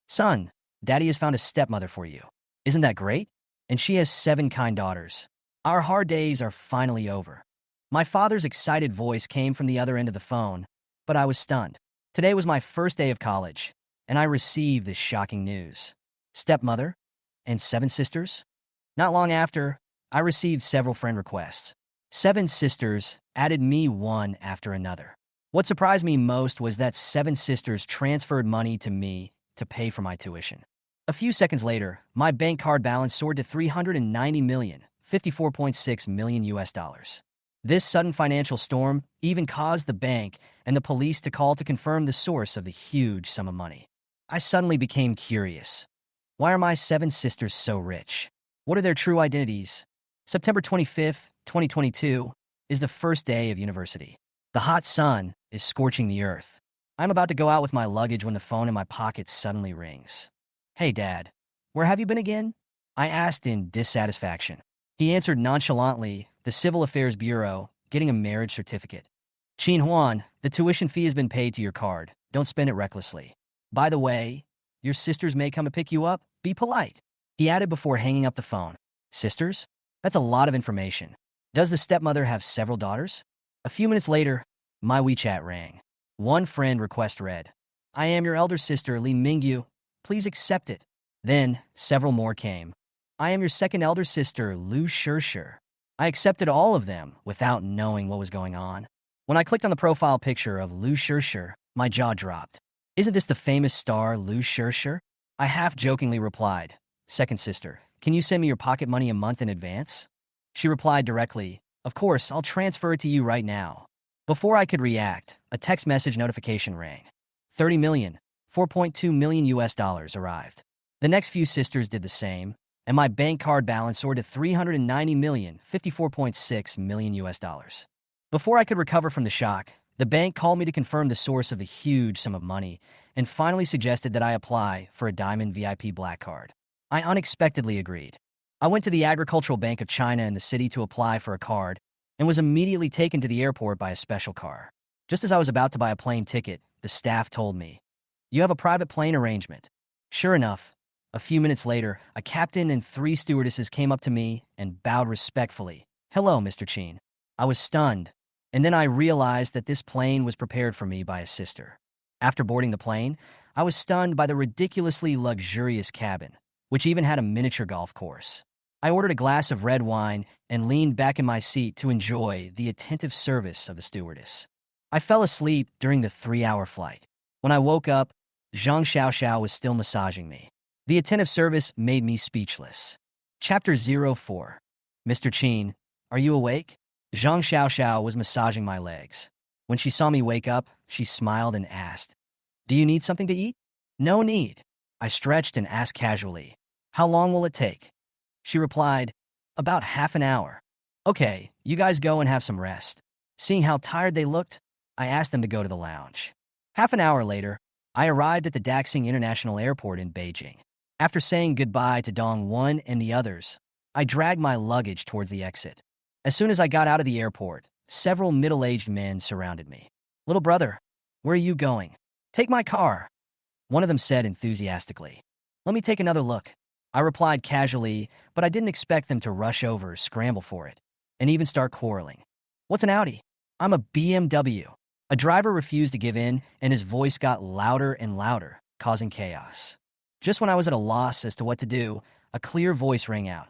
Son, Daddy has found a stepmother for you. Isn't that great? And she has 7 kind daughters. Our hard days are finally over. My father's excited voice came from the other end of the phone, but I was stunned. Today was my first day of college, and I received this shocking news. Stepmother and 7 sisters? Not long after, I received several friend requests. 7 sisters added me one after another. What surprised me most was that 7 sisters transferred money to me to pay for my tuition. A few seconds later, my bank card balance soared to 390 million, 54.6 million US dollars. This sudden financial storm even caused the bank and the police to call to confirm the source of the huge sum of money. I suddenly became curious. Why are my 7 sisters so rich? What are their true identities? September 25th, 2022 is the first day of university. The hot sun is scorching the earth. I'm about to go out with my luggage when the phone in my pocket suddenly rings. Hey, Dad, where have you been again? I asked in dissatisfaction. He answered nonchalantly, the Civil Affairs Bureau, getting a marriage certificate. Chin Huan, the tuition fee has been paid to your card. Don't spend it recklessly. By the way, your sisters may come to pick you up. Be polite. He added before hanging up the phone. Sisters? That's a lot of information. Does the stepmother have several daughters? A few minutes later, my WeChat rang. One friend request read, I am your elder sister, Li Mingyu. Please accept it. Then, several more came. I am your second elder sister, Lu Shishir. I accepted all of them without knowing what was going on. When I clicked on the profile picture of Lu Shishir, my jaw dropped. Isn't this the famous star Lu Shishir? I half-jokingly replied, Second sister, can you send me your pocket money a month in advance? She replied directly, Of course, I'll transfer it to you right now. Before I could react, a text message notification rang. 30 million, 4.2 million US dollars arrived. The next few sisters did the same, and my bank card balance soared to 390 million, 54.6 million US dollars. Before I could recover from the shock, the bank called me to confirm the source of the huge sum of money and finally suggested that I apply for a Diamond VIP Black Card. I unexpectedly agreed. I went to the Agricultural Bank of China in the city to apply for a card and was immediately taken to the airport by a special car. Just as I was about to buy a plane ticket, the staff told me, You have a private plane arrangement. Sure enough, a few minutes later, a captain and 3 stewardesses came up to me and bowed respectfully. Hello, Mr. Chin. I was stunned, and then I realized that this plane was prepared for me by a sister. After boarding the plane, I was stunned by the ridiculously luxurious cabin, which even had a miniature golf course. I ordered a glass of red wine and leaned back in my seat to enjoy the attentive service of the stewardess. I fell asleep during the 3-hour flight. When I woke up, Zhang Xiaoxiao was still massaging me. The attentive service made me speechless. Chapter 04. Mr. Chin, are you awake? Zhang Xiaoxiao was massaging my legs. When she saw me wake up, she smiled and asked, Do you need something to eat? No need. I stretched and asked casually, How long will it take? She replied, About half an hour. Okay, you guys go and have some rest. Seeing how tired they looked, I asked them to go to the lounge. Half an hour later, I arrived at the Daxing International Airport in Beijing. After saying goodbye to Dongwon and the others, I dragged my luggage towards the exit. As soon as I got out of the airport, several middle-aged men surrounded me. Little brother, where are you going? Take my car. One of them said enthusiastically. Let me take another look. I replied casually, but I didn't expect them to rush over, scramble for it, and even start quarreling. What's an Audi? I'm a BMW. A driver refused to give in, and his voice got louder and louder, causing chaos. Just when I was at a loss as to what to do, a clear voice rang out.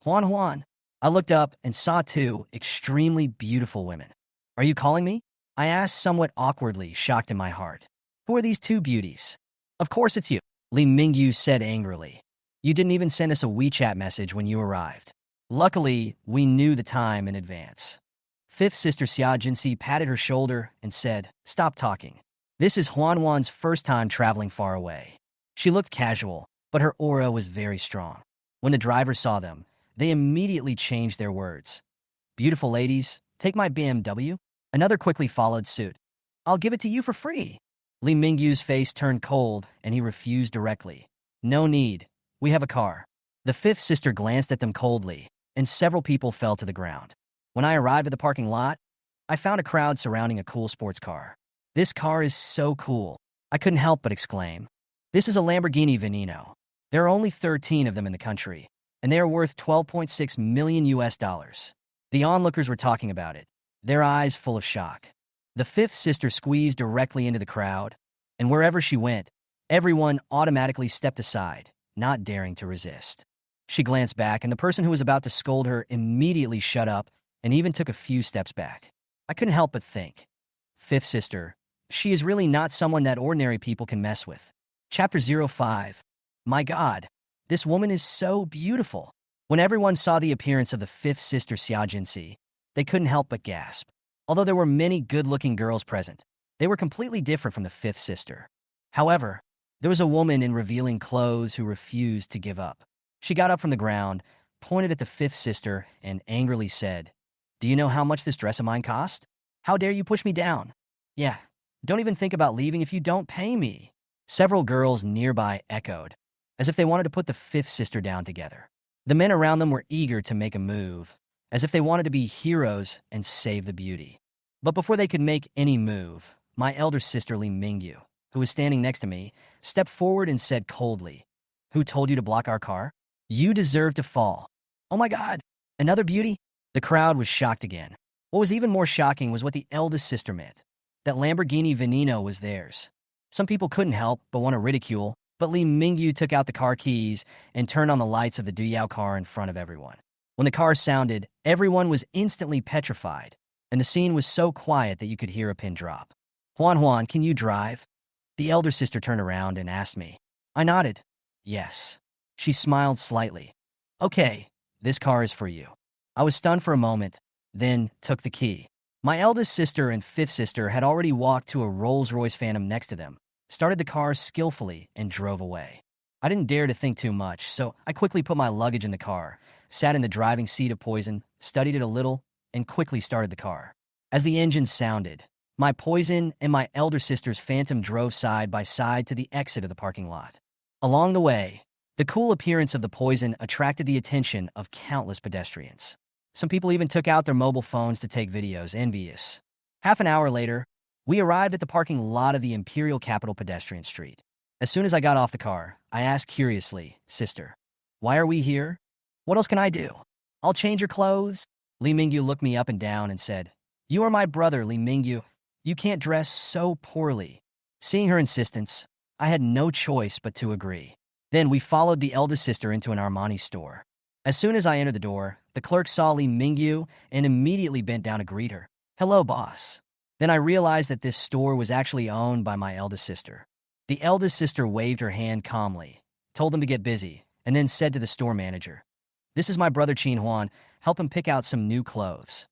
Huan Huan. I looked up and saw 2 extremely beautiful women. Are you calling me? I asked somewhat awkwardly, shocked in my heart. Who are these 2 beauties? Of course it's you, Li Mingyu said angrily. You didn't even send us a WeChat message when you arrived. Luckily, we knew the time in advance. 5th sister Xia Jinxi patted her shoulder and said, Stop talking. This is Huan Huan's first time traveling far away. She looked casual, but her aura was very strong. When the driver saw them, they immediately changed their words. Beautiful ladies, take my BMW. Another quickly followed suit. I'll give it to you for free. Li Mingyu's face turned cold, and he refused directly. No need. We have a car. The 5th sister glanced at them coldly, and several people fell to the ground. When I arrived at the parking lot, I found a crowd surrounding a cool sports car. This car is so cool. I couldn't help but exclaim. This is a Lamborghini Veneno. There are only 13 of them in the country, and they are worth 12.6 million US dollars. The onlookers were talking about it, their eyes full of shock. The fifth sister squeezed directly into the crowd, and wherever she went, everyone automatically stepped aside, not daring to resist. She glanced back, and the person who was about to scold her immediately shut up and even took a few steps back. I couldn't help but think, fifth sister, she is really not someone that ordinary people can mess with. Chapter 05. My God, this woman is so beautiful. When everyone saw the appearance of the fifth sister Xiaojinsi, they couldn't help but gasp. Although there were many good-looking girls present, they were completely different from the fifth sister. However, there was a woman in revealing clothes who refused to give up. She got up from the ground, pointed at the fifth sister, and angrily said, "Do you know how much this dress of mine cost? How dare you push me down? Yeah, don't even think about leaving if you don't pay me." Several girls nearby echoed, as if they wanted to put the fifth sister down together. The men around them were eager to make a move, as if they wanted to be heroes and save the beauty. But before they could make any move, my elder sister Li Mingyu, who was standing next to me, stepped forward and said coldly, "Who told you to block our car? You deserve to fall." Oh my God, another beauty? The crowd was shocked again. What was even more shocking was what the eldest sister meant, that Lamborghini Veneno was theirs. Some people couldn't help but want to ridicule, but Li Mingyu took out the car keys and turned on the lights of the Duyao car in front of everyone. When the car sounded, everyone was instantly petrified, and the scene was so quiet that you could hear a pin drop. Huan, can you drive?" The elder sister turned around and asked me. I nodded. Yes. She smiled slightly. "Okay, this car is for you." I was stunned for a moment, then took the key. My eldest sister and fifth sister had already walked to a Rolls-Royce Phantom next to them, started the car skillfully, and drove away. I didn't dare to think too much, so I quickly put my luggage in the car, sat in the driving seat of Poison, studied it a little, and quickly started the car. As the engine sounded, my Poison and my elder sister's Phantom drove side by side to the exit of the parking lot. Along the way, the cool appearance of the Poison attracted the attention of countless pedestrians. Some people even took out their mobile phones to take videos, envious. Half an hour later, we arrived at the parking lot of the Imperial Capital Pedestrian Street. As soon as I got off the car, I asked curiously, "Sister, why are we here? What else can I do?" "I'll change your clothes." Li Mingyu looked me up and down and said, "You are my brother, Li Mingyu. You can't dress so poorly." Seeing her insistence, I had no choice but to agree. Then we followed the eldest sister into an Armani store. As soon as I entered the door, the clerk saw Li Mingyu and immediately bent down to greet her. "Hello, boss." Then I realized that this store was actually owned by my eldest sister. The eldest sister waved her hand calmly, told them to get busy, and then said to the store manager, "This is my brother Qin Huan. Help him pick out some new clothes."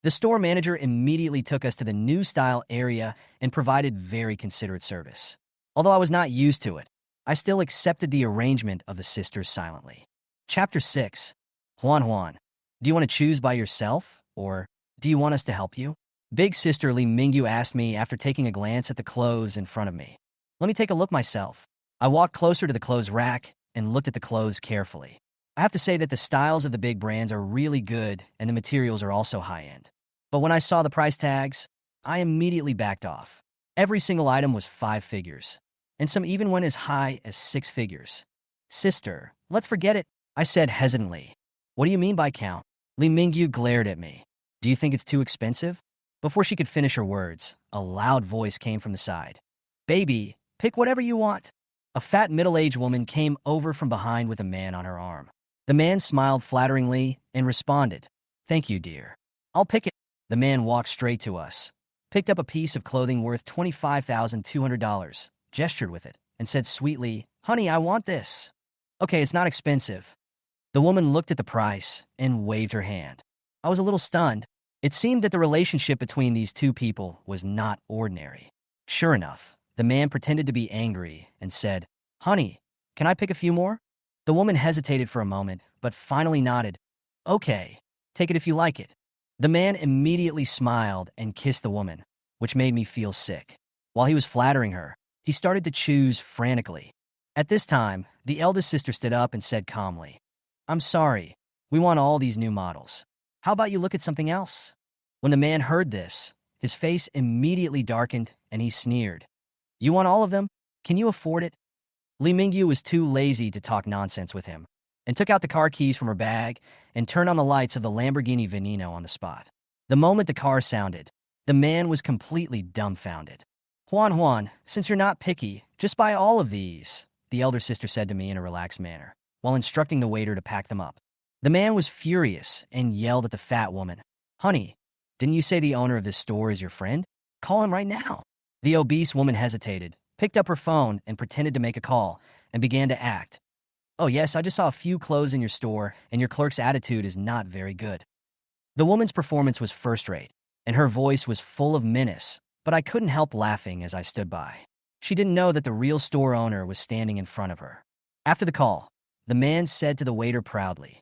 The store manager immediately took us to the new style area and provided very considerate service. Although I was not used to it, I still accepted the arrangement of the sisters silently. Chapter 6. Huan, do you want to choose by yourself, or do you want us to help you? Big sister Li Mingyu asked me after taking a glance at the clothes in front of me. Let me take a look myself. I walked closer to the clothes rack and looked at the clothes carefully. I have to say that the styles of the big brands are really good and the materials are also high-end. But when I saw the price tags, I immediately backed off. Every single item was 5 figures, and some even went as high as 6 figures. "Sister, let's forget it," I said hesitantly. "What do you mean by count?" Li Mingyu glared at me. "Do you think it's too expensive?" Before she could finish her words, a loud voice came from the side. "Baby, pick whatever you want." A fat middle-aged woman came over from behind with a man on her arm. The man smiled flatteringly and responded, "Thank you, dear. I'll pick it." The man walked straight to us, picked up a piece of clothing worth $25,200, gestured with it, and said sweetly, "Honey, I want this." "Okay, it's not expensive." The woman looked at the price and waved her hand. I was a little stunned. It seemed that the relationship between these two people was not ordinary. Sure enough, the man pretended to be angry and said, "Honey, can I pick a few more?" The woman hesitated for a moment, but finally nodded. "Okay, take it if you like it." The man immediately smiled and kissed the woman, which made me feel sick. While he was flattering her, he started to choose frantically. At this time, the eldest sister stood up and said calmly, "I'm sorry, we want all these new models. How about you look at something else?" When the man heard this, his face immediately darkened and he sneered. "You want all of them? Can you afford it?" Li Mingyu was too lazy to talk nonsense with him and took out the car keys from her bag and turned on the lights of the Lamborghini Veneno on the spot. The moment the car sounded, the man was completely dumbfounded. Huan, since you're not picky, just buy all of these, the elder sister said to me in a relaxed manner, while instructing the waiter to pack them up. The man was furious and yelled at the fat woman, "Honey, didn't you say the owner of this store is your friend? Call him right now." The obese woman hesitated, picked up her phone and pretended to make a call, and began to act. "Oh yes, I just saw a few clothes in your store, and your clerk's attitude is not very good." The woman's performance was first-rate, and her voice was full of menace, but I couldn't help laughing as I stood by. She didn't know that the real store owner was standing in front of her. After the call, the man said to the waiter proudly,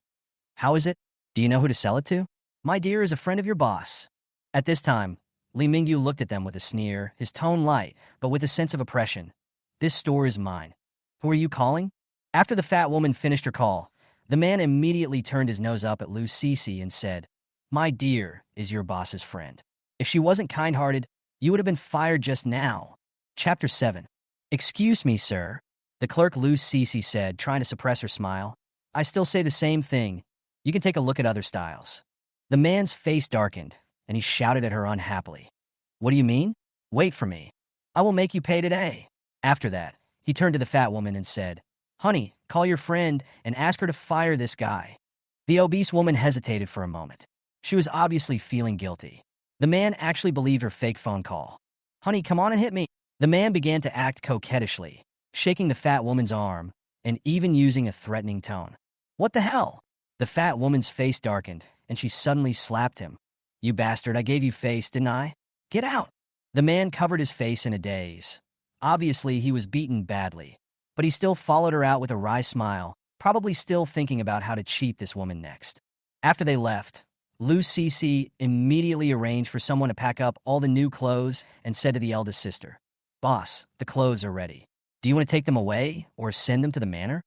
"How is it? Do you know who to sell it to? My dear is a friend of your boss." At this time, Li Mingyu looked at them with a sneer, his tone light, but with a sense of oppression. "This store is mine. Who are you calling?" After the fat woman finished her call, the man immediately turned his nose up at Lu Cece and said, "My dear is your boss's friend. If she wasn't kind-hearted, you would have been fired just now." Chapter 7. "Excuse me, sir," the clerk Lu Cece said, trying to suppress her smile. "I still say the same thing. You can take a look at other styles." The man's face darkened, and he shouted at her unhappily, "What do you mean? Wait for me. I will make you pay today." After that, he turned to the fat woman and said, "Honey, call your friend and ask her to fire this guy." The obese woman hesitated for a moment. She was obviously feeling guilty. The man actually believed her fake phone call. "Honey, come on and hit me." The man began to act coquettishly, shaking the fat woman's arm and even using a threatening tone. "What the hell?" The fat woman's face darkened, and she suddenly slapped him. "You bastard, I gave you face, didn't I? Get out." The man covered his face in a daze. Obviously, he was beaten badly, but he still followed her out with a wry smile, probably still thinking about how to cheat this woman next. After they left, Lu Cece immediately arranged for someone to pack up all the new clothes and said to the eldest sister, "Boss, the clothes are ready. Do you want to take them away or send them to the manor?"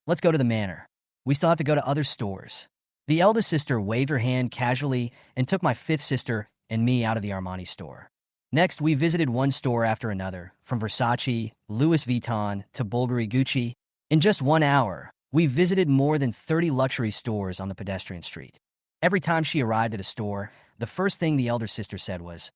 "Let's go to the manor. We still have to go to other stores." The eldest sister waved her hand casually and took my fifth sister and me out of the Armani store. Next, we visited one store after another, from Versace, Louis Vuitton, to Bulgari Gucci. In just 1 hour, we visited more than 30 luxury stores on the pedestrian street. Every time she arrived at a store, the first thing the elder sister said was,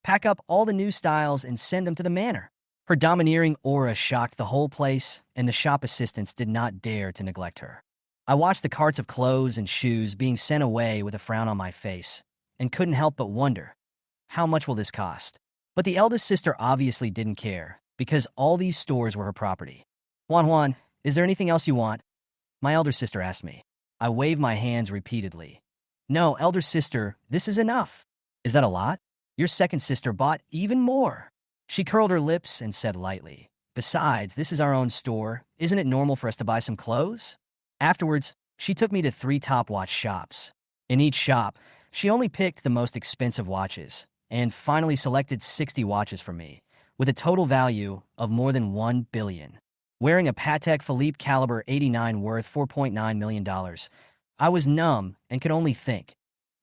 "Pack up all the new styles and send them to the manor." Her domineering aura shocked the whole place, and the shop assistants did not dare to neglect her. I watched the carts of clothes and shoes being sent away with a frown on my face, and couldn't help but wonder, how much will this cost? But the eldest sister obviously didn't care, because all these stores were her property. Huan, is there anything else you want?" my elder sister asked me. I waved my hands repeatedly. "No, elder sister, this is enough." "Is that a lot? Your second sister bought even more." She curled her lips and said lightly, "Besides, this is our own store. Isn't it normal for us to buy some clothes?" Afterwards, she took me to 3 top watch shops. In each shop, she only picked the most expensive watches, and finally selected 60 watches for me, with a total value of more than $1 billion. Wearing a Patek Philippe Caliber 89 worth $4.9 million, I was numb and could only think,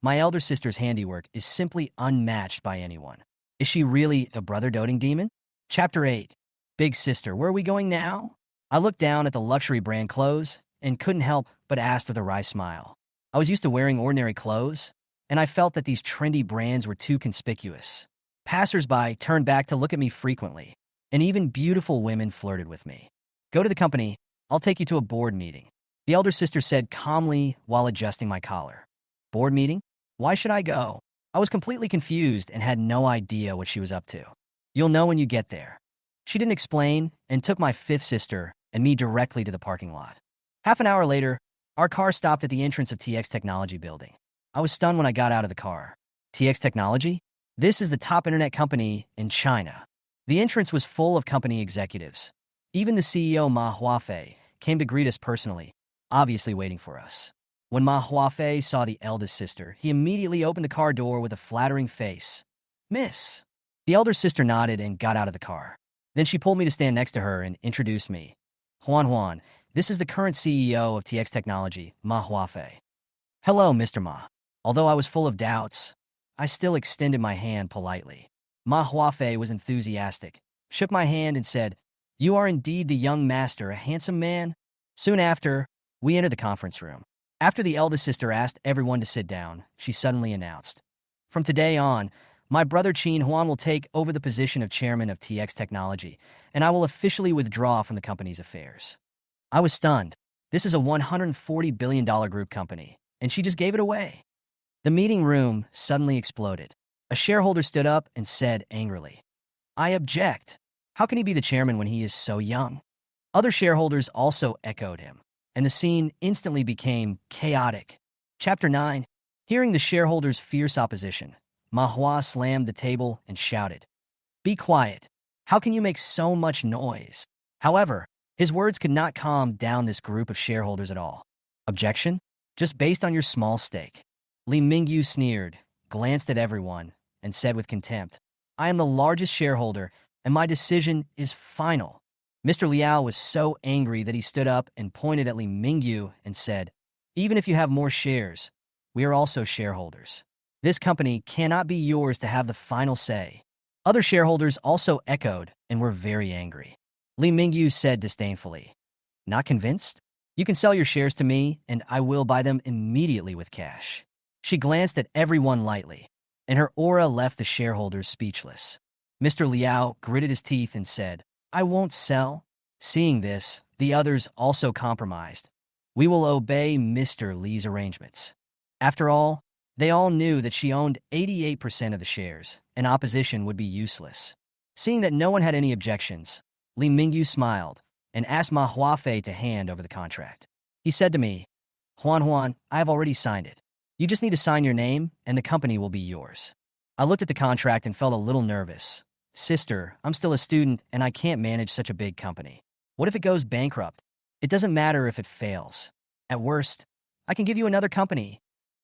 my elder sister's handiwork is simply unmatched by anyone. Is she really a brother-doting demon? Chapter 8. Big sister, where are we going now? I looked down at the luxury brand clothes and couldn't help but ask with a wry smile. I was used to wearing ordinary clothes, and I felt that these trendy brands were too conspicuous. Passers-by turned back to look at me frequently, and even beautiful women flirted with me. "Go to the company. I'll take you to a board meeting," the elder sister said calmly while adjusting my collar. "Board meeting? Why should I go?" I was completely confused and had no idea what she was up to. "You'll know when you get there." She didn't explain and took my fifth sister and me directly to the parking lot. Half an hour later, our car stopped at the entrance of TX Technology building. I was stunned when I got out of the car. TX Technology? This is the top internet company in China. The entrance was full of company executives. Even the CEO Manhwa came to greet us personally, obviously waiting for us. When Manhwa saw the eldest sister, he immediately opened the car door with a flattering face. "Miss." The elder sister nodded and got out of the car. Then she pulled me to stand next to her and introduced me. Huan, this is the current CEO of TX Technology, Manhwa. "Hello, Mr. Ma." Although I was full of doubts, I still extended my hand politely. Manhwa was enthusiastic, shook my hand and said, You are indeed the young master, a handsome man." Soon after, we entered the conference room. After the eldest sister asked everyone to sit down, she suddenly announced, "From today on, my brother Qin Huan will take over the position of chairman of TX Technology, and I will officially withdraw from the company's affairs." I was stunned. This is a $140 billion group company, and she just gave it away. The meeting room suddenly exploded. A shareholder stood up and said angrily, "I object. How can he be the chairman when he is so young?" Other shareholders also echoed him, and the scene instantly became chaotic. Chapter 9. Hearing the shareholders' fierce opposition, Manhwa slammed the table and shouted, "Be quiet. How can you make so much noise?" However, his words could not calm down this group of shareholders at all. Objection? Just based on your small stake. Li Mingyu sneered, glanced at everyone, and said with contempt, "I am the largest shareholder, and my decision is final." Mr. Liao was so angry that he stood up and pointed at Li Mingyu and said, "Even if you have more shares, we are also shareholders. This company cannot be yours to have the final say." Other shareholders also echoed and were very angry. Li Mingyu said disdainfully, "Not convinced? You can sell your shares to me, and I will buy them immediately with cash." She glanced at everyone lightly, and her aura left the shareholders speechless. Mr. Liao gritted his teeth and said, "I won't sell." Seeing this, the others also compromised. "We will obey Mr. Li's arrangements." After all, they all knew that she owned 88% of the shares, and opposition would be useless. Seeing that no one had any objections, Li Mingyu smiled and asked Ma Huafei to hand over the contract. He said to me, Huan, I have already signed it. You just need to sign your name, and the company will be yours." I looked at the contract and felt a little nervous. "Sister, I'm still a student, and I can't manage such a big company. What if it goes bankrupt? It doesn't matter if it fails. At worst, I can give you another company."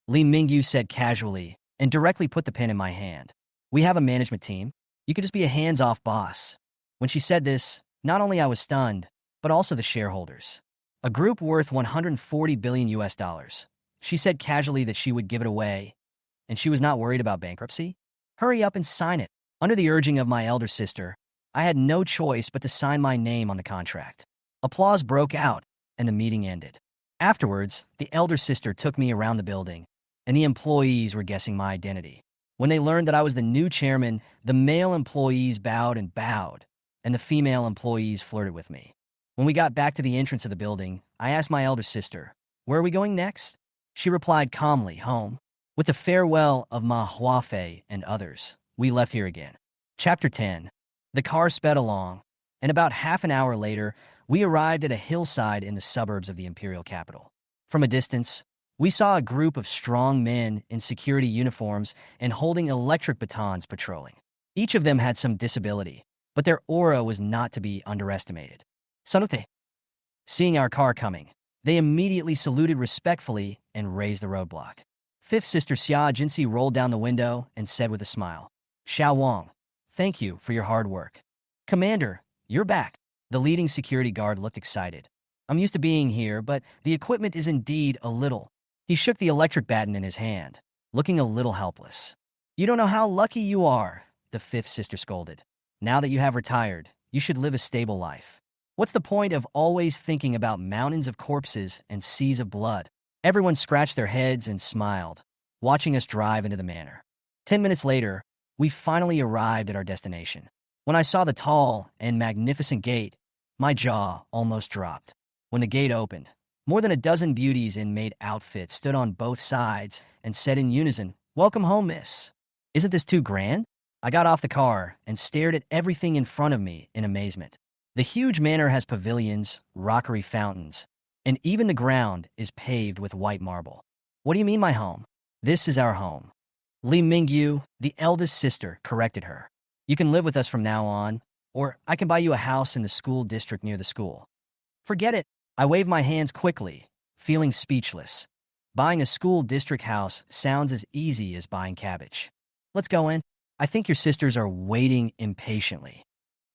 Li Mingyu said casually and directly put the pen in my hand. "We have a management team. You could just be a hands-off boss." When she said this, not only I was stunned, but also the shareholders. A group worth $140 billion US. She said casually that she would give it away, and she was not worried about bankruptcy? Hurry up and sign it. Under the urging of my elder sister, I had no choice but to sign my name on the contract. Applause broke out, and the meeting ended. Afterwards, the elder sister took me around the building, and the employees were guessing my identity. When they learned that I was the new chairman, the male employees bowed and bowed, and the female employees flirted with me. When we got back to the entrance of the building, I asked my elder sister, "Where are we going next?" She replied calmly, "Home." With the farewell of Ma Huafei and others, we left here again. Chapter 10. The car sped along, and about half an hour later, we arrived at a hillside in the suburbs of the imperial capital. From a distance, we saw a group of strong men in security uniforms and holding electric batons patrolling. Each of them had some disability, but their aura was not to be underestimated. Sanote. Seeing our car coming, they immediately saluted respectfully and raised the roadblock. Fifth Sister Xia Jinsi rolled down the window and said with a smile, "Xiao Wang, thank you for your hard work." "Commander, you're back." The leading security guard looked excited. "I'm used to being here, but the equipment is indeed a little." He shook the electric baton in his hand, looking a little helpless. "You don't know how lucky you are," the fifth sister scolded. "Now that you have retired, you should live a stable life. What's the point of always thinking about mountains of corpses and seas of blood?" Everyone scratched their heads and smiled, watching us drive into the manor. 10 minutes later, we finally arrived at our destination. When I saw the tall and magnificent gate, my jaw almost dropped. When the gate opened, more than a dozen beauties in maid outfits stood on both sides and said in unison, "Welcome home, miss." Isn't this too grand? I got off the car and stared at everything in front of me in amazement. The huge manor has pavilions, rockery fountains, and even the ground is paved with white marble. "What do you mean, my home?" "This is our home." Li Mingyu, the eldest sister, corrected her. "You can live with us from now on, or I can buy you a house in the school district near the school." "Forget it." I waved my hands quickly, feeling speechless. Buying a school district house sounds as easy as buying cabbage. "Let's go in. I think your sisters are waiting impatiently."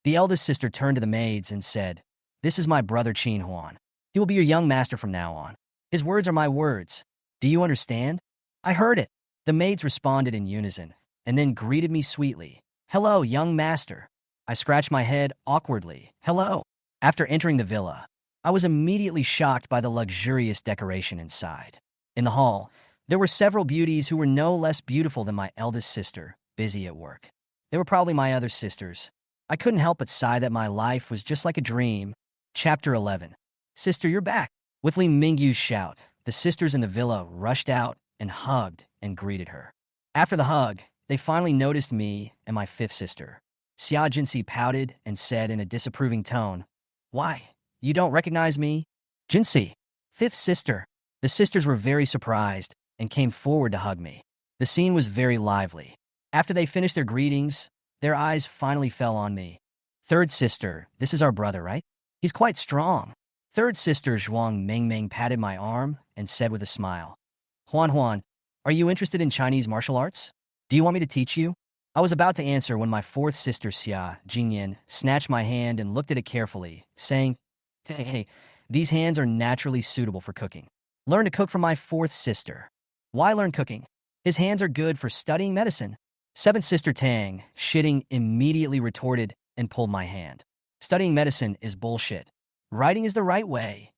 The eldest sister turned to the maids and said, "This is my brother Qin Huan. He will be your young master from now on. His words are my words. Do you understand?" I heard it. The maids responded in unison, and then greeted me sweetly. "Hello, young master." I scratched my head awkwardly. "Hello." After entering the villa, I was immediately shocked by the luxurious decoration inside. In the hall, there were several beauties who were no less beautiful than my eldest sister, busy at work. They were probably my other sisters. I couldn't help but sigh that my life was just like a dream. Chapter 11. Sister, you're back. With Lee Mingyu's shout, the sisters in the villa rushed out and hugged and greeted her. After the hug, they finally noticed me and my fifth sister. Xia Jinsi pouted and said in a disapproving tone, "Why? You don't recognize me?" "Jinsi, fifth sister." The sisters were very surprised and came forward to hug me. The scene was very lively. After they finished their greetings, their eyes finally fell on me. "Third sister, this is our brother, right? He's quite strong." Third sister Zhuang Mengmeng patted my arm and said with a smile, "Huan Huan, are you interested in Chinese martial arts? Do you want me to teach you?" I was about to answer when my fourth sister Xia Jingyan snatched my hand and looked at it carefully, saying, "Hey, these hands are naturally suitable for cooking. Learn to cook from my fourth sister." "Why learn cooking? His hands are good for studying medicine." Seventh sister Tang, shitting, immediately retorted and pulled my hand. "Studying medicine is bullshit. Writing is the right way."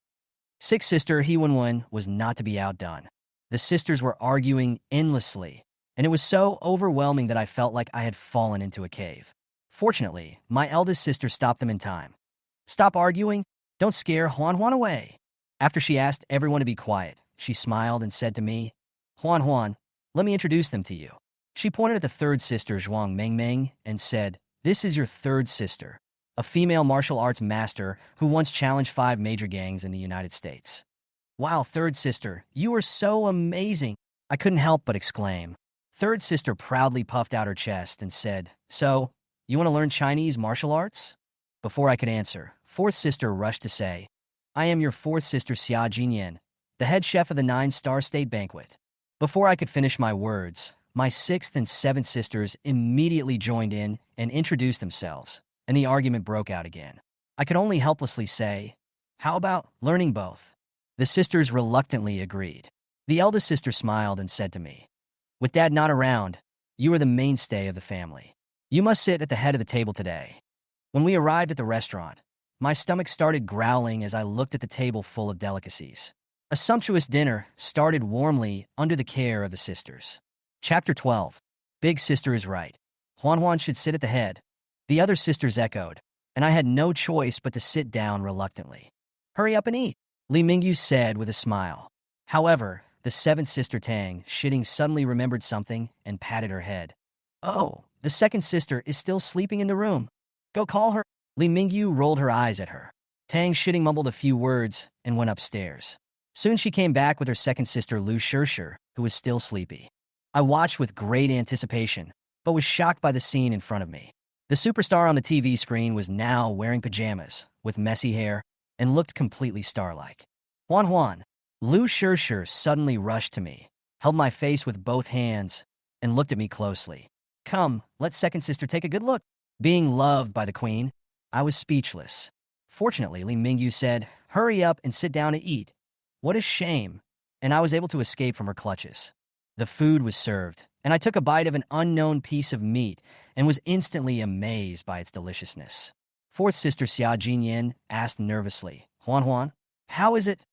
Sixth sister He Wenwen was not to be outdone. The sisters were arguing endlessly, and it was so overwhelming that I felt like I had fallen into a cave. Fortunately, my eldest sister stopped them in time. "Stop arguing. Don't scare Huan Huan away." After she asked everyone to be quiet, she smiled and said to me, "Huan Huan, let me introduce them to you." She pointed at the third sister Zhuang Mengmeng and said, "This is your third sister, a female martial arts master who once challenged 5 major gangs in the United States." "Wow, third sister, you are so amazing," I couldn't help but exclaim. Third sister proudly puffed out her chest and said, "So, you want to learn Chinese martial arts?" Before I could answer, fourth sister rushed to say, "I am your fourth sister Xia Jinyan, the head chef of the 9-star state banquet." Before I could finish my words, my sixth and seventh sisters immediately joined in and introduced themselves, and the argument broke out again. I could only helplessly say, "How about learning both?" The sisters reluctantly agreed. The eldest sister smiled and said to me, "With Dad not around, you are the mainstay of the family. You must sit at the head of the table today." When we arrived at the restaurant, my stomach started growling as I looked at the table full of delicacies. A sumptuous dinner started warmly under the care of the sisters. Chapter 12. Big sister is right. Huan Huan should sit at the head. The other sisters echoed, and I had no choice but to sit down reluctantly. "Hurry up and eat," Li Mingyu said with a smile. However, the seventh sister Tang, shitting, suddenly remembered something and patted her head. "Oh, the second sister is still sleeping in the room. Go call her." Li Mingyu rolled her eyes at her. Tang, shitting, mumbled a few words and went upstairs. Soon she came back with her second sister Lu Shirshir, who was still sleepy. I watched with great anticipation, but was shocked by the scene in front of me. The superstar on the TV screen was now wearing pajamas, with messy hair, and looked completely star-like. "Huan Huan." Lu Shirshir suddenly rushed to me, held my face with both hands, and looked at me closely. "Come, let second sister take a good look." Being loved by the queen, I was speechless. Fortunately, Li Mingyu said, "Hurry up and sit down to eat." What a shame, and I was able to escape from her clutches. The food was served, and I took a bite of an unknown piece of meat and was instantly amazed by its deliciousness. Fourth sister Xia Jinyan asked nervously, "Huan Huan, how is it?"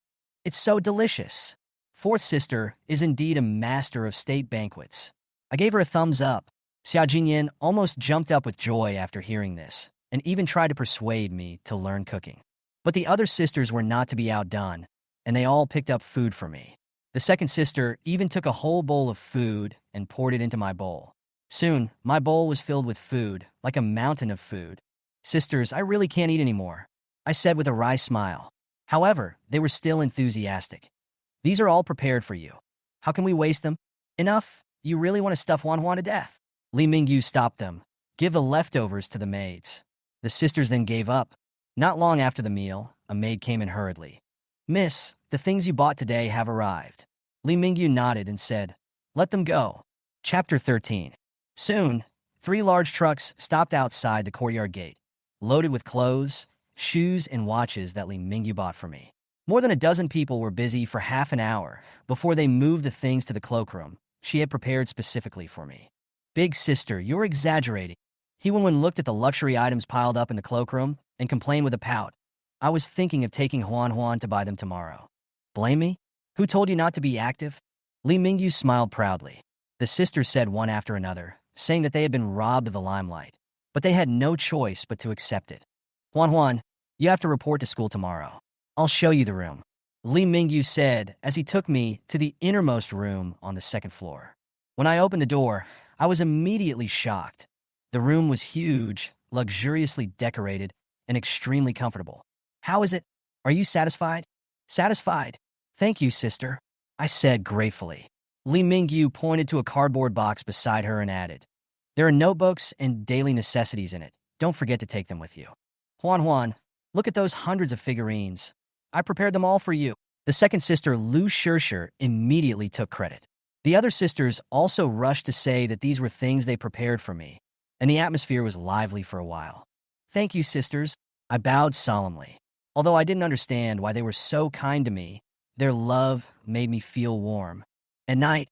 "It's so delicious." Fourth sister is indeed a master of state banquets. I gave her a thumbs up. Xia Jinyan almost jumped up with joy after hearing this, and even tried to persuade me to learn cooking. But the other sisters were not to be outdone, and they all picked up food for me. The second sister even took a whole bowl of food and poured it into my bowl. Soon, my bowl was filled with food, like a mountain of food. "Sisters, I really can't eat anymore," I said with a wry smile. However, they were still enthusiastic. "These are all prepared for you. How can we waste them?" "Enough. You really want to stuff Huan Huan to death?" Li Mingyu stopped them. "Give the leftovers to the maids." The sisters then gave up. Not long after the meal, a maid came in hurriedly. "Miss, the things you bought today have arrived." Li Mingyu nodded and said, "Let them go." Chapter 13. Soon, 3 large trucks stopped outside the courtyard gate, loaded with clothes, shoes, and watches that Li Mingyu bought for me. More than a dozen people were busy for half an hour before they moved the things to the cloakroom she had prepared specifically for me. "Big sister, you're exaggerating." He Wenwen looked at the luxury items piled up in the cloakroom and complained with a pout. I was thinking of taking Huan to buy them tomorrow. Blame me? Who told you not to be active? Li Mingyu smiled proudly. The sisters said one after another, saying that they had been robbed of the limelight. But they had no choice but to accept it. Huan, you have to report to school tomorrow. I'll show you the room. Li Mingyu said as he took me to the innermost room on the second floor. When I opened the door, I was immediately shocked. The room was huge, luxuriously decorated, and extremely comfortable. How is it? Are you satisfied? Satisfied. Thank you, sister, I said gratefully. Li Mingyu pointed to a cardboard box beside her and added, there are notebooks and daily necessities in it. Don't forget to take them with you. Huan, look at those hundreds of figurines. I prepared them all for you. The second sister, Lu Shishir, immediately took credit. The other sisters also rushed to say that these were things they prepared for me, and the atmosphere was lively for a while. Thank you, sisters, I bowed solemnly. Although I didn't understand why they were so kind to me, their love made me feel warm. At night,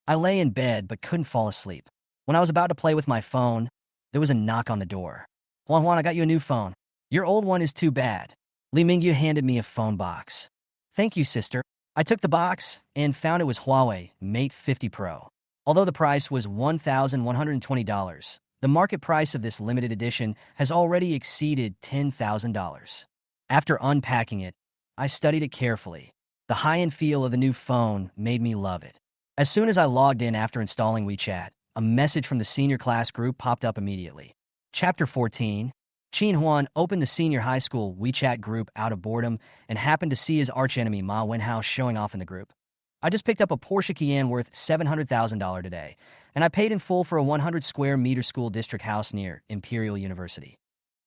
I lay in bed but couldn't fall asleep. When I was about to play with my phone, there was a knock on the door. Huan, I got you a new phone. Your old one is too bad. Li Mingyu handed me a phone box. Thank you, sister. I took the box and found it was Huawei Mate 50 Pro. Although the price was $1,120, the market price of this limited edition has already exceeded $10,000. After unpacking it, I studied it carefully. The high-end feel of the new phone made me love it. As soon as I logged in after installing WeChat, a message from the senior class group popped up immediately. Chapter 14. Qin Huan opened the senior high school WeChat group out of boredom and happened to see his archenemy Ma Wenhao showing off in the group. I just picked up a Porsche Cayenne worth $700,000 today, and I paid in full for a 100 square meter school district house near Imperial University.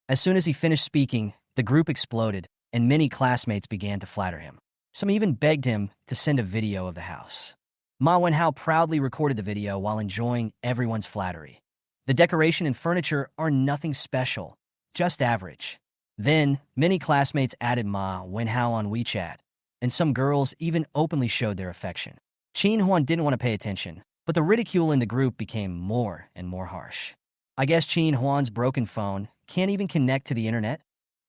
As soon as he finished speaking, the group exploded, and many classmates began to flatter him. Some even begged him to send a video of the house. Ma Wenhao proudly recorded the video while enjoying everyone's flattery. The decoration and furniture are nothing special, just average. Then, many classmates added Ma Wenhao on WeChat, and some girls even openly showed their affection. Qin Huan didn't want to pay attention, but the ridicule in the group became more and more harsh. I guess Qin Huan's broken phone can't even connect to the internet?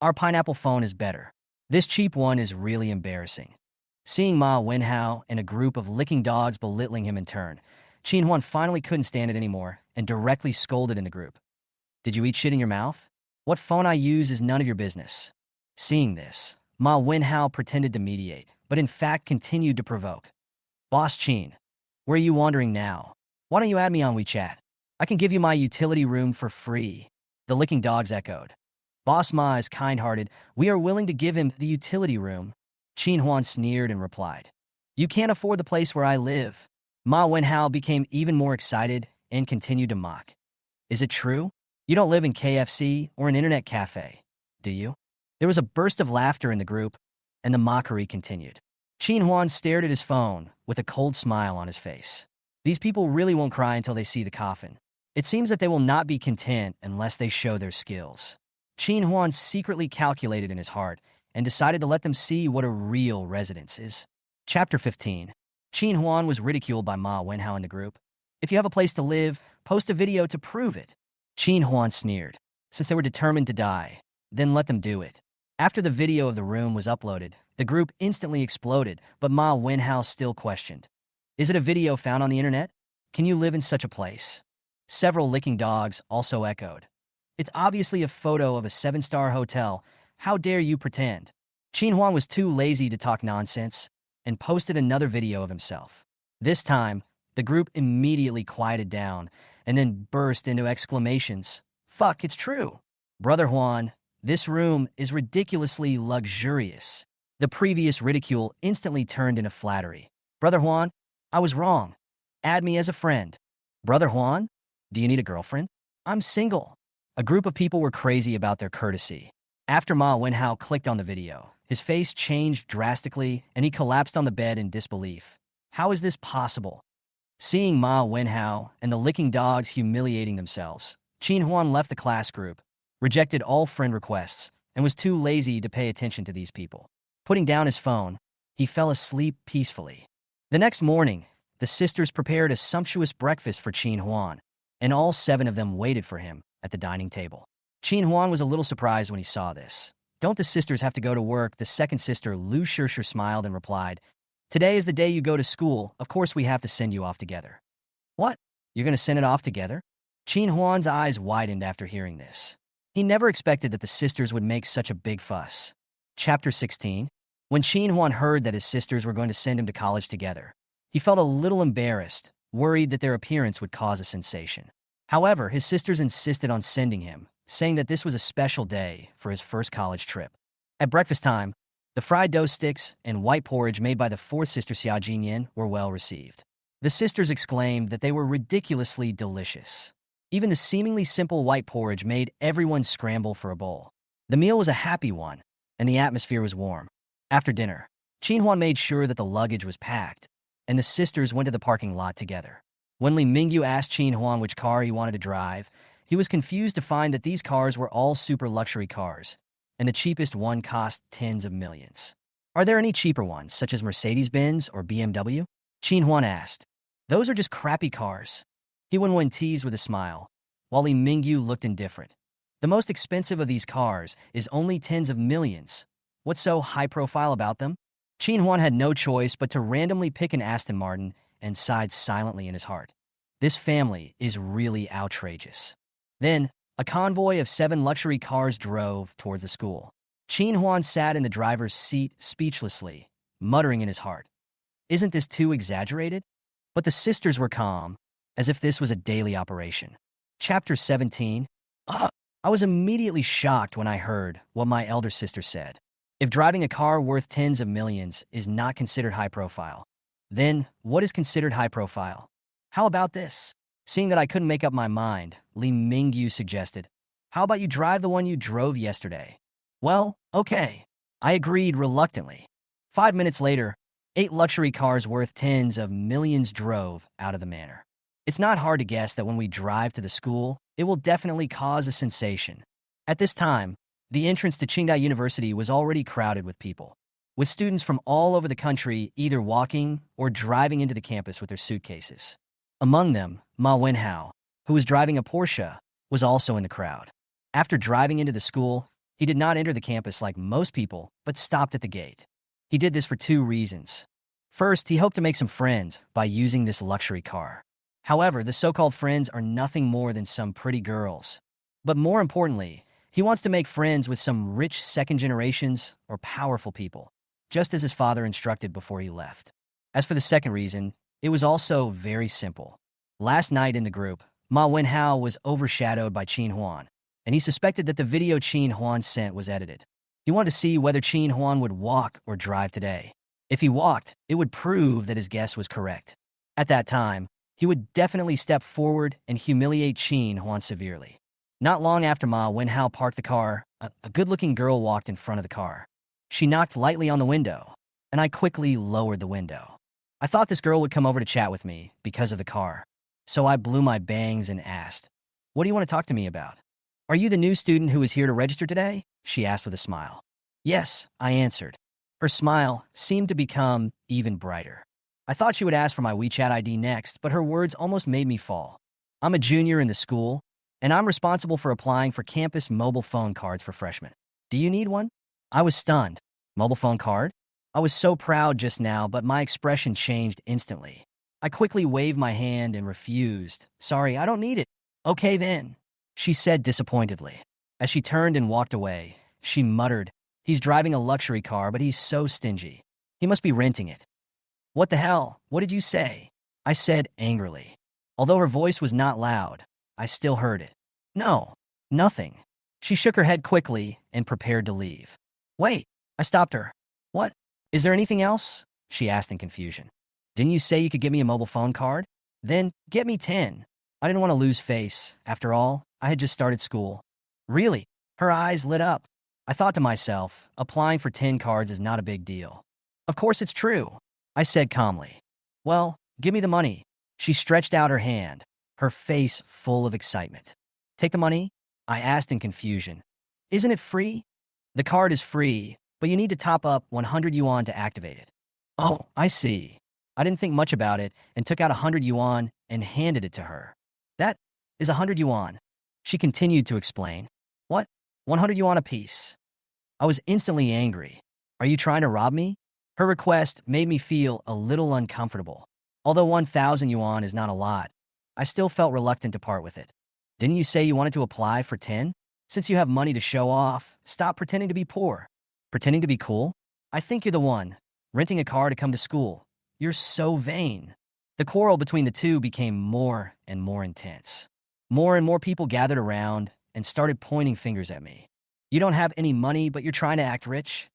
Our pineapple phone is better. This cheap one is really embarrassing. Seeing Ma Wenhao and a group of licking dogs belittling him in turn, Qin Huan finally couldn't stand it anymore and directly scolded in the group. Did you eat shit in your mouth? What phone I use is none of your business. Seeing this, Ma Wenhao pretended to mediate, but in fact continued to provoke. Boss Qin, where are you wandering now? Why don't you add me on WeChat? I can give you my utility room for free. The licking dogs echoed. Boss Ma is kind-hearted. We are willing to give him the utility room. Qin Huan sneered and replied, you can't afford the place where I live. Ma Wenhao became even more excited and continued to mock. Is it true? You don't live in KFC or an internet cafe, do you? There was a burst of laughter in the group, and the mockery continued. Qin Huan stared at his phone with a cold smile on his face. These people really won't cry until they see the coffin. It seems that they will not be content unless they show their skills. Qin Huan secretly calculated in his heart and decided to let them see what a real residence is. Chapter 15. Qin Huan was ridiculed by Ma Wenhao in the group. If you have a place to live, post a video to prove it. Qin Huan sneered. Since they were determined to die, then let them do it. After the video of the room was uploaded, the group instantly exploded, but Ma Wenhao still questioned. Is it a video found on the internet? Can you live in such a place? Several licking dogs also echoed. It's obviously a photo of a 7-star hotel. How dare you pretend? Qin Huan was too lazy to talk nonsense and posted another video of himself. This time, the group immediately quieted down and then burst into exclamations. Fuck, it's true. Brother Huan, this room is ridiculously luxurious. The previous ridicule instantly turned into flattery. Brother Huan, I was wrong. Add me as a friend. Brother Huan, do you need a girlfriend? I'm single. A group of people were crazy about their courtesy. After Ma Wenhao clicked on the video, his face changed drastically and he collapsed on the bed in disbelief. How is this possible? Seeing Ma Wenhao and the licking dogs humiliating themselves, Qin Huan left the class group, rejected all friend requests, and was too lazy to pay attention to these people. Putting down his phone, he fell asleep peacefully. The next morning, the sisters prepared a sumptuous breakfast for Qin Huan, and all 7 of them waited for him at the dining table. Qin Huan was a little surprised when he saw this. Don't the sisters have to go to work? The second sister, Lu Shirshir, smiled and replied, Today is the day you go to school. Of course we have to send you off together. What? You're going to send it off together? Qin Huan's eyes widened after hearing this. He never expected that the sisters would make such a big fuss. Chapter 16. When Qin Huan heard that his sisters were going to send him to college together, he felt a little embarrassed, worried that their appearance would cause a sensation. However, his sisters insisted on sending him, saying that this was a special day for his first college trip. At breakfast time, the fried dough sticks and white porridge made by the fourth sister Xia Jinyan were well received. The sisters exclaimed that they were ridiculously delicious. Even the seemingly simple white porridge made everyone scramble for a bowl. The meal was a happy one, and the atmosphere was warm. After dinner, Qin Huan made sure that the luggage was packed, and the sisters went to the parking lot together. When Li Mingyu asked Qin Huan which car he wanted to drive, he was confused to find that these cars were all super luxury cars, and the cheapest one cost tens of millions. Are there any cheaper ones, such as Mercedes-Benz or BMW? Qin Huan asked. Those are just crappy cars. He Wenwen teased with a smile, while Li Mingyu looked indifferent. The most expensive of these cars is only tens of millions. What's so high-profile about them? Qin Huan had no choice but to randomly pick an Aston Martin and sighed silently in his heart. This family is really outrageous. Then, a convoy of 7 luxury cars drove towards the school. Qin Huan sat in the driver's seat speechlessly, muttering in his heart, Isn't this too exaggerated? But the sisters were calm, as if this was a daily operation. Chapter 17. I was immediately shocked when I heard what my elder sister said. If driving a car worth tens of millions is not considered high profile, then what is considered high profile? How about this? Seeing that I couldn't make up my mind, Li Mingyu suggested, How about you drive the one you drove yesterday? Well, okay. I agreed reluctantly. 5 minutes later, 8 luxury cars worth tens of millions drove out of the manor. It's not hard to guess that when we drive to the school, it will definitely cause a sensation. At this time, the entrance to Qingdao University was already crowded with people, with students from all over the country either walking or driving into the campus with their suitcases. Among them, Ma Wenhao, who was driving a Porsche, was also in the crowd. After driving into the school, he did not enter the campus like most people, but stopped at the gate. He did this for 2 reasons. First, he hoped to make some friends by using this luxury car. However, the so-called friends are nothing more than some pretty girls. But more importantly, he wants to make friends with some rich second generations or powerful people, just as his father instructed before he left. As for the second reason, it was also very simple. Last night in the group, Ma Wenhao was overshadowed by Qin Huan, and he suspected that the video Qin Huan sent was edited. He wanted to see whether Qin Huan would walk or drive today. If he walked, it would prove that his guess was correct. At that time, he would definitely step forward and humiliate Qin Huan severely. Not long after Ma Wenhao parked the car, a good-looking girl walked in front of the car. She knocked lightly on the window, and I quickly lowered the window. I thought this girl would come over to chat with me because of the car, so I blew my bangs and asked, What do you want to talk to me about? Are you the new student who is here to register today? She asked with a smile. Yes, I answered. Her smile seemed to become even brighter. I thought she would ask for my WeChat ID next, but her words almost made me fall. I'm a junior in the school, and I'm responsible for applying for campus mobile phone cards for freshmen. Do you need one? I was stunned. Mobile phone card? I was so proud just now, but my expression changed instantly. I quickly waved my hand and refused. Sorry, I don't need it. Okay then, she said disappointedly. As she turned and walked away, she muttered, He's driving a luxury car, but he's so stingy. He must be renting it. What the hell? What did you say? I said angrily. Although her voice was not loud, I still heard it. No, nothing. She shook her head quickly and prepared to leave. Wait, I stopped her. What? Is there anything else? She asked in confusion. Didn't you say you could give me a mobile phone card? Then get me 10. I didn't want to lose face. After all, I had just started school. Really? Her eyes lit up. I thought to myself, applying for 10 cards is not a big deal. Of course it's true, I said calmly. Well, give me the money. She stretched out her hand, her face full of excitement. Take the money? I asked in confusion. Isn't it free? The card is free, but you need to top up 100 yuan to activate it. Oh, I see. I didn't think much about it and took out 100 yuan and handed it to her. That is 100 yuan. She continued to explain. What? 100 yuan apiece. I was instantly angry. Are you trying to rob me? Her request made me feel a little uncomfortable. Although 1,000 yuan is not a lot, I still felt reluctant to part with it. Didn't you say you wanted to apply for 10? Since you have money to show off, stop pretending to be poor. Pretending to be cool? I think you're the one. Renting a car to come to school. You're so vain. The quarrel between the two became more and more intense. More and more people gathered around and started pointing fingers at me. You don't have any money, but you're trying to act rich?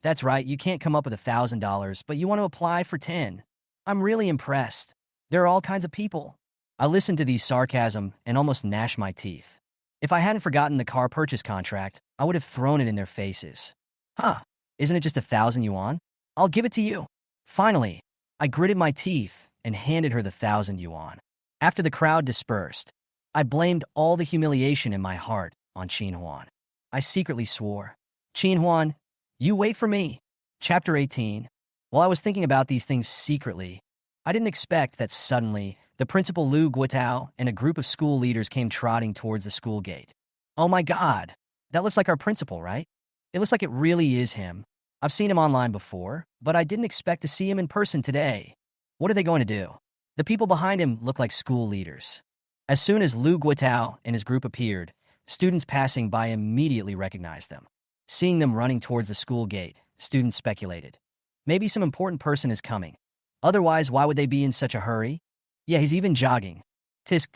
That's right, you can't come up with $1,000, but you want to apply for 10. I'm really impressed. There are all kinds of people. I listened to these sarcasm and almost gnashed my teeth. If I hadn't forgotten the car purchase contract, I would have thrown it in their faces. Huh, isn't it just 1,000 yuan? I'll give it to you. Finally, I gritted my teeth and handed her the 1,000 yuan. After the crowd dispersed, I blamed all the humiliation in my heart on Qin Huan. I secretly swore, Qin Huan, you wait for me. Chapter 18. While I was thinking about these things secretly, I didn't expect that suddenly the principal Lu Guotao and a group of school leaders came trotting towards the school gate. Oh my God, that looks like our principal, right? It looks like it really is him. I've seen him online before, but I didn't expect to see him in person today. What are they going to do? The people behind him look like school leaders. As soon as Lu Guotao and his group appeared, students passing by immediately recognized them. Seeing them running towards the school gate, students speculated. Maybe some important person is coming. Otherwise, why would they be in such a hurry? Yeah, he's even jogging. Tisk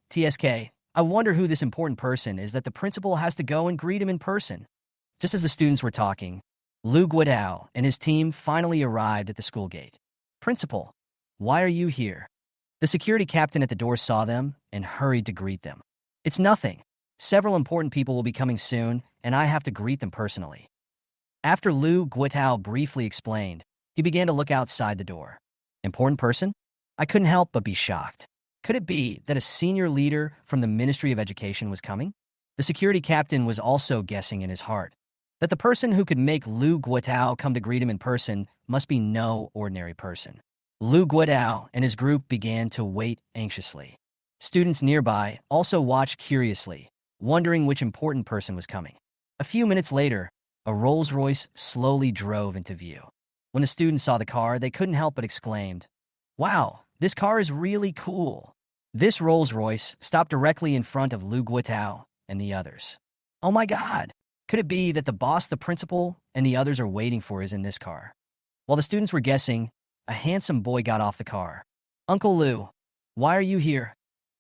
TSK. I wonder who this important person is that the principal has to go and greet him in person. Just as the students were talking, Lu Guodao and his team finally arrived at the school gate. Principal, why are you here? The security captain at the door saw them and hurried to greet them. It's nothing. Several important people will be coming soon, and I have to greet them personally. After Lu Guotao briefly explained, he began to look outside the door. Important person? I couldn't help but be shocked. Could it be that a senior leader from the Ministry of Education was coming? The security captain was also guessing in his heart that the person who could make Lu Guotao come to greet him in person must be no ordinary person. Lu Guotao and his group began to wait anxiously. Students nearby also watched curiously, wondering which important person was coming. A few minutes later, a Rolls-Royce slowly drove into view. When the students saw the car, they couldn't help but exclaimed, "Wow, this car is really cool." This Rolls-Royce stopped directly in front of Lu Guotao and the others. Oh my God! Could it be that the boss, the principal, and the others are waiting for is in this car? While the students were guessing, a handsome boy got off the car. Uncle Lu, why are you here?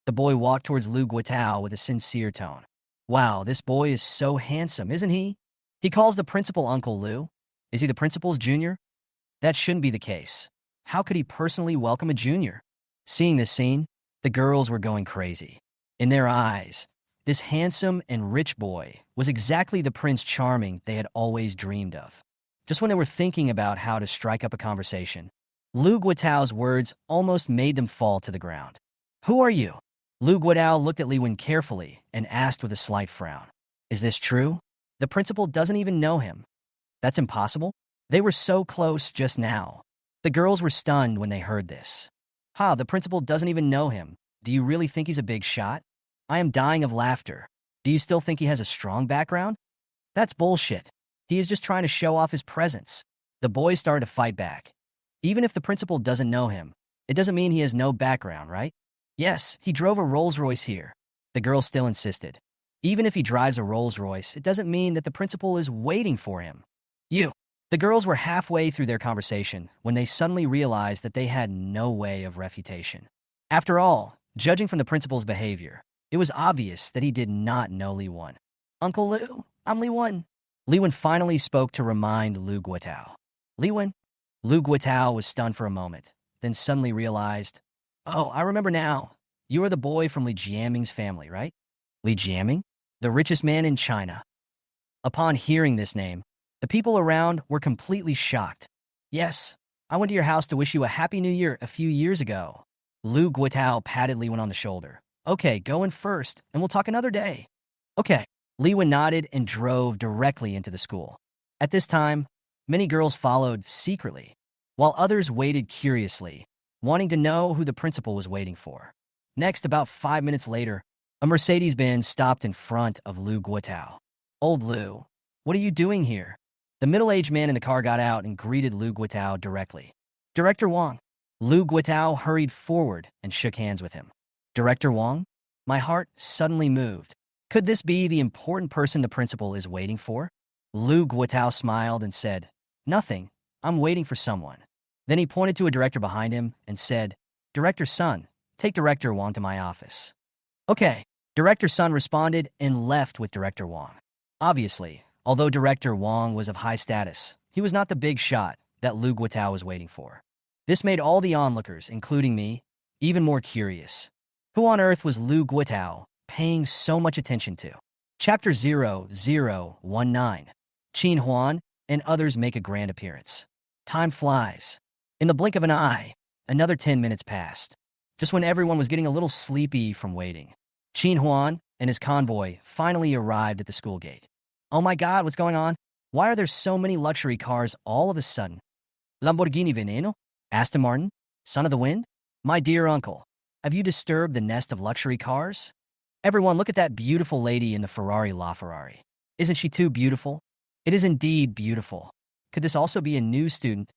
The boy walked towards Lu Guotao with a sincere tone. Wow, this boy is so handsome, isn't he? He calls the principal Uncle Lu. Is he the principal's junior? That shouldn't be the case. How could he personally welcome a junior? Seeing this scene, the girls were going crazy. In their eyes, this handsome and rich boy was exactly the Prince Charming they had always dreamed of. Just when they were thinking about how to strike up a conversation, Lu Guotao's words almost made them fall to the ground. Who are you? Lu Guotao looked at Li Wen carefully and asked with a slight frown. Is this true? The principal doesn't even know him. That's impossible. They were so close just now. The girls were stunned when they heard this. Ha, the principal doesn't even know him. Do you really think he's a big shot? I am dying of laughter. Do you still think he has a strong background? That's bullshit. He is just trying to show off his presence. The boys started to fight back. Even if the principal doesn't know him, it doesn't mean he has no background, right? Yes, he drove a Rolls-Royce here. The girl still insisted. Even if he drives a Rolls-Royce, it doesn't mean that the principal is waiting for him. You. The girls were halfway through their conversation when they suddenly realized that they had no way of refutation. After all, judging from the principal's behavior, it was obvious that he did not know Li Wen. Uncle Lu, I'm Li Wen. Li Wen finally spoke to remind Lu Guotao. Li Wen? Lu Guotao was stunned for a moment, then suddenly realized, oh, I remember now. You are the boy from Li Jiaming's family, right? Li Jiaming? The richest man in China. Upon hearing this name, the people around were completely shocked. Yes, I went to your house to wish you a happy new year a few years ago. Lu Guotao patted Li Wen on the shoulder. Okay, go in first, and we'll talk another day. Okay. Li Wen nodded and drove directly into the school. At this time, many girls followed secretly, while others waited curiously, wanting to know who the principal was waiting for. Next, about 5 minutes later, a Mercedes-Benz stopped in front of Lu Guotao. Old Lu, What are you doing here? The middle-aged man in the car got out and greeted Lu Guitao directly. Director Wang. Lu Guitao hurried forward and shook hands with him. Director Wang? My heart suddenly moved. Could this be the important person the principal is waiting for? Lu Guitao smiled and said, Nothing. I'm waiting for someone. Then he pointed to a director behind him and said, Director Sun, take Director Wang to my office. Okay. Director Sun responded and left with Director Wang. Obviously, although Director Wang was of high status, he was not the big shot that Lu Guitao was waiting for. This made all the onlookers, including me, even more curious. Who on earth was Lu Guitao paying so much attention to? Chapter 0019. Qin Huan and others make a grand appearance. Time flies. In the blink of an eye, another 10 minutes passed. Just when everyone was getting a little sleepy from waiting, Qin Huan and his convoy finally arrived at the school gate. Oh my God, what's going on? Why are there so many luxury cars all of a sudden? Lamborghini Veneno? Aston Martin? Son of the Wind? My dear uncle, have you disturbed the nest of luxury cars? Everyone, look at that beautiful lady in the Ferrari LaFerrari. Isn't she too beautiful? It is indeed beautiful. Could this also be a new student?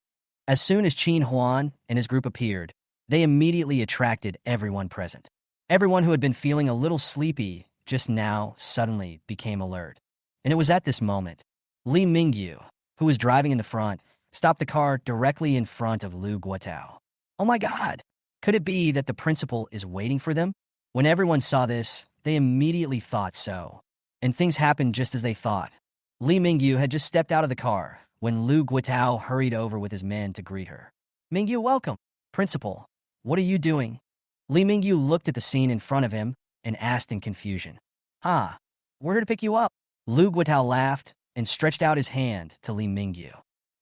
As soon as Qin Huan and his group appeared, they immediately attracted everyone present. Everyone who had been feeling a little sleepy just now suddenly became alert. And it was at this moment, Li Mingyu, who was driving in the front, stopped the car directly in front of Lu Guitao. Oh my God! Could it be that the principal is waiting for them? When everyone saw this, they immediately thought so. And things happened just as they thought. Li Mingyu had just stepped out of the car when Lu Guitao hurried over with his men to greet her. Mingyu, welcome. Principal, what are you doing? Li Mingyu looked at the scene in front of him and asked in confusion. Ah, we're here to pick you up. Lu Guitao laughed and stretched out his hand to Li Mingyu.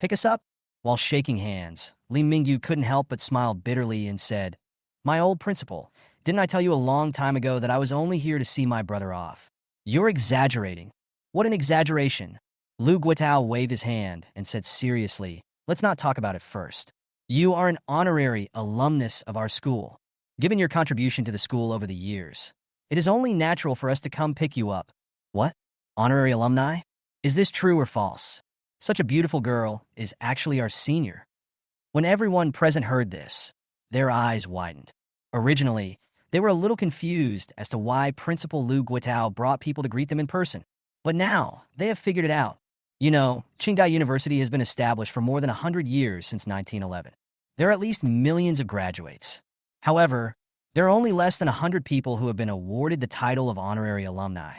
Pick us up? While shaking hands, Li Mingyu couldn't help but smile bitterly and said, My old principal, didn't I tell you a long time ago that I was only here to see my brother off? You're exaggerating. What an exaggeration. Lu Guitao waved his hand and said seriously, Let's not talk about it first. You are an honorary alumnus of our school. Given your contribution to the school over the years, it is only natural for us to come pick you up. What? Honorary alumni? Is this true or false? Such a beautiful girl is actually our senior. When everyone present heard this, their eyes widened. Originally, they were a little confused as to why Principal Lu Guitao brought people to greet them in person. But now, they have figured it out. You know, Qingdai University has been established for more than 100 years since 1911. There are at least millions of graduates. However, there are only less than 100 people who have been awarded the title of honorary alumni.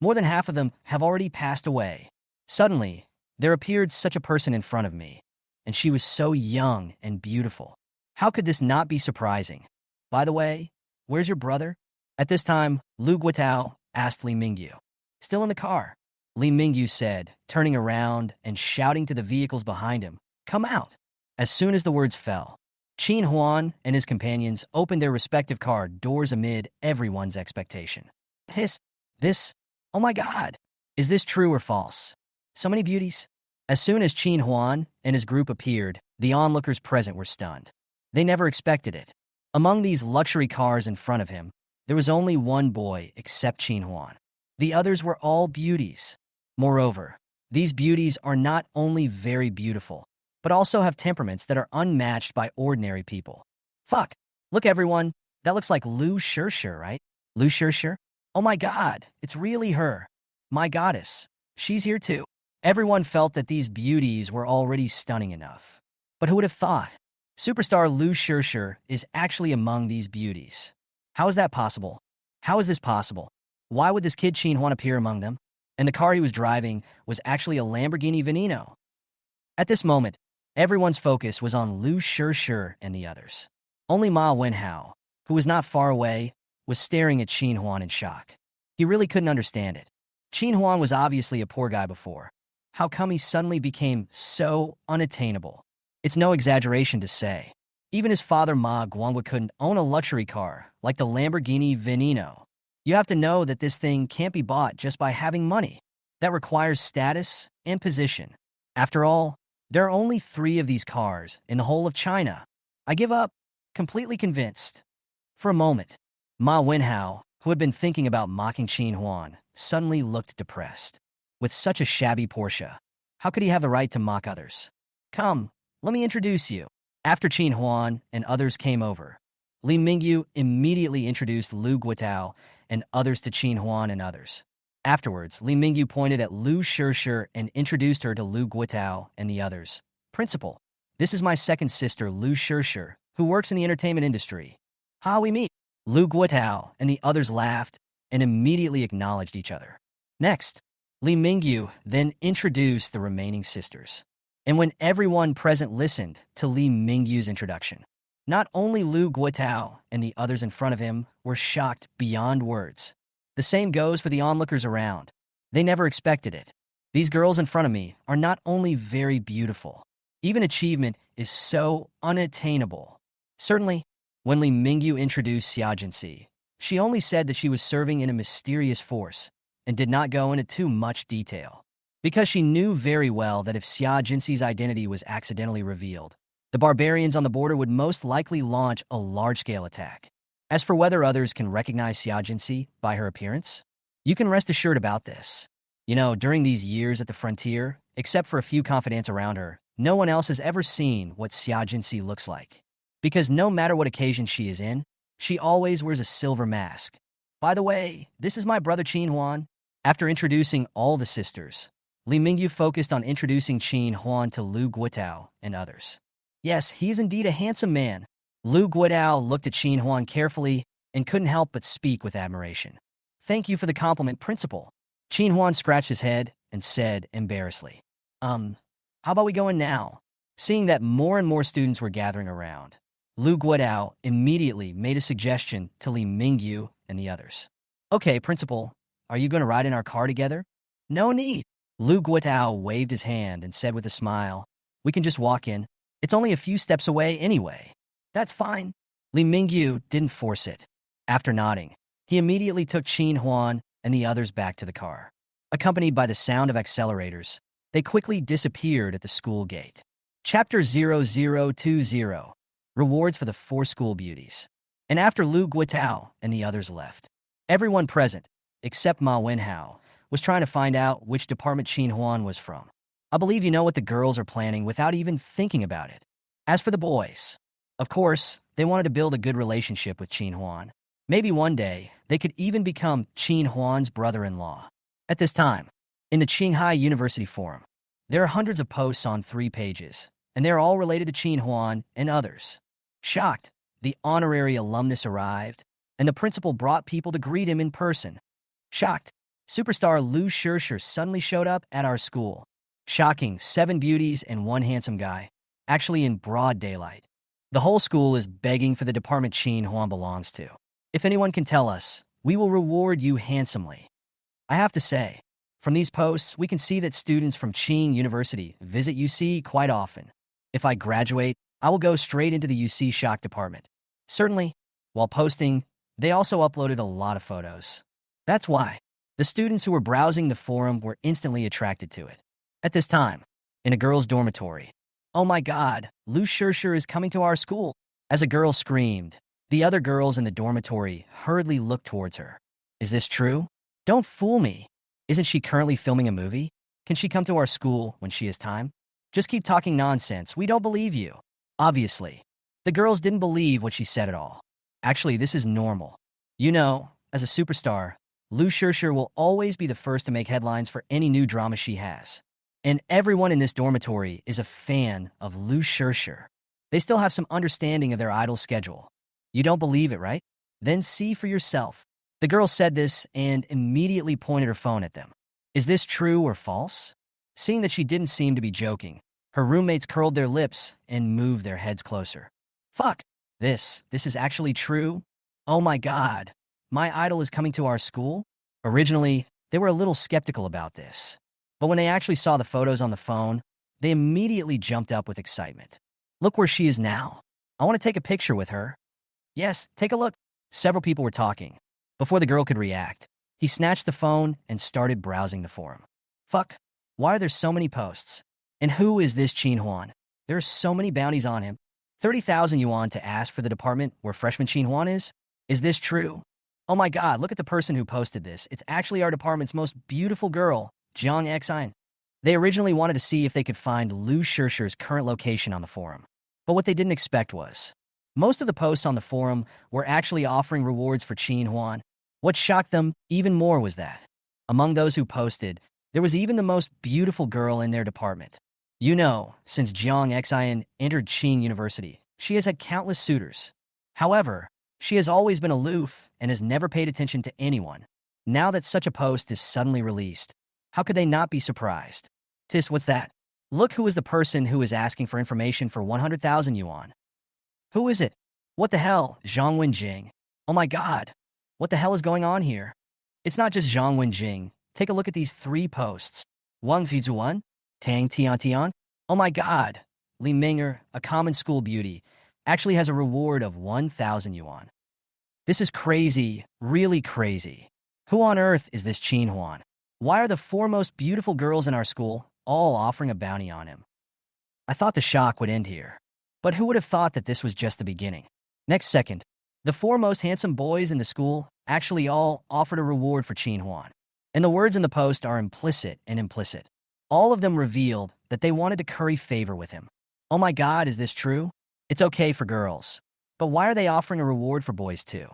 More than half of them have already passed away. Suddenly, there appeared such a person in front of me, and she was so young and beautiful. How could this not be surprising? By the way, where's your brother? At this time, Lu Guitao asked Li Mingyu. Still in the car, Li Mingyu said, turning around and shouting to the vehicles behind him, Come out! As soon as the words fell, Qin Huan and his companions opened their respective car doors amid everyone's expectation. Oh my God! Is this true or false? So many beauties. As soon as Qin Huan and his group appeared, the onlookers present were stunned. They never expected it. Among these luxury cars in front of him, there was only one boy except Qin Huan. The others were all beauties. Moreover, these beauties are not only very beautiful, but also have temperaments that are unmatched by ordinary people. Fuck. Look, everyone. That looks like Lu Shirshir, right? Lu Shirshir? Oh my God, it's really her. My goddess. She's here too. Everyone felt that these beauties were already stunning enough. But who would have thought? Superstar Lu Shirshir is actually among these beauties. How is that possible? How is this possible? Why would this kid Qin Huan appear among them? And the car he was driving was actually a Lamborghini Veneno. At this moment, everyone's focus was on Lu Shirshir and the others. Only Ma Wenhao, who was not far away, was staring at Qin Huan in shock. He really couldn't understand it. Qin Huan was obviously a poor guy before. How come he suddenly became so unattainable? It's no exaggeration to say. Even his father Ma Guangwa couldn't own a luxury car like the Lamborghini Veneno. You have to know that this thing can't be bought just by having money. That requires status and position. After all, there are only 3 of these cars in the whole of China. I give up, completely convinced. For a moment, Ma Wenhao, who had been thinking about mocking Qin Huan, suddenly looked depressed. with such a shabby Porsche. How could he have the right to mock others? Come, let me introduce you. After Qin Huan and others came over, Li Mingyu immediately introduced Lu Guotao and others to Qin Huan and others. Afterwards, Li Mingyu pointed at Lu Shishir and introduced her to Lu Guotao and the others. Principal, this is my second sister, Lu Shishir, who works in the entertainment industry. How we meet? Lu Guotao and the others laughed and immediately acknowledged each other. Next, Li Mingyu then introduced the remaining sisters. And when everyone present listened to Li Mingyu's introduction, not only Lu Guotao and the others in front of him were shocked beyond words. The same goes for the onlookers around. They never expected it. These girls in front of me are not only very beautiful, even achievement is so unattainable. Certainly, when Li Mingyu introduced Xia Jinxi, she only said that she was serving in a mysterious force and did not go into too much detail, because she knew very well that if Xia Jinxi's identity was accidentally revealed, the barbarians on the border would most likely launch a large-scale attack. As for whether others can recognize Xia Jinxi by her appearance, you can rest assured about this. You know, during these years at the frontier, except for a few confidants around her, no one else has ever seen what Xia Jinxi looks like. Because no matter what occasion she is in, she always wears a silver mask. By the way, this is my brother Qin Huan. After introducing all the sisters, Li Mingyu focused on introducing Qin Huan to Lu Guotao and others. Yes, he is indeed a handsome man. Lu Guotao looked at Qin Huan carefully and couldn't help but speak with admiration. Thank you for the compliment, Principal. Qin Huan scratched his head and said embarrassedly, how about we go in now? Seeing that more and more students were gathering around, Lu Guotao immediately made a suggestion to Li Mingyu and the others. Okay, Principal, are you going to ride in our car together? No need. Lu Guotao waved his hand and said with a smile, we can just walk in. It's only a few steps away anyway. That's fine. Li Mingyu didn't force it. After nodding, he immediately took Qin Huan and the others back to the car. Accompanied by the sound of accelerators, they quickly disappeared at the school gate. Chapter 0020. Rewards for the 4 school beauties. And after Lu Guotao and the others left, everyone present, except Ma Wenhao, was trying to find out which department Qin Huan was from. I believe you know what the girls are planning without even thinking about it. As for the boys, of course, they wanted to build a good relationship with Qin Huan. Maybe one day, they could even become Qin Huan's brother-in-law. At this time, in the Qinghai University Forum, there are hundreds of posts on 3 pages, and they're all related to Qin Huan and others. Shocked, the honorary alumnus arrived, and the principal brought people to greet him in person. Shocked, superstar Lu Shishir suddenly showed up at our school. Shocking, 7 beauties and 1 handsome guy, actually in broad daylight. The whole school is begging for the department Qin Huan belongs to. If anyone can tell us, we will reward you handsomely. I have to say, from these posts, we can see that students from Qing University visit UC quite often. If I graduate, I will go straight into the UC Shock department. Certainly, while posting, they also uploaded a lot of photos. That's why the students who were browsing the forum were instantly attracted to it. At this time, in a girl's dormitory, oh my God, Lu Shishir is coming to our school. As a girl screamed, the other girls in the dormitory hurriedly looked towards her. Is this true? Don't fool me. Isn't she currently filming a movie? Can she come to our school when she has time? Just keep talking nonsense. We don't believe you. Obviously, the girls didn't believe what she said at all. Actually, this is normal. You know, as a superstar, Lu Shishir will always be the first to make headlines for any new drama she has. And everyone in this dormitory is a fan of Lu Shishir. They still have some understanding of their idol's schedule. You don't believe it, right? Then see for yourself. The girl said this and immediately pointed her phone at them. Is this true or false? Seeing that she didn't seem to be joking, her roommates curled their lips and moved their heads closer. Fuck. This is actually true? Oh my God. My idol is coming to our school? Originally, they were a little skeptical about this. But when they actually saw the photos on the phone, they immediately jumped up with excitement. Look where she is now. I want to take a picture with her. Yes, take a look. Several people were talking. Before the girl could react, he snatched the phone and started browsing the forum. Fuck, why are there so many posts? And who is this Qin Huan? There are so many bounties on him. 30,000 yuan to ask for the department where freshman Qin Huan is? Is this true? Oh my God, look at the person who posted this. It's actually our department's most beautiful girl, Jiang Xin. They originally wanted to see if they could find Lu Shirshi's current location on the forum. But what they didn't expect was, most of the posts on the forum were actually offering rewards for Qin Huan. What shocked them even more was that, among those who posted, there was even the most beautiful girl in their department. You know, since Jiang Xin entered Qin University, she has had countless suitors. However, she has always been aloof and has never paid attention to anyone. Now that such a post is suddenly released, how could they not be surprised? Tis, what's that? Look who is the person who is asking for information for 100,000 yuan. Who is it? What the hell? Zhang Wenjing. Oh my god. What the hell is going on here? It's not just Zhang Wenjing. Take a look at these 3 posts. Wang Fizuan? Tang Tian. Oh my god. Li Ming'er, a common school beauty, actually has a reward of 1,000 yuan. This is crazy, really crazy. Who on earth is this Qin Huan? Why are the 4 most beautiful girls in our school all offering a bounty on him? I thought the shock would end here. But who would have thought that this was just the beginning? Next second, the 4 most handsome boys in the school actually all offered a reward for Qin Huan. And the words in the post are implicit and implicit. All of them revealed that they wanted to curry favor with him. Oh my god, is this true? It's okay for girls. But why are they offering a reward for boys too?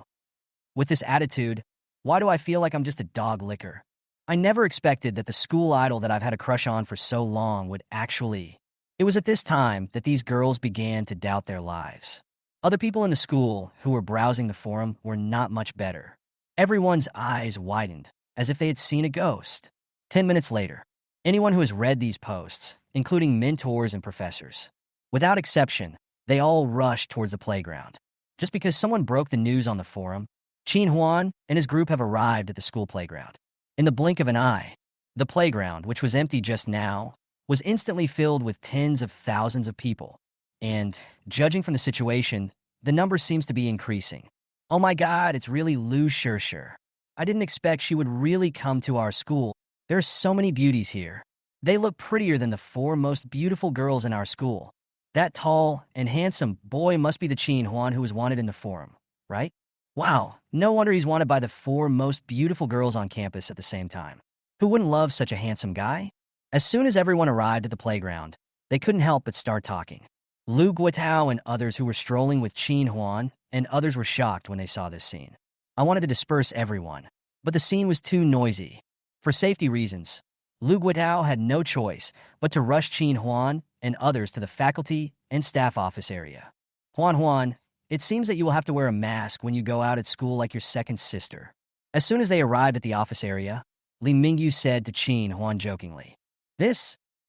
With this attitude, why do I feel like I'm just a dog licker? I never expected that the school idol that I've had a crush on for so long would actually... It was at this time that these girls began to doubt their lives. Other people in the school who were browsing the forum were not much better. Everyone's eyes widened, as if they had seen a ghost. 10 minutes later, anyone who has read these posts, including mentors and professors, without exception, they all rushed towards the playground. Just because someone broke the news on the forum, Qin Huan and his group have arrived at the school playground. In the blink of an eye, the playground, which was empty just now, was instantly filled with tens of thousands of people. And, judging from the situation, the number seems to be increasing. Oh my god, it's really Lu Shishi. I didn't expect she would really come to our school. There are so many beauties here. They look prettier than the 4 most beautiful girls in our school. That tall and handsome boy must be the Qin Huan who was wanted in the forum, right? Wow, no wonder he's wanted by the 4 most beautiful girls on campus at the same time. Who wouldn't love such a handsome guy? As soon as everyone arrived at the playground, they couldn't help but start talking. Lu Guotao and others who were strolling with Qin Huan and others were shocked when they saw this scene. I wanted to disperse everyone, but the scene was too noisy. For safety reasons, Lu Guotao had no choice but to rush Qin Huan and others to the faculty and staff office area. Huan, it seems that you will have to wear a mask when you go out at school like your second sister. As soon as they arrived at the office area, Li Mingyu said to Qin Huan jokingly.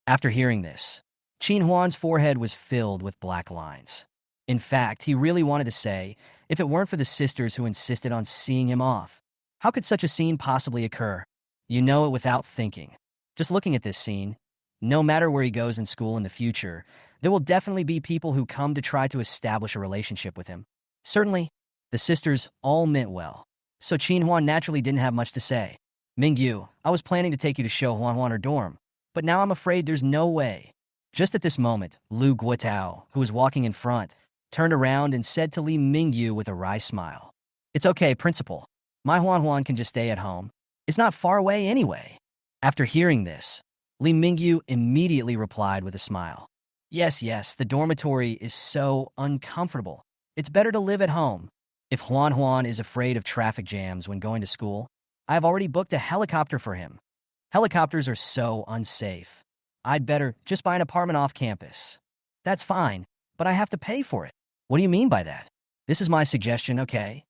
After hearing this, Qin Huan's forehead was filled with black lines. In fact, he really wanted to say, if it weren't for the sisters who insisted on seeing him off, how could such a scene possibly occur? You know it without thinking. Just looking at this scene, no matter where he goes in school in the future, there will definitely be people who come to try to establish a relationship with him. Certainly, the sisters all meant well, so Qin Huan naturally didn't have much to say. Mingyu, I was planning to take you to show Huan her dorm, but now I'm afraid there's no way. Just at this moment, Lu Guotao, who was walking in front, turned around and said to Li Mingyu with a wry smile. It's okay, principal. My Huan can just stay at home. It's not far away anyway. After hearing this, Li Mingyu immediately replied with a smile. Yes, the dormitory is so uncomfortable. It's better to live at home. If Huan is afraid of traffic jams when going to school, I have already booked a helicopter for him. Helicopters are so unsafe. I'd better just buy an apartment off campus. That's fine, but I have to pay for it. What do you mean by that? This is my suggestion, okay?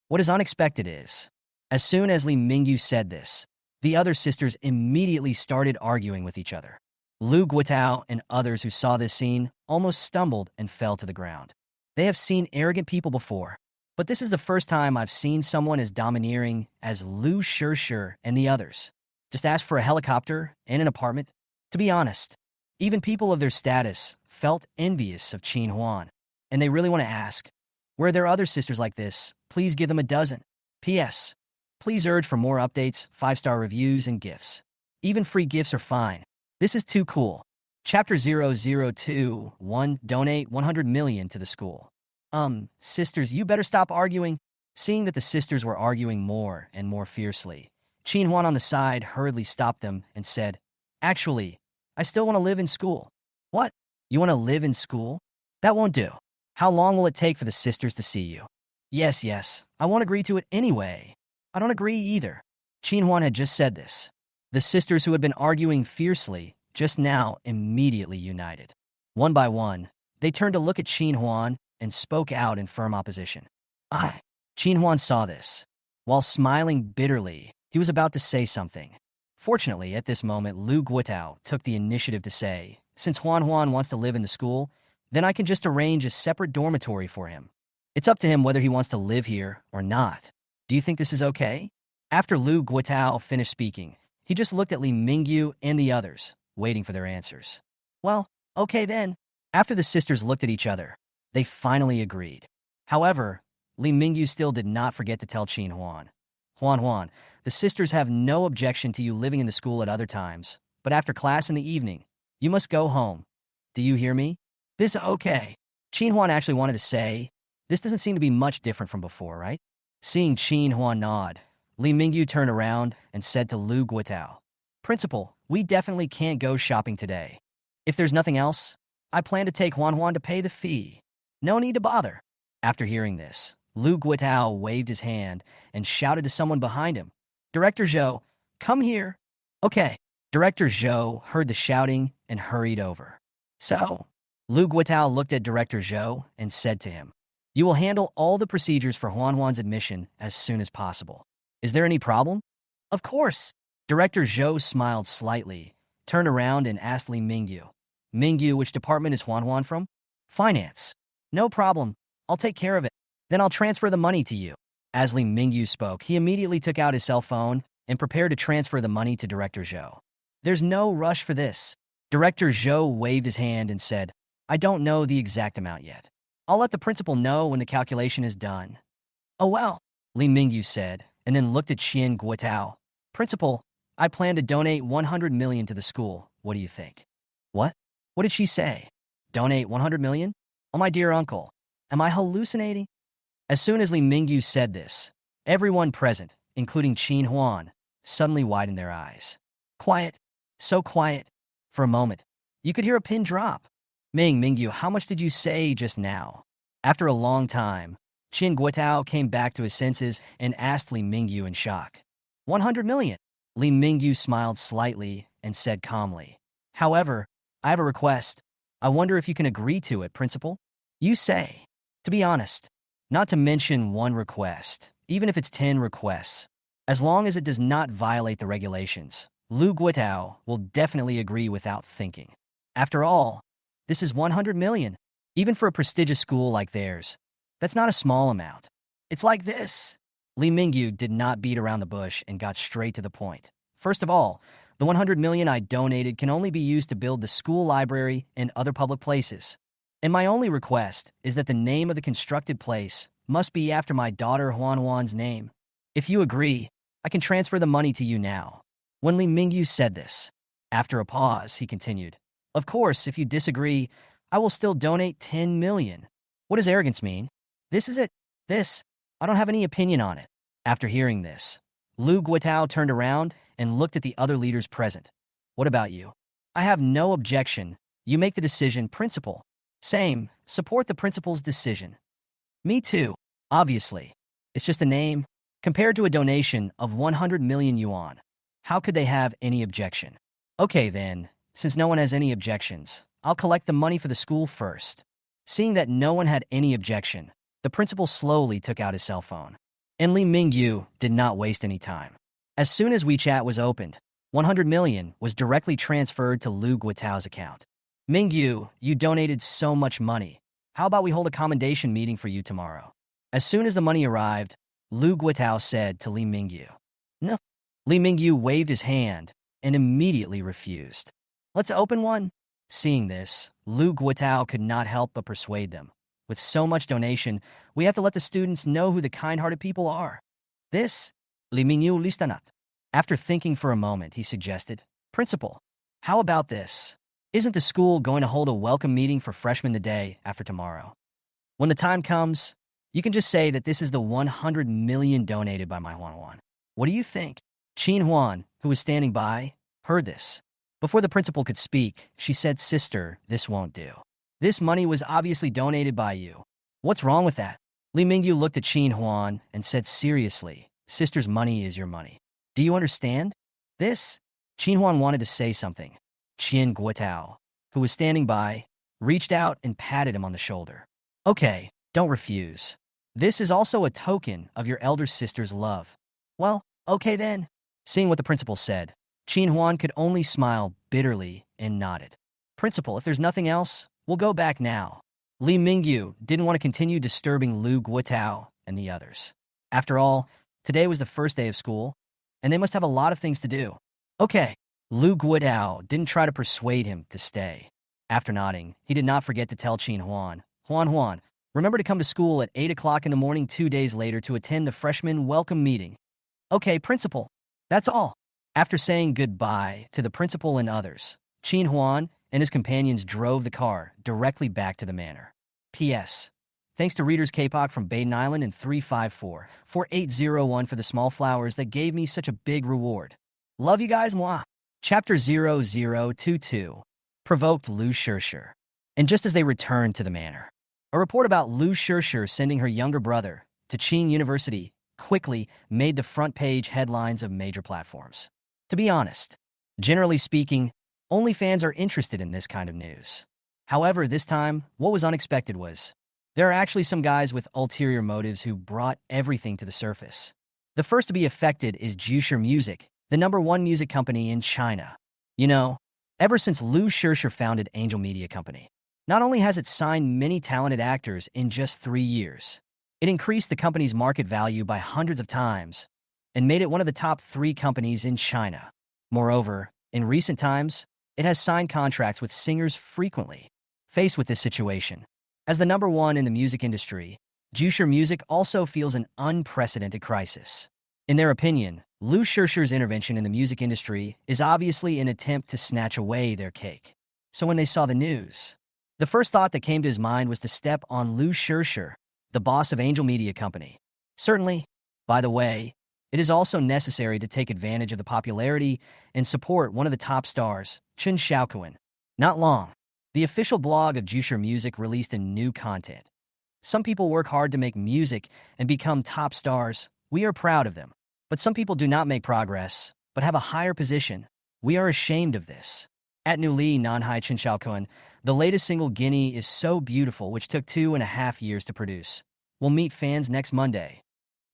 What is unexpected is, as soon as Li Mingyu said this, the other sisters immediately started arguing with each other. Lu Guotao and others who saw this scene almost stumbled and fell to the ground. They have seen arrogant people before, but this is the first time I've seen someone as domineering as Lu Shishi and the others. Just ask for a helicopter and an apartment. To be honest, even people of their status felt envious of Qin Huan, and they really want to ask, where there are other sisters like this, please give them a dozen. P.S. Please urge for more updates, 5-star reviews, and gifts. Even free gifts are fine. This is too cool. Chapter 0021, donate 100 million to the school. Sisters, you better stop arguing. Seeing that the sisters were arguing more and more fiercely, Qin Huan on the side hurriedly stopped them and said, "Actually, I still want to live in school." "What? You want to live in school? That won't do. How long will it take for the sisters to see you?" "Yes, yes, I won't agree to it anyway." "I don't agree either." Qin Huan had just said this. The sisters who had been arguing fiercely just now immediately united. One by one, they turned to look at Qin Huan and spoke out in firm opposition. "I." Qin Huan saw this. While smiling bitterly, he was about to say something. Fortunately, at this moment, Lu Guotao took the initiative to say, "Since Huan wants to live in the school, then I can just arrange a separate dormitory for him. It's up to him whether he wants to live here or not. Do you think this is okay?" After Lu Guotao finished speaking, he just looked at Li Mingyu and the others, waiting for their answers. "Well, okay then." After the sisters looked at each other, they finally agreed. However, Li Mingyu still did not forget to tell Qin Huan. Huan, the sisters have no objection to you living in the school at other times, but after class in the evening, you must go home. Do you hear me?" "This okay." Qin Huan actually wanted to say, "This doesn't seem to be much different from before, right?" Seeing Qin Huan nod, Li Mingyu turned around and said to Lu Guotao, "Principal, we definitely can't go shopping today. If there's nothing else, I plan to take Huan to pay the fee. No need to bother." After hearing this, Lu Guotao waved his hand and shouted to someone behind him, "Director Zhou, come here." "Okay." Director Zhou heard the shouting and hurried over. "So," Lu Guotao looked at Director Zhou and said to him, "You will handle all the procedures for Huan's admission as soon as possible. Is there any problem?" "Of course." Director Zhou smiled slightly, turned around and asked Li Mingyu, "Mingyu, which department is Huan from?" "Finance." "No problem. I'll take care of it. Then I'll transfer the money to you." As Li Mingyu spoke, he immediately took out his cell phone and prepared to transfer the money to Director Zhou. "There's no rush for this." Director Zhou waved his hand and said, "I don't know the exact amount yet. I'll let the principal know when the calculation is done." "Oh well," Li Mingyu said, and then looked at Qian Guotao. "Principal, I plan to donate 100 million to the school. What do you think?" "What? What did she say? Donate 100 million? Oh, my dear uncle, am I hallucinating?" As soon as Li Mingyu said this, everyone present, including Qin Huan, suddenly widened their eyes. Quiet. So quiet. For a moment, you could hear a pin drop. Mingyu, how much did you say just now?" After a long time, Qin Guotao came back to his senses and asked Li Mingyu in shock. 100 million. Li Mingyu smiled slightly and said calmly, "However, I have a request. I wonder if you can agree to it, Principal?" "You say." "To be honest, not to mention one request, even if it's 10 requests, as long as it does not violate the regulations, Lu Guotao will definitely agree without thinking. After all, this is 100 million. Even for a prestigious school like theirs, that's not a small amount. It's like this." Li Mingyu did not beat around the bush and got straight to the point. "First of all, the 100 million I donated can only be used to build the school library and other public places. And my only request is that the name of the constructed place must be after my daughter Huan's name. If you agree, I can transfer the money to you now." When Li Mingyu said this, after a pause, he continued, "Of course, if you disagree, I will still donate 10 million. What does arrogance mean? This is it. This. I don't have any opinion on it." After hearing this, Lu Guotao turned around and looked at the other leaders present. "What about you?" "I have no objection. You make the decision, Principal." "Same. Support the principal's decision." "Me too. Obviously. It's just a name. Compared to a donation of 100 million yuan, how could they have any objection?" "Okay then, since no one has any objections, I'll collect the money for the school first." Seeing that no one had any objection, the principal slowly took out his cell phone. And Li Mingyu did not waste any time. As soon as WeChat was opened, 100 million was directly transferred to Lu Guotao's account. "Mingyu, you donated so much money. How about we hold a commendation meeting for you tomorrow?" As soon as the money arrived, Lu Guotao said to Li Mingyu. "No." Li Mingyu waved his hand and immediately refused. "Let's open one." Seeing this, Lu Guotao could not help but persuade them. "With so much donation, we have to let the students know who the kind-hearted people are. This, Li Mingyu listanat." After thinking for a moment, he suggested, "Principal, how about this? Isn't the school going to hold a welcome meeting for freshmen the day after tomorrow? When the time comes, you can just say that this is the 100 million donated by my Huan. What do you think?" Qin Huan, who was standing by, heard this. Before the principal could speak, she said, "Sister, this won't do. This money was obviously donated by you. What's wrong with that?" Li Mingyu looked at Qin Huan and said seriously, "Sister's money is your money. Do you understand this?" Qin Huan wanted to say something. Qian Guotao, who was standing by, reached out and patted him on the shoulder. "Okay, don't refuse. This is also a token of your elder sister's love." "Well, okay then." Seeing what the principal said, Qin Huan could only smile bitterly and nodded. "Principal, if there's nothing else, we'll go back now." Li Mingyu didn't want to continue disturbing Lu Guotao and the others. After all, today was the first day of school, and they must have a lot of things to do. "Okay." Lu Guotao didn't try to persuade him to stay. After nodding, he did not forget to tell Qin Huan, Huan, remember to come to school at 8 o'clock in the morning 2 days later to attend the freshman welcome meeting." "Okay, principal. That's all." After saying goodbye to the principal and others, Qin Huan and his companions drove the car directly back to the manor. P.S. Thanks to Readers K-pop from Baden Island and 354-4801 for the small flowers that gave me such a big reward. Love you guys, moi. Chapter 0022 provoked Lu Shirshir. And just as they returned to the manor, a report about Lu Shirshir sending her younger brother to Qin University quickly made the front page headlines of major platforms. To be honest, generally speaking, only fans are interested in this kind of news. However, this time, what was unexpected was there are actually some guys with ulterior motives who brought everything to the surface. The first to be affected is Jushir Music, the #1 music company in China. You know, ever since Lu Shirshir founded Angel Media Company, not only has it signed many talented actors in just 3 years, it increased the company's market value by hundreds of times and made it one of the top 3 companies in China. Moreover, in recent times, it has signed contracts with singers frequently. Faced with this situation, as the #1 in the music industry, Jushir Music also feels an unprecedented crisis. In their opinion, Lu Shirshir's intervention in the music industry is obviously an attempt to snatch away their cake. So when they saw the news, the first thought that came to his mind was to step on Lu Shirshir, the boss of Angel Media Company. Certainly, by the way, it is also necessary to take advantage of the popularity and support one of the top stars, Chen Xiaoquan. Not long, the official blog of Jushir Music released a new content. Some people work hard to make music and become top stars. We are proud of them. But some people do not make progress, but have a higher position. We are ashamed of this. At New Li Nanhai Chen Xiaoquan, the latest single Guinea is so beautiful, which took 2.5 years to produce. We'll meet fans next Monday.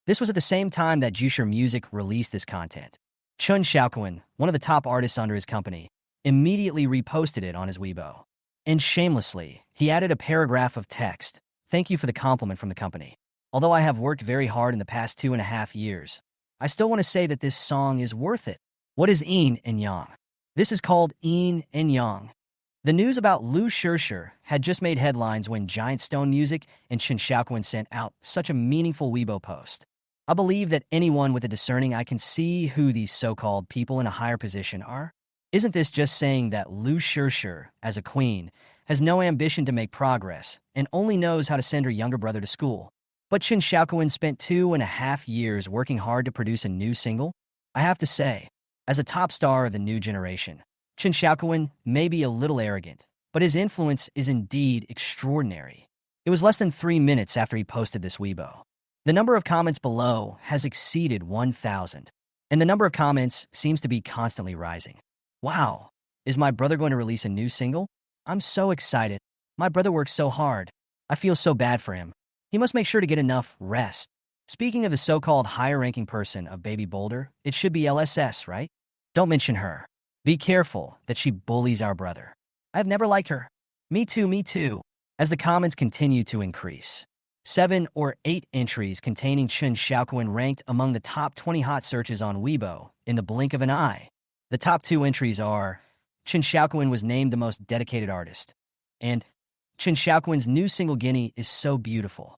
This was at the same time that Jushir Music released this content. Chen Xiaoquan, one of the top artists under his company, immediately reposted it on his Weibo. And shamelessly, he added a paragraph of text. "Thank you for the compliment from the company. Although I have worked very hard in the past 2.5 years, I still want to say that this song is worth it." What is yin and yang? This is called yin and yang. The news about Lu Shirshir had just made headlines when Giant Stone Music and Chen Xiaoquan sent out such a meaningful Weibo post. I believe that anyone with a discerning eye can see who these so-called people in a higher position are. Isn't this just saying that Lu Shirshir, as a queen, has no ambition to make progress and only knows how to send her younger brother to school? But Chen Xiaoquan spent 2.5 years working hard to produce a new single. I have to say, as a top star of the new generation, Chen Xiaoquan may be a little arrogant, but his influence is indeed extraordinary. It was less than 3 minutes after he posted this Weibo. The number of comments below has exceeded 1,000, and the number of comments seems to be constantly rising. Wow, is my brother going to release a new single? I'm so excited. My brother works so hard. I feel so bad for him. He must make sure to get enough rest. Speaking of the so-called higher-ranking person of Baby Boulder, it should be LSS, right? Don't mention her. Be careful that she bullies our brother. I've never liked her. Me too, me too. As the comments continue to increase, 7 or 8 entries containing Chen Xiaoquan ranked among the top 20 hot searches on Weibo in the blink of an eye. The top 2 entries are Chen Xiaoquan was named the most dedicated artist, and Chen Xiaoquan's new single Guinea is so beautiful.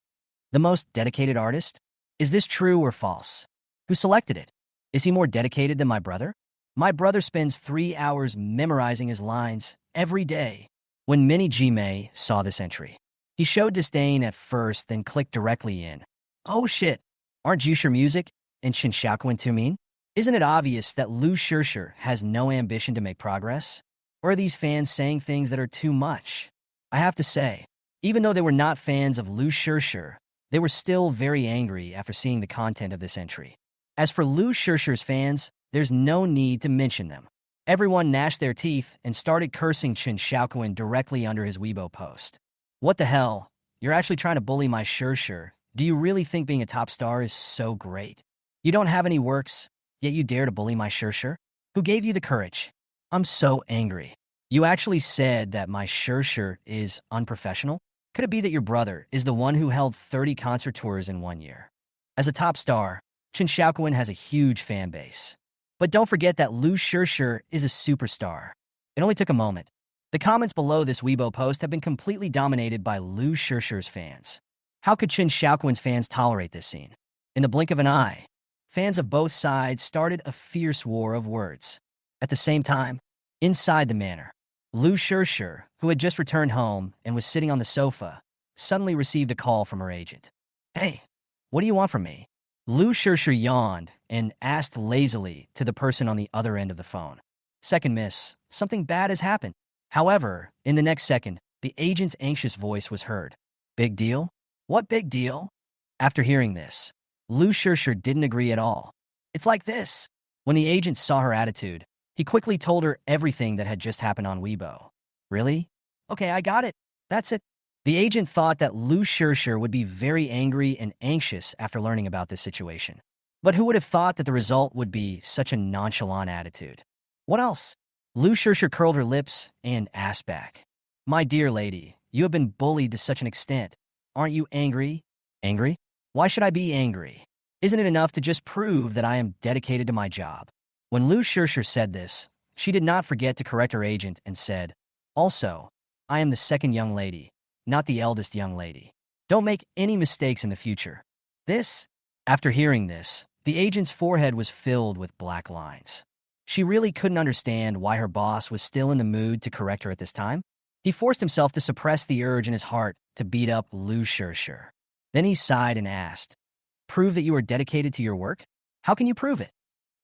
The most dedicated artist? Is this true or false? Who selected it? Is he more dedicated than my brother? My brother spends 3 hours memorizing his lines every day. When Minnie Jime saw this entry, he showed disdain at first, then clicked directly in. Oh shit, aren't Jushir Music and Chen Xiaoquan too mean? Isn't it obvious that Lu Shirshir has no ambition to make progress? Or are these fans saying things that are too much? I have to say, even though they were not fans of Lu Shirshir, they were still very angry after seeing the content of this entry. As for Lu Shirshir's fans, there's no need to mention them. Everyone gnashed their teeth and started cursing Chen Xiaoquan directly under his Weibo post. What the hell? You're actually trying to bully my Shirshir. Do you really think being a top star is so great? You don't have any works, yet you dare to bully my Shirshir? Who gave you the courage? I'm so angry. You actually said that my Shirshir is unprofessional? Could it be that your brother is the one who held 30 concert tours in 1 year? As a top star, Chen Xiaoquan has a huge fan base. But don't forget that Lu Shirshir is a superstar. It only took a moment. The comments below this Weibo post have been completely dominated by Lu Shirshir's fans. How could Chen Xiaoquan's fans tolerate this scene? In the blink of an eye, fans of both sides started a fierce war of words. At the same time, inside the manor, Lu Shirshir, who had just returned home and was sitting on the sofa, suddenly received a call from her agent. Hey, what do you want from me? Lu Shirshir yawned and asked lazily to the person on the other end of the phone. Second miss, something bad has happened. However, in the next second, the agent's anxious voice was heard. Big deal? What big deal? After hearing this, Lu Shirshir didn't agree at all. It's like this. When the agent saw her attitude, he quickly told her everything that had just happened on Weibo. Really? Okay, I got it. That's it. The agent thought that Lu Shirshir would be very angry and anxious after learning about this situation. But who would have thought that the result would be such a nonchalant attitude? What else? Lu Shirshir curled her lips and asked back. My dear lady, you have been bullied to such an extent. Aren't you angry? Angry? Why should I be angry? Isn't it enough to just prove that I am dedicated to my job? When Lu Shirshir said this, she did not forget to correct her agent and said, also, I am the second young lady, not the eldest young lady. Don't make any mistakes in the future. After hearing this, the agent's forehead was filled with black lines. She really couldn't understand why her boss was still in the mood to correct her at this time. He forced himself to suppress the urge in his heart to beat up Lu Shirshir. Then he sighed and asked, prove that you are dedicated to your work? How can you prove it?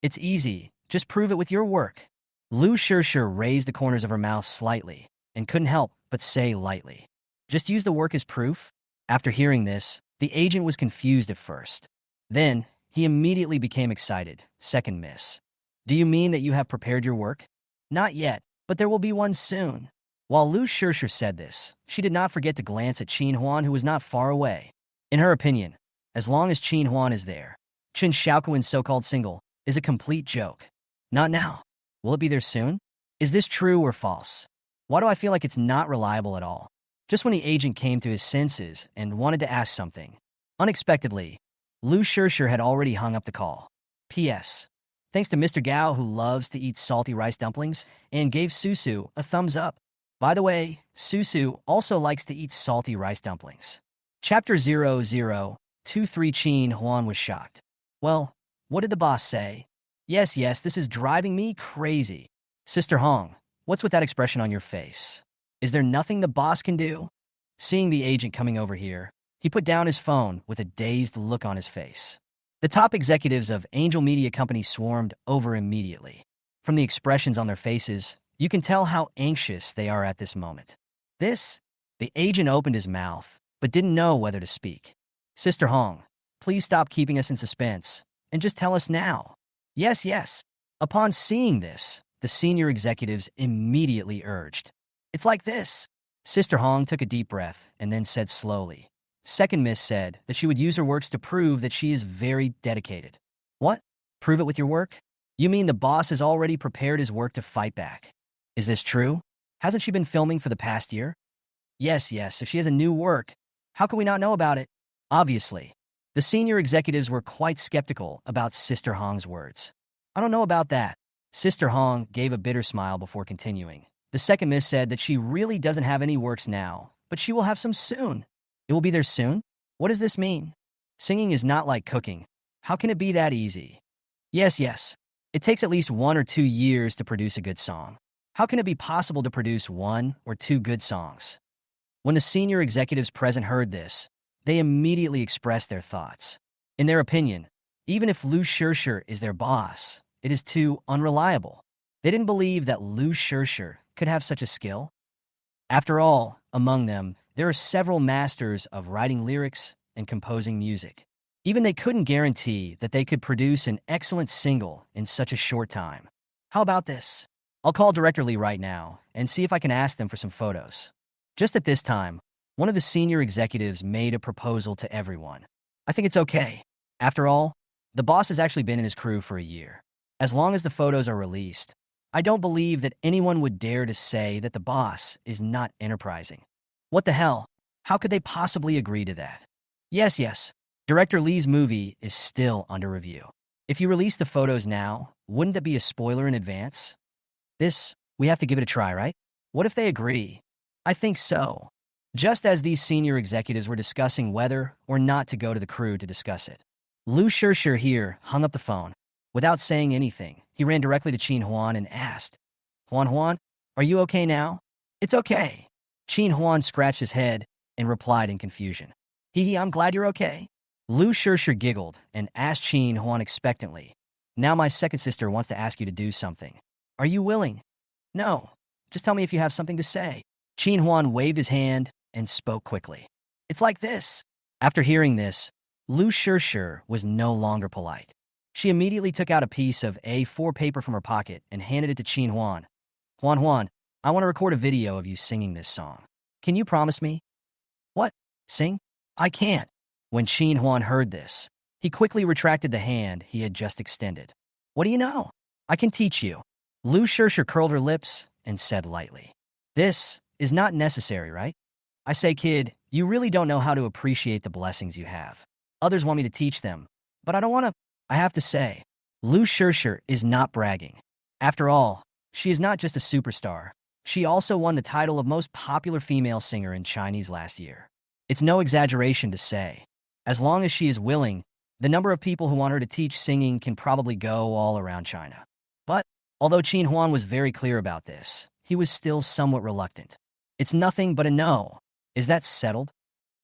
It's easy. Just prove it with your work. Lu Shirshir raised the corners of her mouth slightly and couldn't help but say lightly, just use the work as proof? After hearing this, the agent was confused at first. Then, he immediately became excited. Second miss. Do you mean that you have prepared your work? Not yet, but there will be one soon. While Lu Shirshir said this, she did not forget to glance at Qin Huan, who was not far away. In her opinion, as long as Qin Huan is there, Chen Xiaoquan's so-called single is a complete joke. Not now. Will it be there soon? Is this true or false? Why do I feel like it's not reliable at all? Just when the agent came to his senses and wanted to ask something, unexpectedly, Lu Shirshir had already hung up the call. P.S. Thanks to Mr. Gao, who loves to eat salty rice dumplings and gave Susu a thumbs up. By the way, Susu also likes to eat salty rice dumplings. Chapter 0023. Qin Huan was shocked. Well, what did the boss say? Yes, this is driving me crazy. Sister Hong, what's with that expression on your face? Is there nothing the boss can do? Seeing the agent coming over here, he put down his phone with a dazed look on his face. The top executives of Angel Media Company swarmed over immediately. From the expressions on their faces, you can tell how anxious they are at this moment. The agent opened his mouth, but didn't know whether to speak. Sister Hong, please stop keeping us in suspense, and just tell us now. Yes. Upon seeing this, the senior executives immediately urged. It's like this. Sister Hong took a deep breath and then said slowly. Second Miss said that she would use her works to prove that she is very dedicated. What? Prove it with your work? You mean the boss has already prepared his work to fight back? Is this true? Hasn't she been filming for the past year? Yes. If she has a new work, how could we not know about it? Obviously. The senior executives were quite skeptical about Sister Hong's words. I don't know about that. Sister Hong gave a bitter smile before continuing. The second miss said that she really doesn't have any works now, but she will have some soon. It will be there soon? What does this mean? Singing is not like cooking. How can it be that easy? Yes. It takes at least 1 or 2 years to produce a good song. How can it be possible to produce 1 or 2 good songs? When the senior executives present heard this, they immediately expressed their thoughts. In their opinion, Even if Lu Shirshir is their boss, it is too unreliable. They didn't believe that Lu Shirshir could have such a skill. After all, among them, there are several masters of writing lyrics and composing music. Even they couldn't guarantee that they could produce an excellent single in such a short time. How about this? I'll call Director Lee right now and see if I can ask them for some photos. Just at this time, one of the senior executives made a proposal to everyone. I think it's okay. After all, the boss has actually been in his crew for a year. As long as the photos are released, I don't believe that anyone would dare to say that the boss is not enterprising. What the hell? How could they possibly agree to that? Yes. Director Lee's movie is still under review. If you release the photos now, wouldn't that be a spoiler in advance? We have to give it a try, right? What if they agree? I think so. Just as these senior executives were discussing whether or not to go to the crew to discuss it, Lu Shirshir here hung up the phone. Without saying anything, he ran directly to Qin Huan and asked, Huan, are you okay now? It's okay. Qin Huan scratched his head and replied in confusion. I'm glad you're okay. Lu Shirshir giggled and asked Qin Huan expectantly, now my second sister wants to ask you to do something. Are you willing? No. Just tell me if you have something to say. Qin Huan waved his hand and spoke quickly. It's like this. After hearing this, Lu Shirshir was no longer polite. She immediately took out a piece of A4 paper from her pocket and handed it to Qin Huan. Huan, I want to record a video of you singing this song. Can you promise me? What? Sing? I can't. When Qin Huan heard this, he quickly retracted the hand he had just extended. What do you know? I can teach you. Lu Shirshir curled her lips and said lightly. This is not necessary, right? I say, kid, you really don't know how to appreciate the blessings you have. Others want me to teach them, but I don't want to. I have to say, Lu Shirshir is not bragging. After all, she is not just a superstar. She also won the title of most popular female singer in Chinese last year. It's no exaggeration to say, as long as she is willing, the number of people who want her to teach singing can probably go all around China. But, although Qin Huan was very clear about this, he was still somewhat reluctant. It's nothing but a no. Is that settled?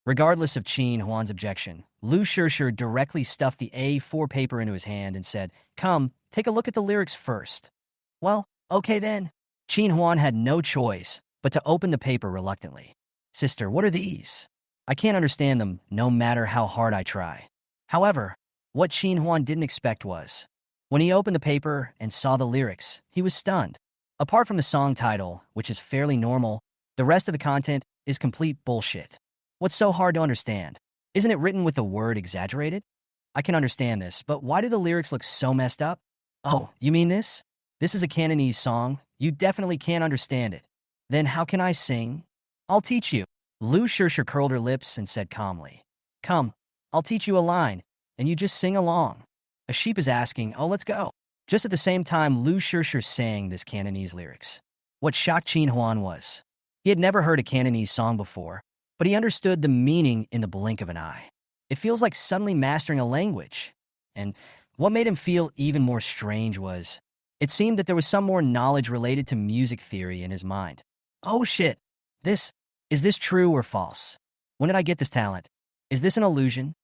Regardless of Qin Huan's objection, Lu Shirshir directly stuffed the A4 paper into his hand and said, Come, take a look at the lyrics first. Well, okay then. Qin Huan had no choice but to open the paper reluctantly. Sister, what are these? I can't understand them, no matter how hard I try. However, what Qin Huan didn't expect was, when he opened the paper and saw the lyrics, he was stunned. Apart from the song title, which is fairly normal, the rest of the content is complete bullshit. What's so hard to understand? Isn't it written with the word exaggerated? I can understand this, but why do the lyrics look so messed up? Oh, you mean this? This is a Cantonese song. You definitely can't understand it. Then how can I sing? I'll teach you. Lu Shirshir curled her lips and said calmly, Come, I'll teach you a line, and you just sing along. A sheep is asking, oh, let's go. Just at the same time, Lu Shirshir sang this Cantonese lyrics. What shocked Qin Huan was, he had never heard a Cantonese song before, but he understood the meaning in the blink of an eye. It feels like suddenly mastering a language. And what made him feel even more strange was, it seemed that there was some more knowledge related to music theory in his mind. Oh shit, is this true or false? When did I get this talent? Is this an illusion?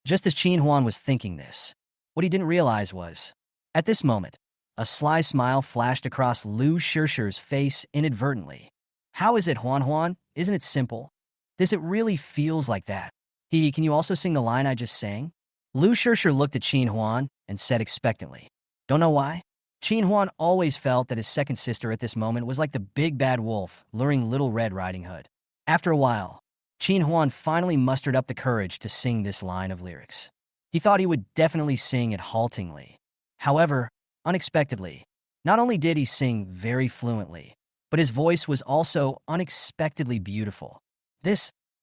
Just as Qin Huan was thinking this, what he didn't realize was, at this moment, a sly smile flashed across Lu Shirshir's face inadvertently. How is it, Huan? Isn't it simple? It really feels like that. Can you also sing the line I just sang? Lu Shirshir looked at Qin Huan and said expectantly. Don't know why? Qin Huan always felt that his second sister at this moment was like the big bad wolf luring Little Red Riding Hood. After a while, Qin Huan finally mustered up the courage to sing this line of lyrics. He thought he would definitely sing it haltingly. However, unexpectedly, not only did he sing very fluently, but his voice was also unexpectedly beautiful.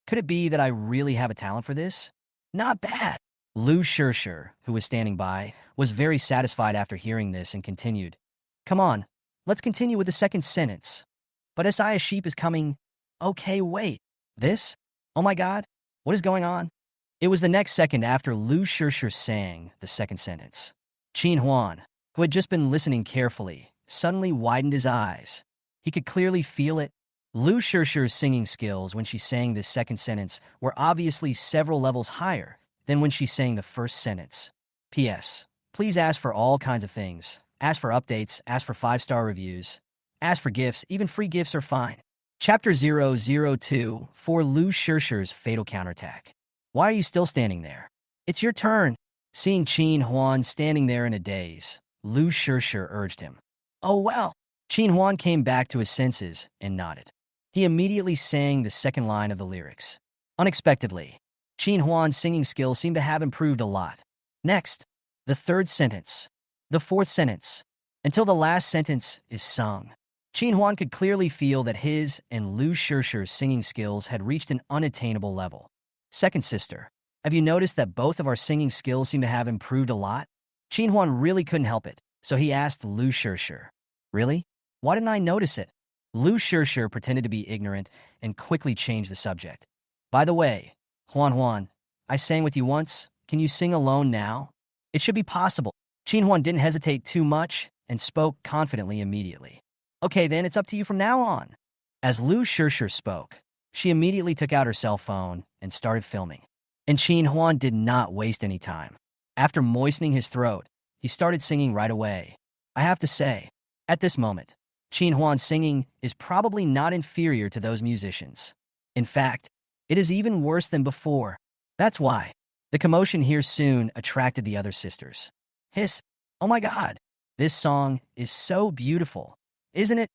Could it be that I really have a talent for this? Not bad. Lu Shirshir, who was standing by, was very satisfied after hearing this and continued. Come on, let's continue with the second sentence. But a sheep is coming. Okay, wait. This? Oh my god, what is going on? It was the next second after Lu Shirshir sang the second sentence. Qin Huan, who had just been listening carefully, suddenly widened his eyes. He could clearly feel it. Lu Shirshir's singing skills when she sang this second sentence were obviously several levels higher than when she sang the first sentence. P.S. Please ask for all kinds of things. Ask for updates, ask for 5-star reviews, ask for gifts, even free gifts are fine. Chapter 002 for Lu Shirshi's Fatal Counterattack. Why are you still standing there? It's your turn. Seeing Qin Huan standing there in a daze, Lu Shirshir urged him. Oh well. Qin Huan came back to his senses and nodded. He immediately sang the second line of the lyrics. Unexpectedly, Qin Huan's singing skills seemed to have improved a lot. Next, the third sentence, the fourth sentence, until the last sentence is sung. Qin Huan could clearly feel that his and Lu Shirshir's singing skills had reached an unattainable level. Second sister, have you noticed that both of our singing skills seem to have improved a lot? Qin Huan really couldn't help it, so he asked Lu Shirshir. Really? Why didn't I notice it? Lu Shirshir pretended to be ignorant and quickly changed the subject. By the way, Huan, I sang with you once. Can you sing alone now? It should be possible. Qin Huan didn't hesitate too much and spoke confidently immediately. Okay, then it's up to you from now on. As Lu Shirshir spoke, she immediately took out her cell phone and started filming. And Qin Huan did not waste any time. After moistening his throat, he started singing right away. I have to say, at this moment, Qin Huan's singing is probably not inferior to those musicians. In fact, it is even worse than before. That's why the commotion here soon attracted the other sisters. Hiss, oh my god, this song is so beautiful, isn't it?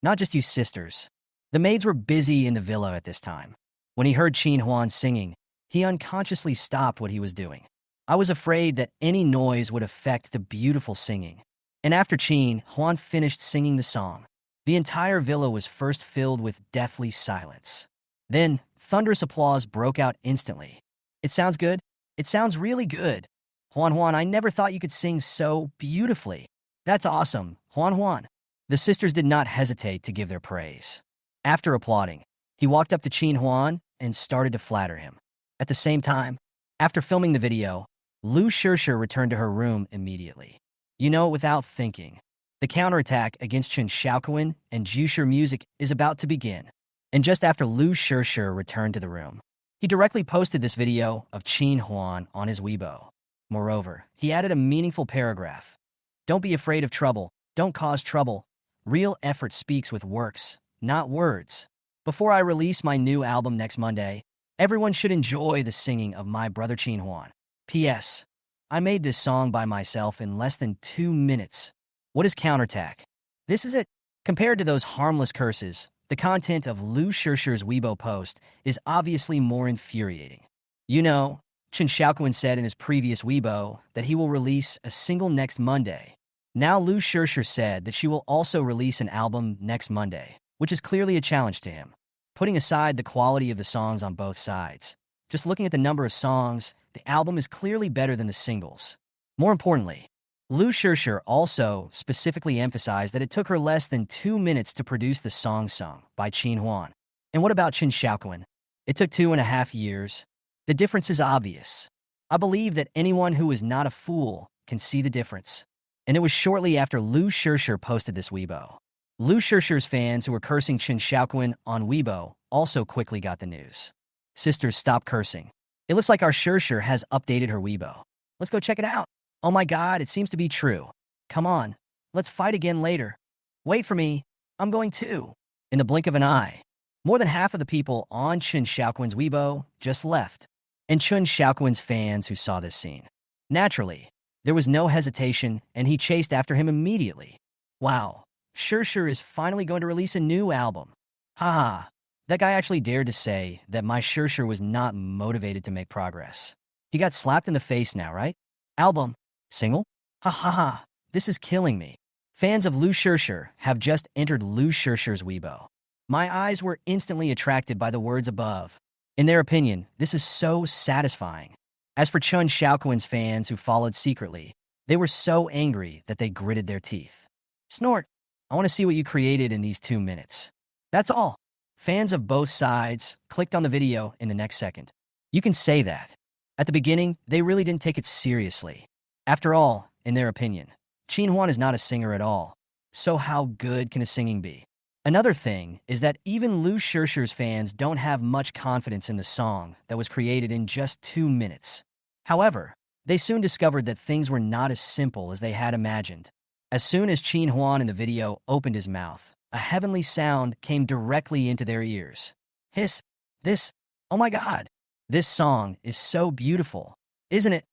Not just you sisters. The maids were busy in the villa at this time. When he heard Qin Huan singing, he unconsciously stopped what he was doing. I was afraid that any noise would affect the beautiful singing. And after Qin Huan finished singing the song, the entire villa was first filled with deathly silence. Then, thunderous applause broke out instantly. It sounds good? It sounds really good. Huan, I never thought you could sing so beautifully. That's awesome, Huan. The sisters did not hesitate to give their praise. After applauding, he walked up to Qin Huan and started to flatter him. At the same time, after filming the video, Lu Shirshir returned to her room immediately. Without thinking, the counterattack against Chen Xiaoquan and Jushir music is about to begin. And just after Lu Shirshir returned to the room, he directly posted this video of Qin Huan on his Weibo. Moreover, he added a meaningful paragraph. Don't be afraid of trouble. Don't cause trouble. Real effort speaks with works, not words. Before I release my new album next Monday, everyone should enjoy the singing of my brother Qin Huan. P.S. I made this song by myself in less than 2 minutes. What is counterattack? This is it. Compared to those harmless curses, the content of Lu Shirshir's Weibo post is obviously more infuriating. Chen Xiaoquan said in his previous Weibo that he will release a single next Monday. Now Lu Shirshir said that she will also release an album next Monday, which is clearly a challenge to him. Putting aside the quality of the songs on both sides, just looking at the number of songs, the album is clearly better than the singles. More importantly, Lu Shirshir also specifically emphasized that it took her less than 2 minutes to produce the song sung by Qin Huan. And what about Chen Xiaoquan? It took 2.5 years. The difference is obvious. I believe that anyone who is not a fool can see the difference. And it was shortly after Lu Shirshir posted this Weibo. Lu Shirshir's fans who were cursing Chen Xiaoquan on Weibo also quickly got the news. Sisters, stop cursing. It looks like our Shirshir has updated her Weibo. Let's go check it out. Oh my god, it seems to be true. Come on, let's fight again later. Wait for me, I'm going too. In the blink of an eye, more than half of the people on Chen Xiaoquan's Weibo just left. And Chen Xiaoquan's fans who saw this scene. Naturally, there was no hesitation and he chased after him immediately. Wow, Shirshir is finally going to release a new album. Haha, that guy actually dared to say that my Shirshir was not motivated to make progress. He got slapped in the face now, right? Album? Single? Ha ha ha, this is killing me. Fans of Lu Shirshir have just entered Lu Shirshir's Weibo. My eyes were instantly attracted by the words above. In their opinion, this is so satisfying. As for Chen Xiaoquan's fans who followed secretly, they were so angry that they gritted their teeth. Snort, I want to see what you created in these 2 minutes. That's all. Fans of both sides clicked on the video in the next second. You can say that. At the beginning, they really didn't take it seriously. After all, in their opinion, Qin Huan is not a singer at all. So how good can his singing be? Another thing is that even Lu Shirshir's fans don't have much confidence in the song that was created in just 2 minutes. However, They soon discovered that things were not as simple as they had imagined. As soon as Qin Huan in the video opened his mouth, a heavenly sound came directly into their ears. Hiss, this, oh my god, this song is so beautiful, isn't it?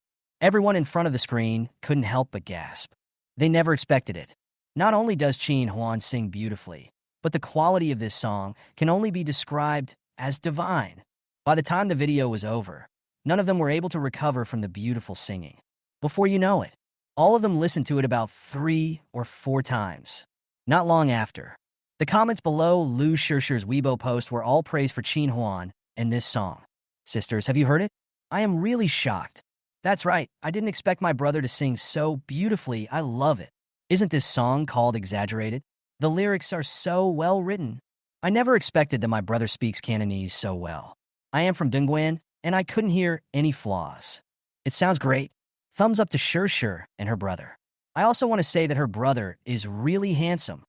Everyone in front of the screen couldn't help but gasp. They never expected it. Not only does Qin Huan sing beautifully, but the quality of this song can only be described as divine. By the time the video was over, none of them were able to recover from the beautiful singing. Before you know it, all of them listened to it about 3 or 4 times. Not long after, the comments below Lu Shishir's Weibo post were all praise for Qin Huan and this song. Sisters, have you heard it? I am really shocked. That's right, I didn't expect my brother to sing so beautifully. I love it. Isn't this song called Exaggerated? The lyrics are so well written. I never expected that my brother speaks Cantonese so well. I am from Dongguan, and I couldn't hear any flaws. It sounds great. Thumbs up to Shishir and her brother. I also want to say that her brother is really handsome.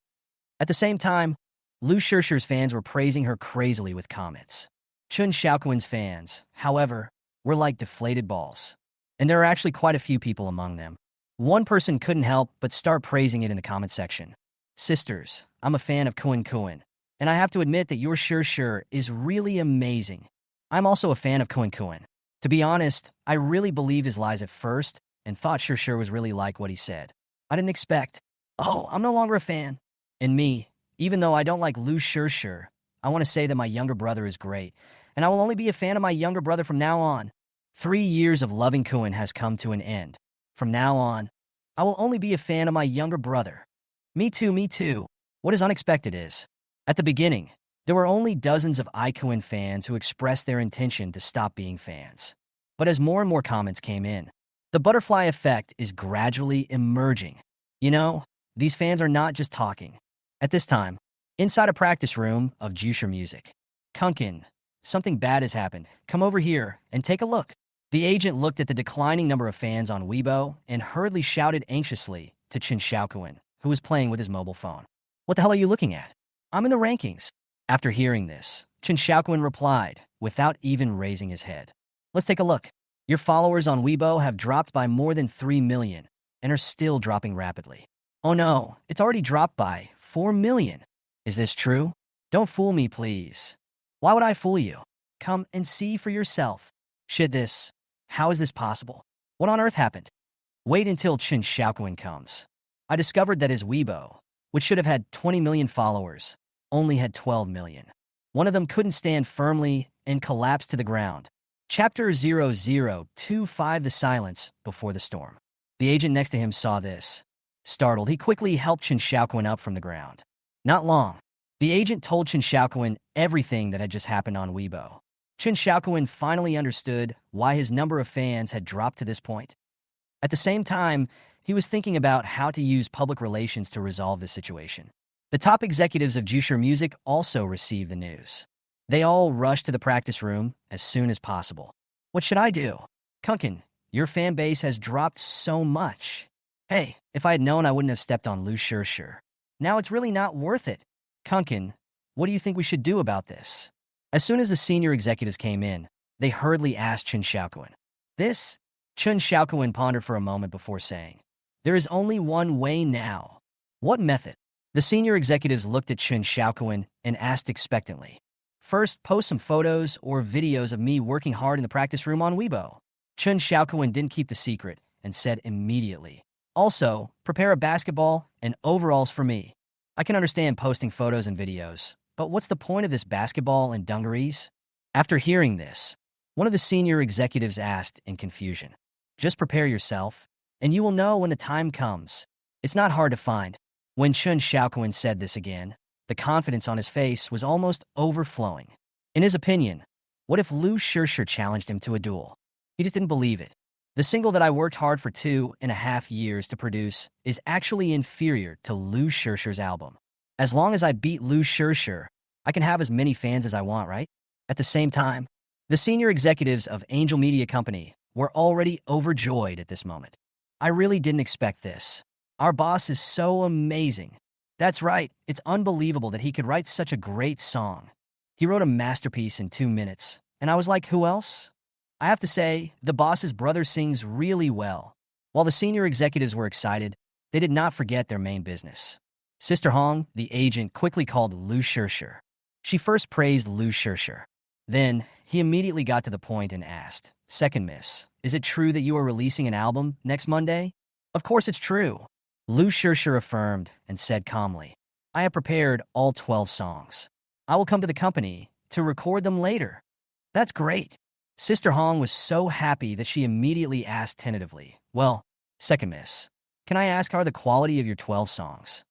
At the same time, Lu Shishir's fans were praising her crazily with comments. Chun Xiaoquan's fans, however, were like deflated balls. And there are actually quite a few people among them. One person couldn't help but start praising it in the comment section. Sisters, I'm a fan of Kuan Kuan, and I have to admit that your Shishir is really amazing. I'm also a fan of Kuan Kuan. To be honest, I really believed his lies at first and thought Shishir was really like what he said. I didn't expect. Oh, I'm no longer a fan. And me, even though I don't like Lu Shishir, I want to say that my younger brother is great, and I will only be a fan of my younger brother from now on. 3 years of loving Kuan has come to an end. From now on, I will only be a fan of my younger brother. Me too, me too. What is unexpected is, at the beginning, there were only dozens of Kuan fans who expressed their intention to stop being fans. But as more and more comments came in, the butterfly effect is gradually emerging. You know, these fans are not just talking. At this time, inside a practice room of Jusher Music, Kunkin, something bad has happened. Come over here and take a look. The agent looked at the declining number of fans on Weibo and hurriedly shouted anxiously to Qin Xiaoquan, who was playing with his mobile phone. What the hell are you looking at? I'm in the rankings. After hearing this, Qin Xiaoquan replied, without even raising his head. Let's take a look. Your followers on Weibo have dropped by more than 3 million and are still dropping rapidly. Oh no, it's already dropped by 4 million. Is this true? Don't fool me, please. Why would I fool you? Come and see for yourself. How is this possible? What on earth happened? Wait until Qin Xiaoquan comes. I discovered that his Weibo, which should have had 20 million followers, only had 12 million. One of them couldn't stand firmly and collapsed to the ground. Chapter 0025 The Silence Before the Storm. The agent next to him saw this. Startled, he quickly helped Qin Xiaoquan up from the ground. Not long. The agent told Qin Xiaoquan everything that had just happened on Weibo. Qin Xiaoquan finally understood why his number of fans had dropped to this point. At the same time, he was thinking about how to use public relations to resolve the situation. The top executives of Jusher Music also received the news. They all rushed to the practice room as soon as possible. What should I do? Kunkin, your fan base has dropped so much. Hey, if I had known, I wouldn't have stepped on Lu Shishir. Now it's really not worth it. Kunkin, what do you think we should do about this? As soon as the senior executives came in, they hurriedly asked Qin Xiaoquan. Qin Xiaoquan pondered for a moment before saying, there is only one way now. What method? The senior executives looked at Qin Xiaoquan and asked expectantly. First, post some photos or videos of me working hard in the practice room on Weibo. Qin Xiaoquan didn't keep the secret and said immediately. Also, prepare a basketball and overalls for me. I can understand posting photos and videos, but what's the point of this basketball and dungarees? After hearing this, one of the senior executives asked in confusion, just prepare yourself, and you will know when the time comes. It's not hard to find. When Qin Xiaoquan said this again, the confidence on his face was almost overflowing. In his opinion, what if Lu Shishir challenged him to a duel? He just didn't believe it. The single that I worked hard for 2.5 years to produce is actually inferior to Lu Shishir's album. As long as I beat Lu Shishir, I can have as many fans as I want, right? At the same time, the senior executives of Angel Media Company were already overjoyed at this moment. I really didn't expect this. Our boss is so amazing. That's right, it's unbelievable that he could write such a great song. He wrote a masterpiece in 2 minutes, and I was like, who else? I have to say, the boss's brother sings really well. While the senior executives were excited, they did not forget their main business. Sister Hong, the agent, quickly called Lu Shirshir. She first praised Lu Shirshir. Then, he immediately got to the point and asked, "Second miss, is it true that you are releasing an album next Monday?" "Of course it's true," Lu Shirshir affirmed and said calmly. "I have prepared all 12 songs. I will come to the company to record them later." "That's great." Sister Hong was so happy that she immediately asked tentatively, "Well, second miss, can I ask how are the quality of your 12 songs?"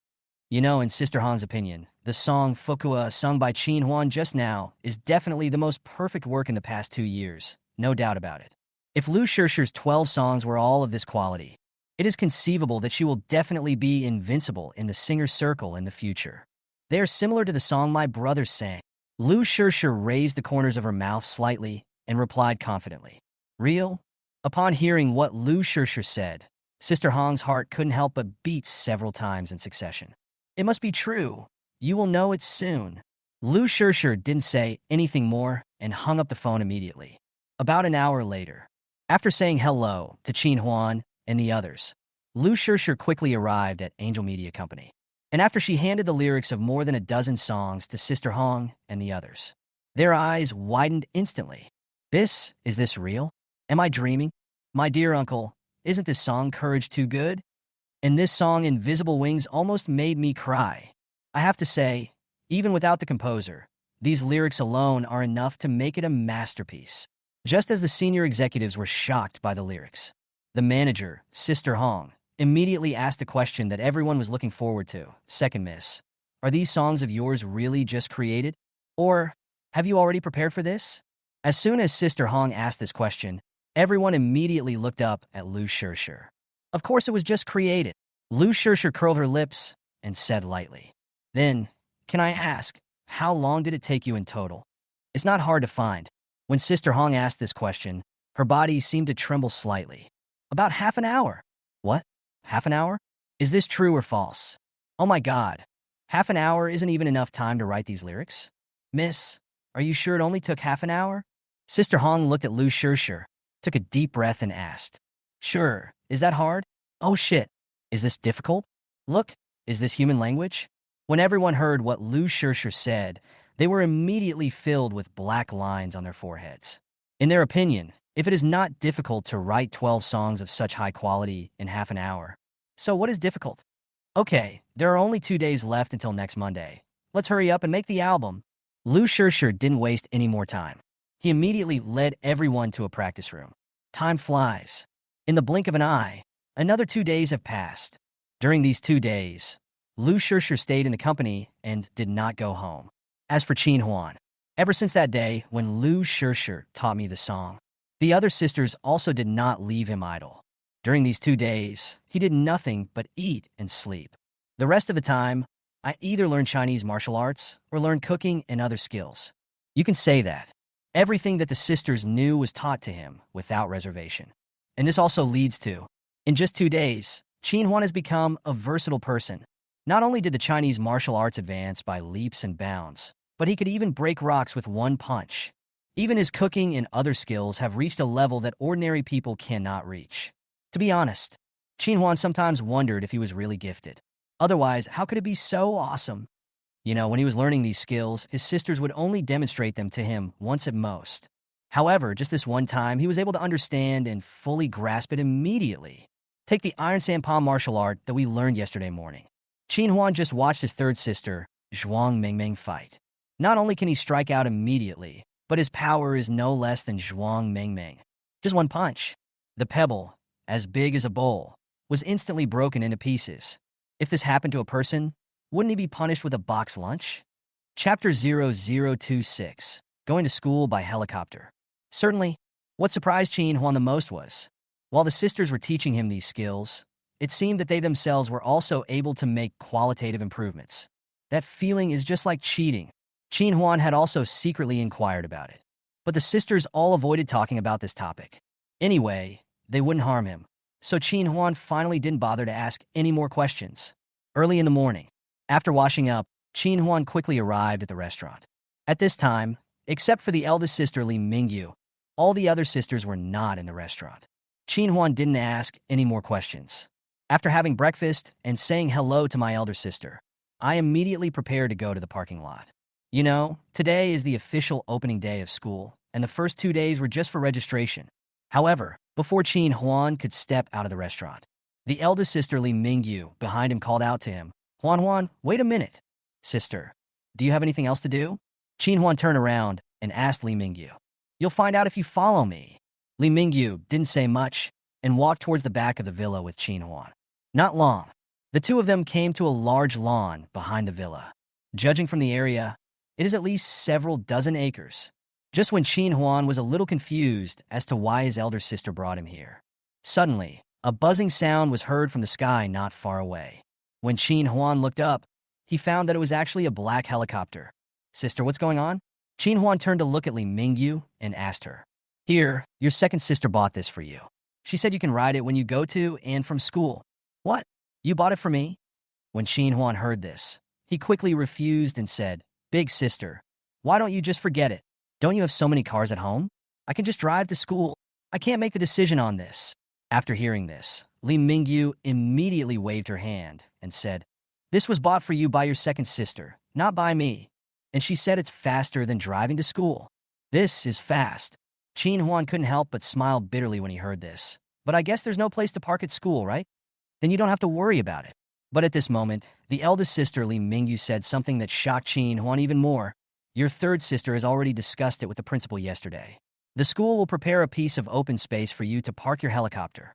In Sister Hong's opinion, the song Fukua sung by Chin Huan just now is definitely the most perfect work in the past 2 years, no doubt about it. If Lu Shirshir's 12 songs were all of this quality, it is conceivable that she will definitely be invincible in the singer's circle in the future. They are similar to the song my brother sang. Lu Shirshir raised the corners of her mouth slightly and replied confidently, "Real?" Upon hearing what Lu Shirshir said, Sister Hong's heart couldn't help but beat several times in succession. "It must be true. You will know it soon." Lu Shirshir didn't say anything more and hung up the phone immediately. About an hour later, after saying hello to Chin Huan and the others, Lu Shirshir quickly arrived at Angel Media Company. And after she handed the lyrics of more than a dozen songs to Sister Hong and the others, their eyes widened instantly. Is this real? Am I dreaming? My dear uncle, isn't this song Courage too good? And this song Invisible Wings almost made me cry. I have to say, even without the composer, these lyrics alone are enough to make it a masterpiece. Just as the senior executives were shocked by the lyrics, the manager, Sister Hong, immediately asked a question that everyone was looking forward to. "Second miss, are these songs of yours really just created? Or have you already prepared for this?" As soon as Sister Hong asked this question, everyone immediately looked up at Lu Shirshir. "Of course it was just created." Lu Shirshir curled her lips and said lightly, "Then, can I ask, how long did it take you in total?" "It's not hard to find." When Sister Hong asked this question, her body seemed to tremble slightly. "About half an hour." "What? Half an hour? Is this true or false?" "Oh my God. Half an hour isn't even enough time to write these lyrics?" "Miss, are you sure it only took half an hour?" Sister Hong looked at Lu Shirshir, took a deep breath and asked, "Sure, is that hard? Oh shit, is this difficult? Look, is this human language?" When everyone heard what Lu Shirshir said, they were immediately filled with black lines on their foreheads. In their opinion, if it is not difficult to write 12 songs of such high quality in half an hour, so what is difficult? Okay, there are only 2 days left until next Monday. Let's hurry up and make the album. Lu Shirshir didn't waste any more time. He immediately led everyone to a practice room. Time flies. In the blink of an eye, another 2 days have passed. During these 2 days, Lu Shirshir stayed in the company and did not go home. As for Chin Huan, ever since that day when Lu Shirshir taught me the song, the other sisters also did not leave him idle. During these 2 days, he did nothing but eat and sleep. The rest of the time, I either learned Chinese martial arts or learned cooking and other skills. You can say that. Everything that the sisters knew was taught to him without reservation. And this also leads to, in just 2 days, Chin Huan has become a versatile person. Not only did the Chinese martial arts advance by leaps and bounds, but he could even break rocks with one punch. Even his cooking and other skills have reached a level that ordinary people cannot reach. To be honest, Chin Huan sometimes wondered if he was really gifted. Otherwise, how could it be so awesome? When he was learning these skills, his sisters would only demonstrate them to him once at most. However, just this one time, he was able to understand and fully grasp it immediately. Take the iron sand palm martial art that we learned yesterday morning. Chin Huan just watched his third sister, Zhuang Mingming, fight. Not only can he strike out immediately, but his power is no less than Zhuang Mingming. Just one punch. The pebble, as big as a bowl, was instantly broken into pieces. If this happened to a person, wouldn't he be punished with a box lunch? Chapter 0026, Going to School by Helicopter. Certainly, what surprised Chin Huan the most was, while the sisters were teaching him these skills, it seemed that they themselves were also able to make qualitative improvements. That feeling is just like cheating. Chin Huan had also secretly inquired about it. But the sisters all avoided talking about this topic. Anyway, they wouldn't harm him. So Chin Huan finally didn't bother to ask any more questions. Early in the morning, after washing up, Chin Huan quickly arrived at the restaurant. At this time, except for the eldest sister Li Mingyu, All the other sisters were not in the restaurant. Qin Huan didn't ask any more questions. After having breakfast and saying hello to my elder sister, I immediately prepared to go to the parking lot. You know, today is the official opening day of school, and the first 2 days were just for registration. However, before Qin Huan could step out of the restaurant, the eldest sister Li Mingyu behind him called out to him, Huan, wait a minute. Sister, do you have anything else to do? Qin Huan turned around and asked Li Mingyu. You'll find out if you follow me. Li Mingyu didn't say much and walked towards the back of the villa with Qin Huan. Not long, the two of them came to a large lawn behind the villa. Judging from the area, it is at least several dozen acres. Just when Qin Huan was a little confused as to why his elder sister brought him here. Suddenly, a buzzing sound was heard from the sky not far away. When Qin Huan looked up, he found that it was actually a black helicopter. Sister, what's going on? Qin Huan turned to look at Li Mingyu and asked her. Here, your second sister bought this for you. She said you can ride it when you go to and from school. What? You bought it for me? When Qin Huan heard this, he quickly refused and said, Big sister, why don't you just forget it? Don't you have so many cars at home? I can just drive to school. I can't make the decision on this. After hearing this, Li Mingyu immediately waved her hand and said, This was bought for you by your second sister, not by me. And she said it's faster than driving to school. This is fast. Qin Huan couldn't help but smile bitterly when he heard this. But I guess there's no place to park at school, right? Then you don't have to worry about it. But at this moment, the eldest sister Li Mingyu said something that shocked Qin Huan even more. Your third sister has already discussed it with the principal yesterday. The school will prepare a piece of open space for you to park your helicopter.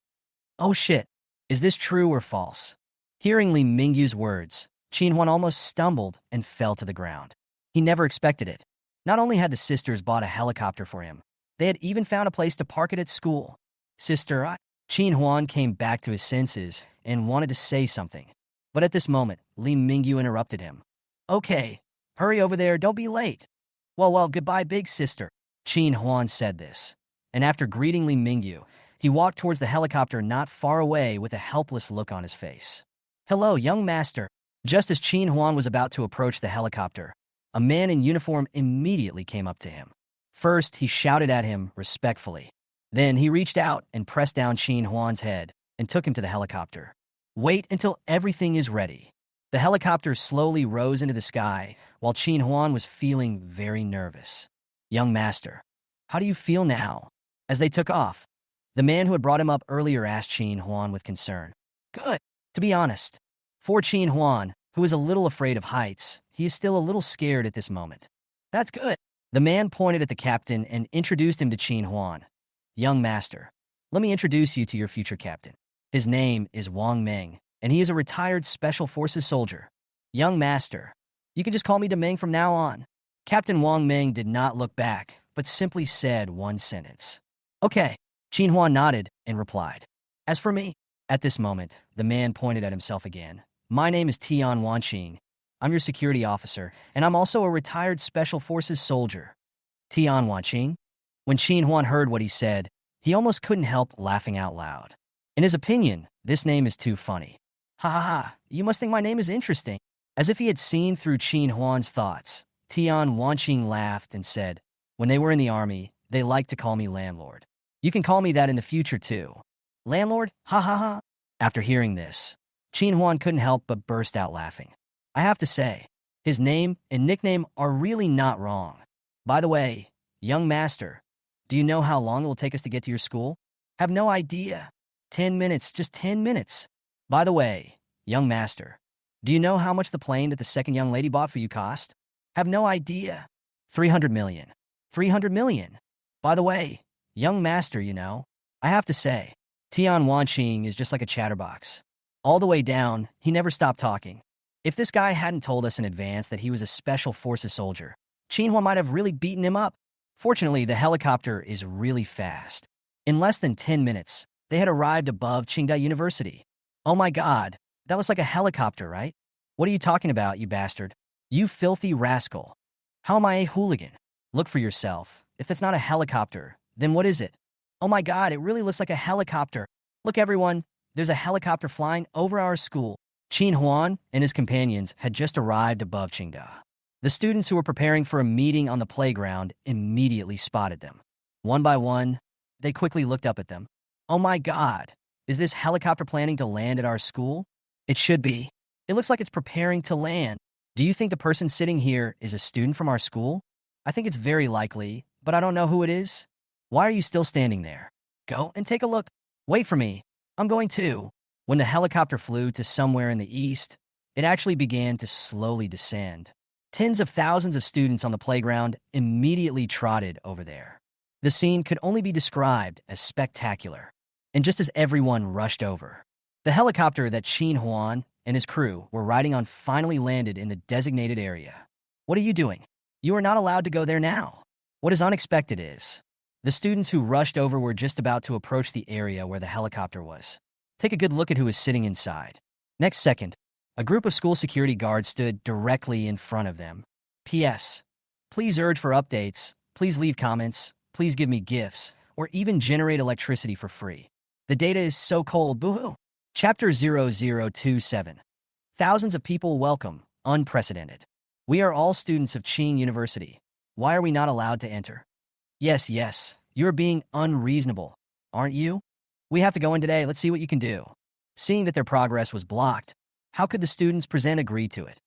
Oh shit, is this true or false? Hearing Li Mingyu's words, Qin Huan almost stumbled and fell to the ground. He never expected it. Not only had the sisters bought a helicopter for him, they had even found a place to park it at school. Sister, Qin Huan came back to his senses and wanted to say something. But at this moment, Li Mingyu interrupted him. Okay, hurry over there, don't be late. Well, goodbye, big sister. Qin Huan said this, and after greeting Li Mingyu, he walked towards the helicopter not far away with a helpless look on his face. Hello, young master. Just as Qin Huan was about to approach the helicopter, a man in uniform immediately came up to him. First, he shouted at him respectfully. Then he reached out and pressed down Qin Huan's head and took him to the helicopter. Wait until everything is ready. The helicopter slowly rose into the sky while Qin Huan was feeling very nervous. Young master, how do you feel now? As they took off, the man who had brought him up earlier asked Qin Huan with concern. Good. To be honest, for Qin Huan, who is a little afraid of heights, he is still a little scared at this moment. That's good. The man pointed at the captain and introduced him to Qin Huan. Young master, let me introduce you to your future captain. His name is Wang Meng, and he is a retired Special Forces soldier. Young master, you can just call me Demeng from now on. Captain Wang Meng did not look back, but simply said one sentence. Okay. Qin Huan nodded and replied. As for me, at this moment, the man pointed at himself again. My name is Tian Wanqing. I'm your security officer, and I'm also a retired Special Forces soldier. Tian Wanqing? When Qin Huan heard what he said, he almost couldn't help laughing out loud. In his opinion, this name is too funny. Ha ha ha, you must think my name is interesting. As if he had seen through Qin Huan's thoughts, Tian Wanqing laughed and said, when they were in the army, they liked to call me landlord. You can call me that in the future too. Landlord? Ha ha ha. After hearing this, Qin Huan couldn't help but burst out laughing. I have to say, his name and nickname are really not wrong. By the way, young master, do you know how long it will take us to get to your school? Have no idea. 10 minutes, just 10 minutes. By the way, young master, do you know how much the plane that the second young lady bought for you cost? Have no idea. 300 million. 300 million. By the way, young master, you know, I have to say, Tian Wanqing is just like a chatterbox. All the way down, he never stopped talking. If this guy hadn't told us in advance that he was a Special Forces soldier, Qin Huan might have really beaten him up. Fortunately, the helicopter is really fast. In less than 10 minutes, they had arrived above Qingda University. Oh my god, that looks like a helicopter, right? What are you talking about, you bastard? You filthy rascal. How am I a hooligan? Look for yourself. If it's not a helicopter, then what is it? Oh my god, it really looks like a helicopter. Look everyone, there's a helicopter flying over our school. Qin Huan and his companions had just arrived above Qingda. The students who were preparing for a meeting on the playground immediately spotted them. One by one, they quickly looked up at them. Oh my God, is this helicopter planning to land at our school? It should be. It looks like it's preparing to land. Do you think the person sitting here is a student from our school? I think it's very likely, but I don't know who it is. Why are you still standing there? Go and take a look. Wait for me. I'm going too. When the helicopter flew to somewhere in the east, it actually began to slowly descend. Tens of thousands of students on the playground immediately trotted over there. The scene could only be described as spectacular. And just as everyone rushed over, the helicopter that Qin Huan and his crew were riding on finally landed in the designated area. What are you doing? You are not allowed to go there now. What is unexpected is, the students who rushed over were just about to approach the area where the helicopter was. Take a good look at who is sitting inside. Next second, a group of school security guards stood directly in front of them. P.S. Please urge for updates, please leave comments, please give me gifts, or even generate electricity for free. The data is so cold, boo-hoo. Chapter 0027. Thousands of people welcome, unprecedented. We are all students of Qing University. Why are we not allowed to enter? Yes, you're being unreasonable, aren't you? We have to go in today, let's see what you can do. Seeing that their progress was blocked, how could the students present agree to it?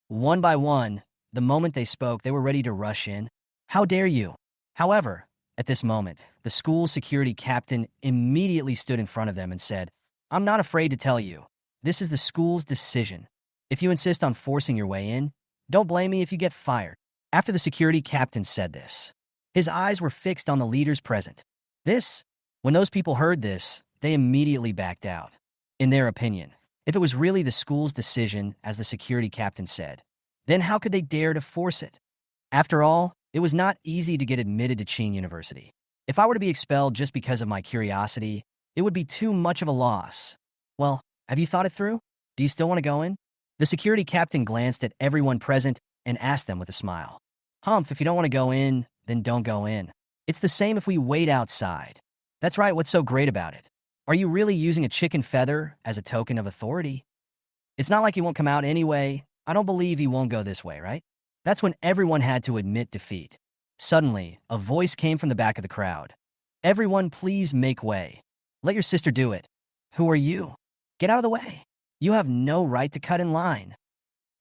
One by one, the moment they spoke, they were ready to rush in. How dare you? However, at this moment, the school security captain immediately stood in front of them and said, I'm not afraid to tell you. This is the school's decision. If you insist on forcing your way in, don't blame me if you get fired. After the security captain said this, his eyes were fixed on the leaders present. When those people heard this, they immediately backed out. In their opinion, if it was really the school's decision, as the security captain said, then how could they dare to force it? After all, it was not easy to get admitted to Qing University. If I were to be expelled just because of my curiosity, it would be too much of a loss. Well, have you thought it through? Do you still want to go in? The security captain glanced at everyone present and asked them with a smile. Humph, if you don't want to go in, then don't go in. It's the same if we wait outside. That's right, what's so great about it? Are you really using a chicken feather as a token of authority? It's not like he won't come out anyway. I don't believe he won't go this way, right? That's when everyone had to admit defeat. Suddenly, a voice came from the back of the crowd. Everyone, please make way. Let your sister do it. Who are you? Get out of the way. You have no right to cut in line.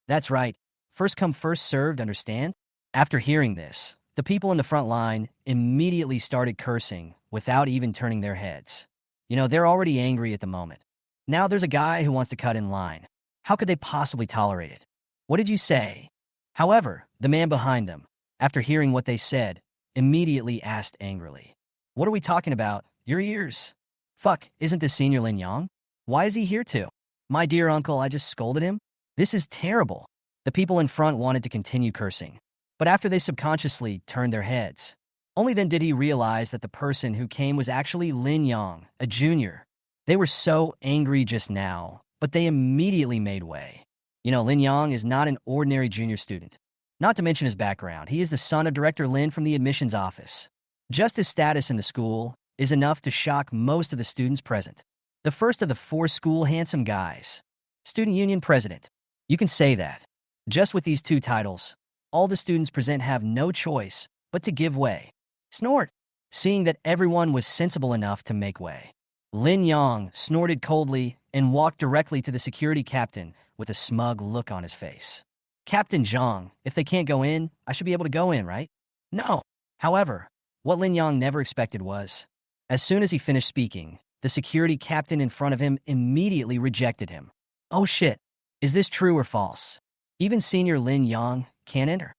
That's right. First come, first served, understand? After hearing this, the people in the front line immediately started cursing without even turning their heads. They're already angry at the moment. Now there's a guy who wants to cut in line. How could they possibly tolerate it? What did you say? However, the man behind them, after hearing what they said, immediately asked angrily, What are we talking about? Your ears. Fuck, isn't this Senior Lin Yang? Why is he here too? My dear uncle, I just scolded him? This is terrible. The people in front wanted to continue cursing, but after they subconsciously turned their heads, only then did he realize that the person who came was actually Lin Yang, a junior. They were so angry just now, but they immediately made way. Lin Yang is not an ordinary junior student. Not to mention his background, he is the son of Director Lin from the admissions office. Just his status in the school is enough to shock most of the students present. The first of the 4 school handsome guys. Student Union President. You can say that. Just with these 2 titles, all the students present have no choice but to give way. Snort. Seeing that everyone was sensible enough to make way, Lin Yang snorted coldly and walked directly to the security captain with a smug look on his face. Captain Zhang, if they can't go in, I should be able to go in, right? No. However, what Lin Yang never expected was, as soon as he finished speaking, the security captain in front of him immediately rejected him. Oh shit. Is this true or false? Even Senior Lin Yang can't enter.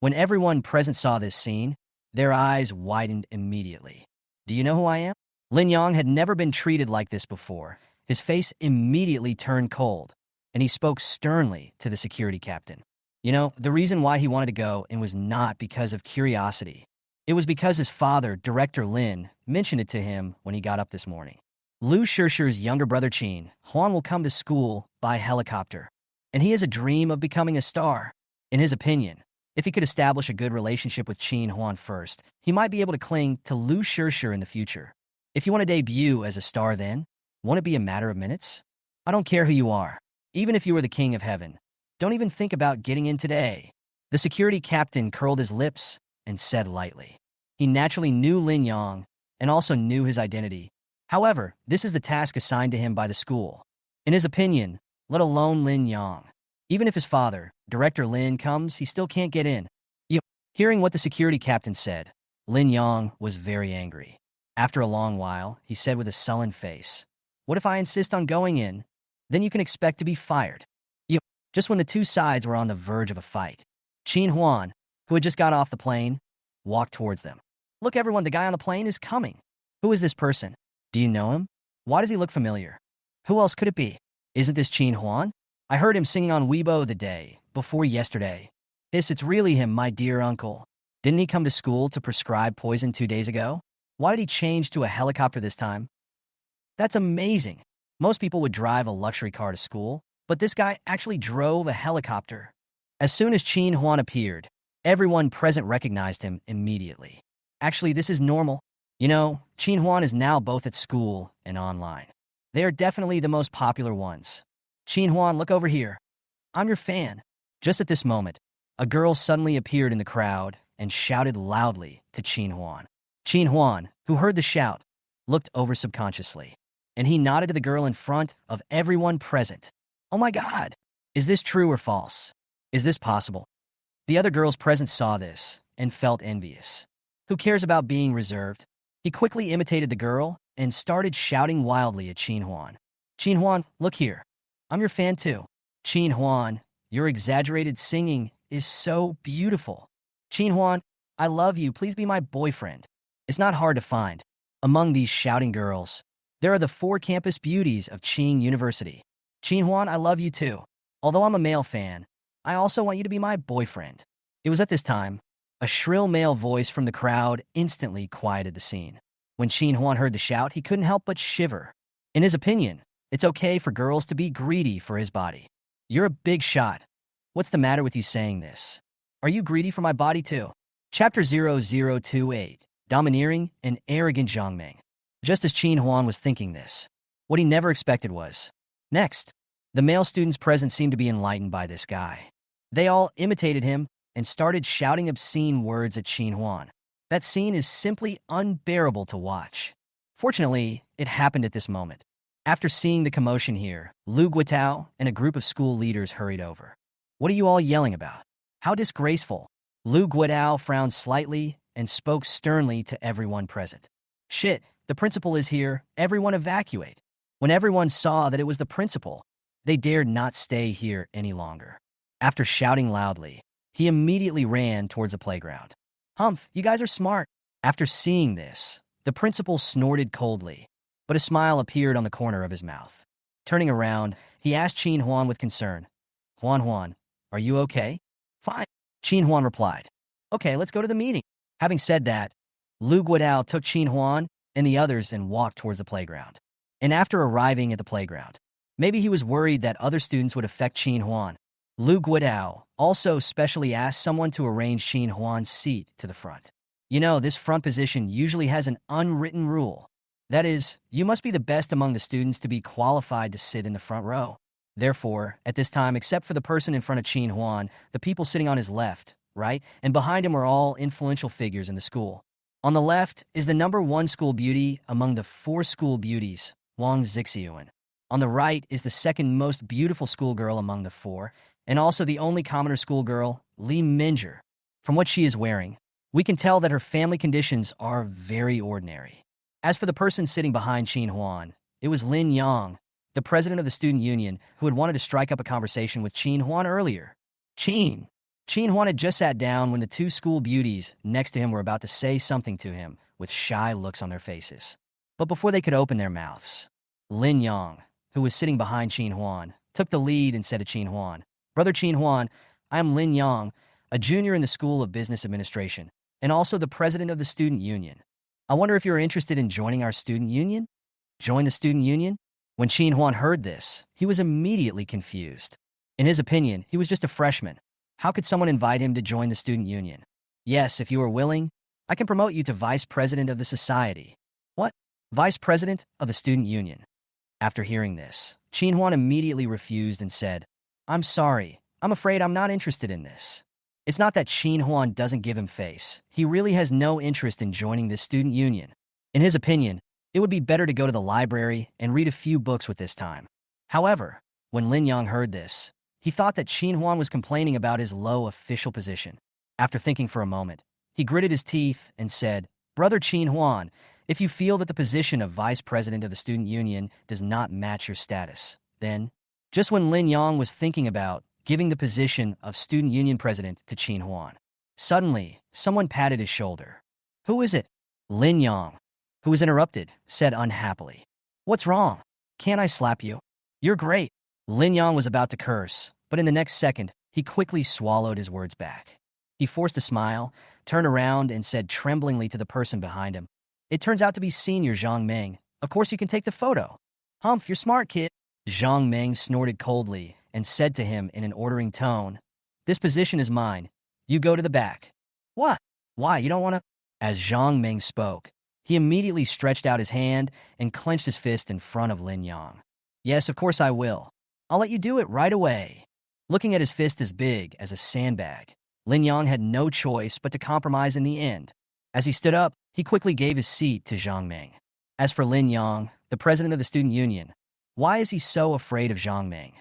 When everyone present saw this scene, their eyes widened immediately. Do you know who I am? Lin Yang had never been treated like this before. His face immediately turned cold, and he spoke sternly to the security captain. The reason why he wanted to go in was not because of curiosity. It was because his father, Director Lin, mentioned it to him when he got up this morning. Lu Shishir's younger brother Qin, Huan, will come to school by helicopter, and he has a dream of becoming a star. In his opinion, if he could establish a good relationship with Qin Huan first, he might be able to cling to Lu Shishir in the future. If you want to debut as a star then, won't it be a matter of minutes? I don't care who you are. Even if you were the king of heaven, don't even think about getting in today. The security captain curled his lips and said lightly, He naturally knew Lin Yang and also knew his identity. However, this is the task assigned to him by the school. In his opinion, let alone Lin Yang. Even if his father, Director Lin, comes, he still can't get in. Hearing what the security captain said, Lin Yang was very angry. After a long while, he said with a sullen face, "What if I insist on going in? Then you can expect to be fired." Just when the two sides were on the verge of a fight, Qin Huan, who had just got off the plane, walked towards them. "Look, everyone, the guy on the plane is coming. Who is this person? Do you know him? Why does he look familiar? Who else could it be? Isn't this Qin Huan? I heard him singing on Weibo the day before yesterday. It's really him, my dear uncle. Didn't he come to school to prescribe poison 2 days ago? Why did he change to a helicopter this time? That's amazing. Most people would drive a luxury car to school, but this guy actually drove a helicopter." As soon as Qin Huan appeared, everyone present recognized him immediately. Actually, this is normal. Qin Huan is now both at school and online. They are definitely the most popular ones. "Qin Huan, look over here. I'm your fan." Just at this moment, a girl suddenly appeared in the crowd and shouted loudly to Qin Huan. Qin Huan, who heard the shout, looked over subconsciously, and he nodded to the girl in front of everyone present. "Oh my God! Is this true or false? Is this possible?" The other girls present saw this and felt envious. Who cares about being reserved? He quickly imitated the girl and started shouting wildly at Qin Huan. "Qin Huan, look here. I'm your fan too. Qin Huan, your exaggerated singing is so beautiful. Qin Huan, I love you. Please be my boyfriend." It's not hard to find. Among these shouting girls, there are the 4 campus beauties of Qing University. "Qin Huan, I love you too. Although I'm a male fan, I also want you to be my boyfriend." It was at this time, a shrill male voice from the crowd instantly quieted the scene. When Qin Huan heard the shout, he couldn't help but shiver. In his opinion, it's okay for girls to be greedy for his body. "You're a big shot. What's the matter with you saying this? Are you greedy for my body too?" Chapter 0028, Domineering and Arrogant Zhongming. Just as Qin Huan was thinking this, what he never expected was, next, the male students present seemed to be enlightened by this guy. They all imitated him and started shouting obscene words at Qin Huan. That scene is simply unbearable to watch. Fortunately, it happened at this moment. After seeing the commotion here, Lu Guitao and a group of school leaders hurried over. "What are you all yelling about? How disgraceful." Lu Guitao frowned slightly and spoke sternly to everyone present. "Shit, the principal is here. Everyone evacuate." When everyone saw that it was the principal, they dared not stay here any longer. After shouting loudly, he immediately ran towards the playground. "Humph, you guys are smart." After seeing this, the principal snorted coldly, but a smile appeared on the corner of his mouth. Turning around, he asked Qin Huan with concern, Huan, are you okay?" "Fine," Qin Huan replied. "Okay, let's go to the meeting." Having said that, Lu Guidao took Qin Huan and the others and walked towards the playground. And after arriving at the playground, maybe he was worried that other students would affect Qin Huan, Lu Guidao also specially asked someone to arrange Qin Huan's seat to the front. This front position usually has an unwritten rule. That is, you must be the best among the students to be qualified to sit in the front row. Therefore, at this time, except for the person in front of Qin Huan, the people sitting on his left, right, and behind him are all influential figures in the school. On the left is the #1 school beauty among the 4 school beauties, Wang Zixiuan. On the right is the second most beautiful schoolgirl among the 4, and also the only commoner schoolgirl, Li Minjer. From what she is wearing, we can tell that her family conditions are very ordinary. As for the person sitting behind Qin Huan, it was Lin Yang, the president of the student union, who had wanted to strike up a conversation with Qin Huan earlier. Qin Huan had just sat down when the 2 school beauties next to him were about to say something to him with shy looks on their faces. But before they could open their mouths, Lin Yang, who was sitting behind Qin Huan, took the lead and said to Qin Huan, "Brother Qin Huan, I am Lin Yang, a junior in the School of Business Administration, and also the president of the student union. I wonder if you're interested in joining our student union?" Join the student union? When Qin Huan heard this, he was immediately confused. In his opinion, he was just a freshman. How could someone invite him to join the student union? "Yes, if you are willing, I can promote you to vice president of the society." "What? Vice president of the student union?" After hearing this, Qin Huan immediately refused and said, "I'm sorry. I'm afraid I'm not interested in this." It's not that Qin Huan doesn't give him face. He really has no interest in joining this student union. In his opinion, it would be better to go to the library and read a few books with this time. However, when Lin Yang heard this, he thought that Qin Huan was complaining about his low official position. After thinking for a moment, he gritted his teeth and said, "Brother Qin Huan, if you feel that the position of vice president of the student union does not match your status, then..." Just when Lin Yang was thinking about giving the position of student union president to Qin Huan, suddenly, someone patted his shoulder. "Who is it?" Lin Yang, who was interrupted, said unhappily. "What's wrong? Can't I slap you? You're great." Lin Yang was about to curse, but in the next second, he quickly swallowed his words back. He forced a smile, turned around, and said tremblingly to the person behind him, "It turns out to be Senior Zhang Meng. Of course you can take the photo." "Humph, you're smart, kid." Zhang Meng snorted coldly and said to him in an ordering tone, "This position is mine. You go to the back." "What? Why, you don't want to?" As Zhang Meng spoke, he immediately stretched out his hand and clenched his fist in front of Lin Yang. "Yes, of course I will. I'll let you do it right away." Looking at his fist as big as a sandbag, Lin Yang had no choice but to compromise in the end. As he stood up, he quickly gave his seat to Zhang Meng. As for Lin Yang, the president of the student union, why is he so afraid of Zhang Meng?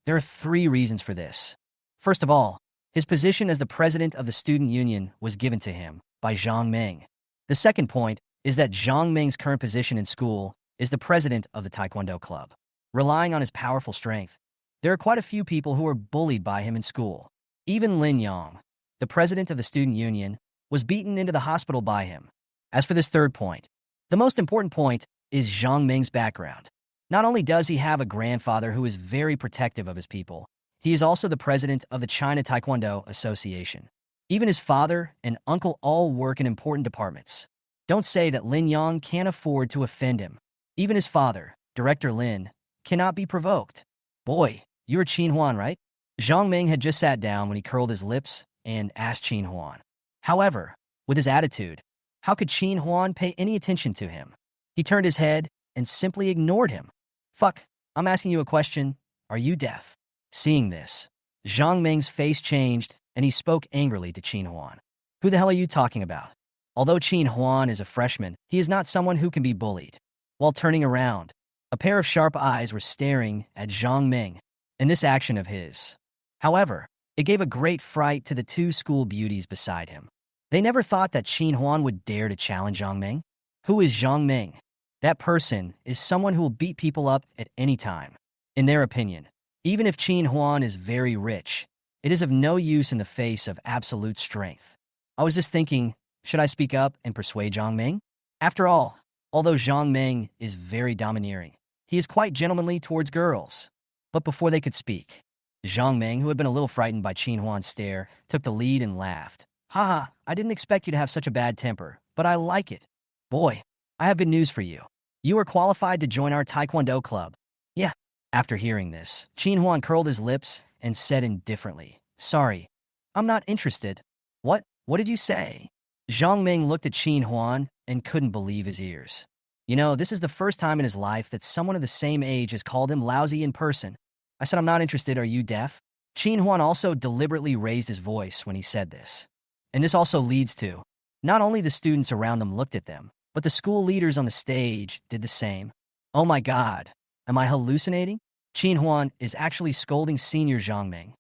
There are 3 reasons for this. First of all, his position as the president of the student union was given to him by Zhang Meng. The second point is that Zhang Meng's current position in school is the president of the Taekwondo club. Relying on his powerful strength, there are quite a few people who are bullied by him in school. Even Lin Yang, the president of the student union, was beaten into the hospital by him. As for this third point, the most important point is Zhang Meng's background. Not only does he have a grandfather who is very protective of his people, he is also the president of the China Taekwondo Association. Even his father and uncle all work in important departments. Don't say that Lin Yang can't afford to offend him. Even his father, Director Lin, cannot be provoked. "Boy, you're Qin Huan, right?" Zhang Meng had just sat down when he curled his lips and asked Qin Huan. However, with his attitude, how could Qin Huan pay any attention to him? He turned his head and simply ignored him. "Fuck, I'm asking you a question. Are you deaf?" Seeing this, Zhang Meng's face changed and he spoke angrily to Qin Huan. "Who the hell are you talking about?" Although Qin Huan is a freshman, he is not someone who can be bullied. While turning around, a pair of sharp eyes were staring at Zhang Meng in this action of his. However, it gave a great fright to the 2 school beauties beside him. They never thought that Qin Huan would dare to challenge Zhang Meng. Who is Zhang Meng? That person is someone who will beat people up at any time. In their opinion, even if Qin Huan is very rich, it is of no use in the face of absolute strength. I was just thinking, should I speak up and persuade Zhang Meng? After all, although Zhang Meng is very domineering, he is quite gentlemanly towards girls. But before they could speak, Zhang Meng, who had been a little frightened by Qin Huan's stare, took the lead and laughed. "Haha, I didn't expect you to have such a bad temper, but I like it. Boy, I have good news for you. You are qualified to join our Taekwondo club." "Yeah." After hearing this, Qin Huan curled his lips and said indifferently, "Sorry, I'm not interested." "What? What did you say?" Zhang Meng looked at Qin Huan and couldn't believe his ears. You know, this is the first time in his life that someone of the same age has called him lousy in person. "I said I'm not interested, are you deaf?" Qin Huan also deliberately raised his voice when he said this. And this also leads to, not only the students around them looked at them, but the school leaders on the stage did the same. "Oh my god, am I hallucinating?" Qin Huan is actually scolding Senior Zhang Meng.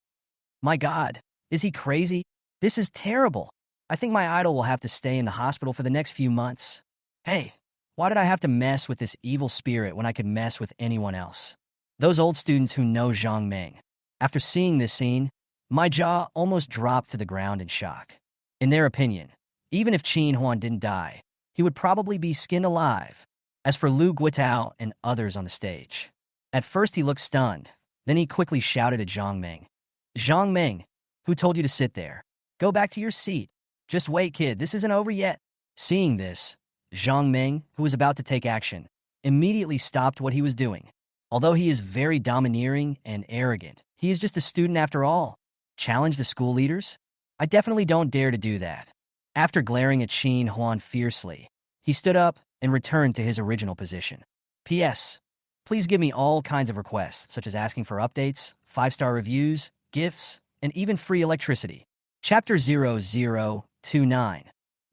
"My god, is he crazy? This is terrible. I think my idol will have to stay in the hospital for the next few months. Hey, why did I have to mess with this evil spirit when I could mess with anyone else?" Those old students who know Zhang Meng, after seeing this scene, my jaw almost dropped to the ground in shock. In their opinion, even if Qin Huan didn't die, he would probably be skinned alive. As for Lu Guitao and others on the stage, at first he looked stunned, then he quickly shouted at Zhang Meng. "Zhang Meng, who told you to sit there? Go back to your seat. Just wait, kid, this isn't over yet." Seeing this, Zhang Meng, who was about to take action, immediately stopped what he was doing. Although he is very domineering and arrogant, he is just a student after all. Challenge the school leaders? I definitely don't dare to do that. After glaring at Qin Huan fiercely, he stood up and returned to his original position. "P.S. Please give me all kinds of requests, such as asking for updates, 5-star reviews, gifts, and even free electricity. Chapter 0029.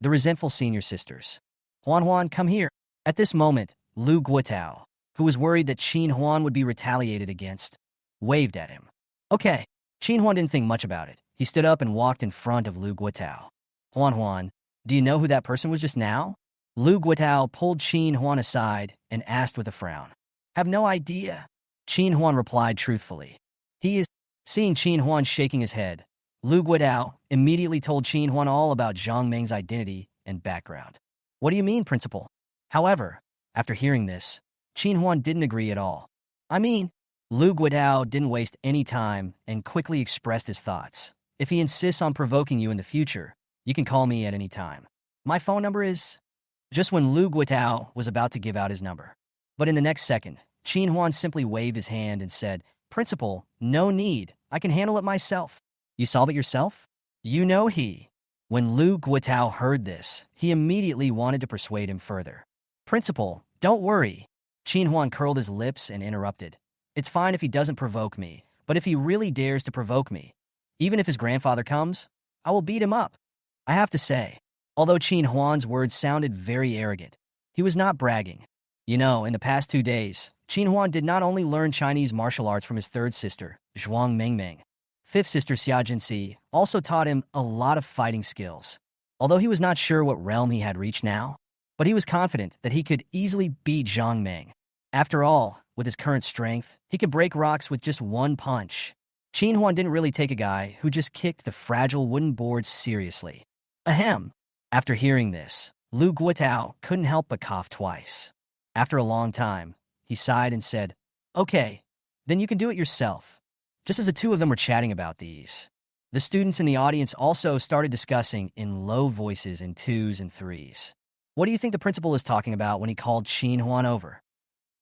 The Resentful Senior Sisters. Huan, come here. At this moment, Lu Guotao, who was worried that Qin Huan would be retaliated against, waved at him. Okay. Qin Huan didn't think much about it. He stood up and walked in front of Lu Guotao. Huan, do you know who that person was just now? Lu Guotao pulled Qin Huan aside and asked with a frown. Have no idea. Qin Huan replied truthfully. He is. Seeing Qin Huan shaking his head, Lu Guodao immediately told Qin Huan all about Zhang Meng's identity and background. What do you mean, principal? However, after hearing this, Qin Huan didn't agree at all. Lu Guodao didn't waste any time and quickly expressed his thoughts. If he insists on provoking you in the future, you can call me at any time. My phone number is... Just when Lu Guodao was about to give out his number. But in the next second, Qin Huan simply waved his hand and said, Principal, no need. I can handle it myself. You solve it yourself? You know he. When Lu Guotao heard this, he immediately wanted to persuade him further. Principal, don't worry. Qin Huan curled his lips and interrupted. It's fine if he doesn't provoke me, but if he really dares to provoke me, even if his grandfather comes, I will beat him up. I have to say, although Qin Huan's words sounded very arrogant, he was not bragging. You know, in the past 2 days, Qin Huan did not only learn Chinese martial arts from his third sister, Zhuang Mengmeng. Fifth sister Xia Jinxi also taught him a lot of fighting skills. Although he was not sure what realm he had reached now, but he was confident that he could easily beat Zhang Meng. After all, with his current strength, he could break rocks with just one punch. Qin Huan didn't really take a guy who just kicked the fragile wooden boards seriously. Ahem. After hearing this, Lu Guotao couldn't help but cough twice. After a long time, he sighed and said, Okay, then you can do it yourself. Just as the two of them were chatting about these, the students in the audience also started discussing in low voices in 2s and 3s. What do you think the principal is talking about when he called Qin Huan over?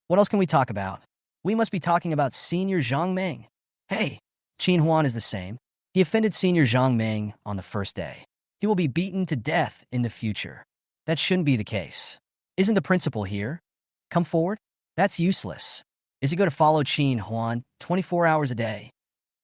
What else can we talk about? We must be talking about Senior Zhang Meng. Hey, Qin Huan is the same. He offended Senior Zhang Meng on the first day. He will be beaten to death in the future. That shouldn't be the case. Isn't the principal here? Come forward? That's useless. Is he going to follow Qin Huan 24 hours a day?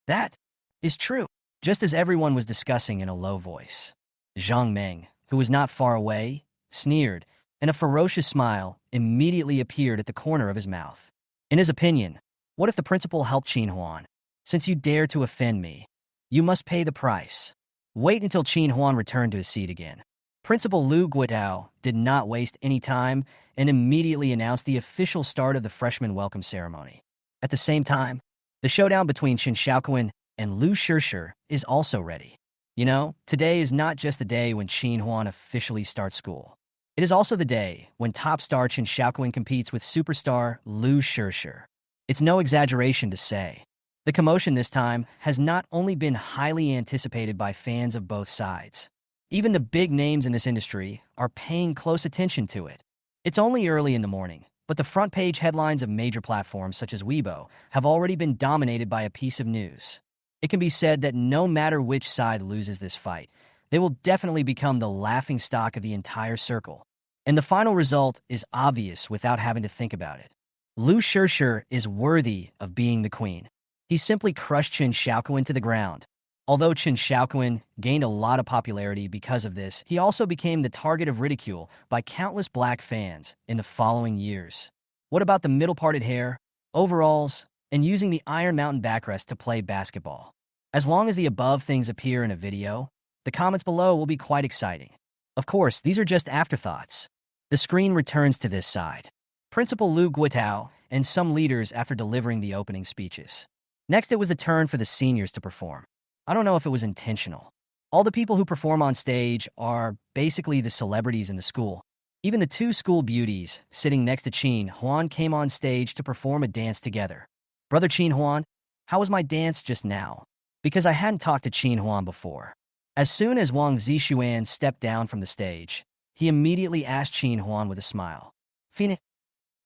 That is true. Just as everyone was discussing in a low voice, Zhang Meng, who was not far away, sneered, and a ferocious smile immediately appeared at the corner of his mouth. In his opinion, what if the principal helped Qin Huan? Since you dare to offend me, you must pay the price. Wait until Qin Huan returned to his seat again. Principal Lu Guodao did not waste any time and immediately announced the official start of the freshman welcome ceremony. At the same time, the showdown between Qin Xiaoquan and Lu Shishir is also ready. You know, today is not just the day when Qin Huan officially starts school. It is also the day when top star Qin Xiaoquan competes with superstar Lu Shishir. It's no exaggeration to say. The commotion this time has not only been highly anticipated by fans of both sides. Even the big names in this industry are paying close attention to it. It's only early in the morning, but the front page headlines of major platforms such as Weibo have already been dominated by a piece of news. It can be said that no matter which side loses this fight, they will definitely become the laughingstock of the entire circle. And the final result is obvious without having to think about it. Lu Shishir is worthy of being the queen. He simply crushed Qin Xiaoquan to the ground. Although Qin Xiaoquan gained a lot of popularity because of this, he also became the target of ridicule by countless black fans in the following years. What about the middle-parted hair, overalls, and using the Iron Mountain backrest to play basketball? As long as the above things appear in a video, the comments below will be quite exciting. Of course, these are just afterthoughts. The screen returns to this side. Principal Lu Guotao and some leaders after delivering the opening speeches. Next, it was the turn for the seniors to perform. I don't know if it was intentional. All the people who perform on stage are basically the celebrities in the school. Even the two school beauties sitting next to Qin Huan came on stage to perform a dance together. Brother Qin Huan, how was my dance just now? Because I hadn't talked to Qin Huan before. As soon as Wang Zixuan stepped down from the stage, he immediately asked Qin Huan with a smile. Phoenix?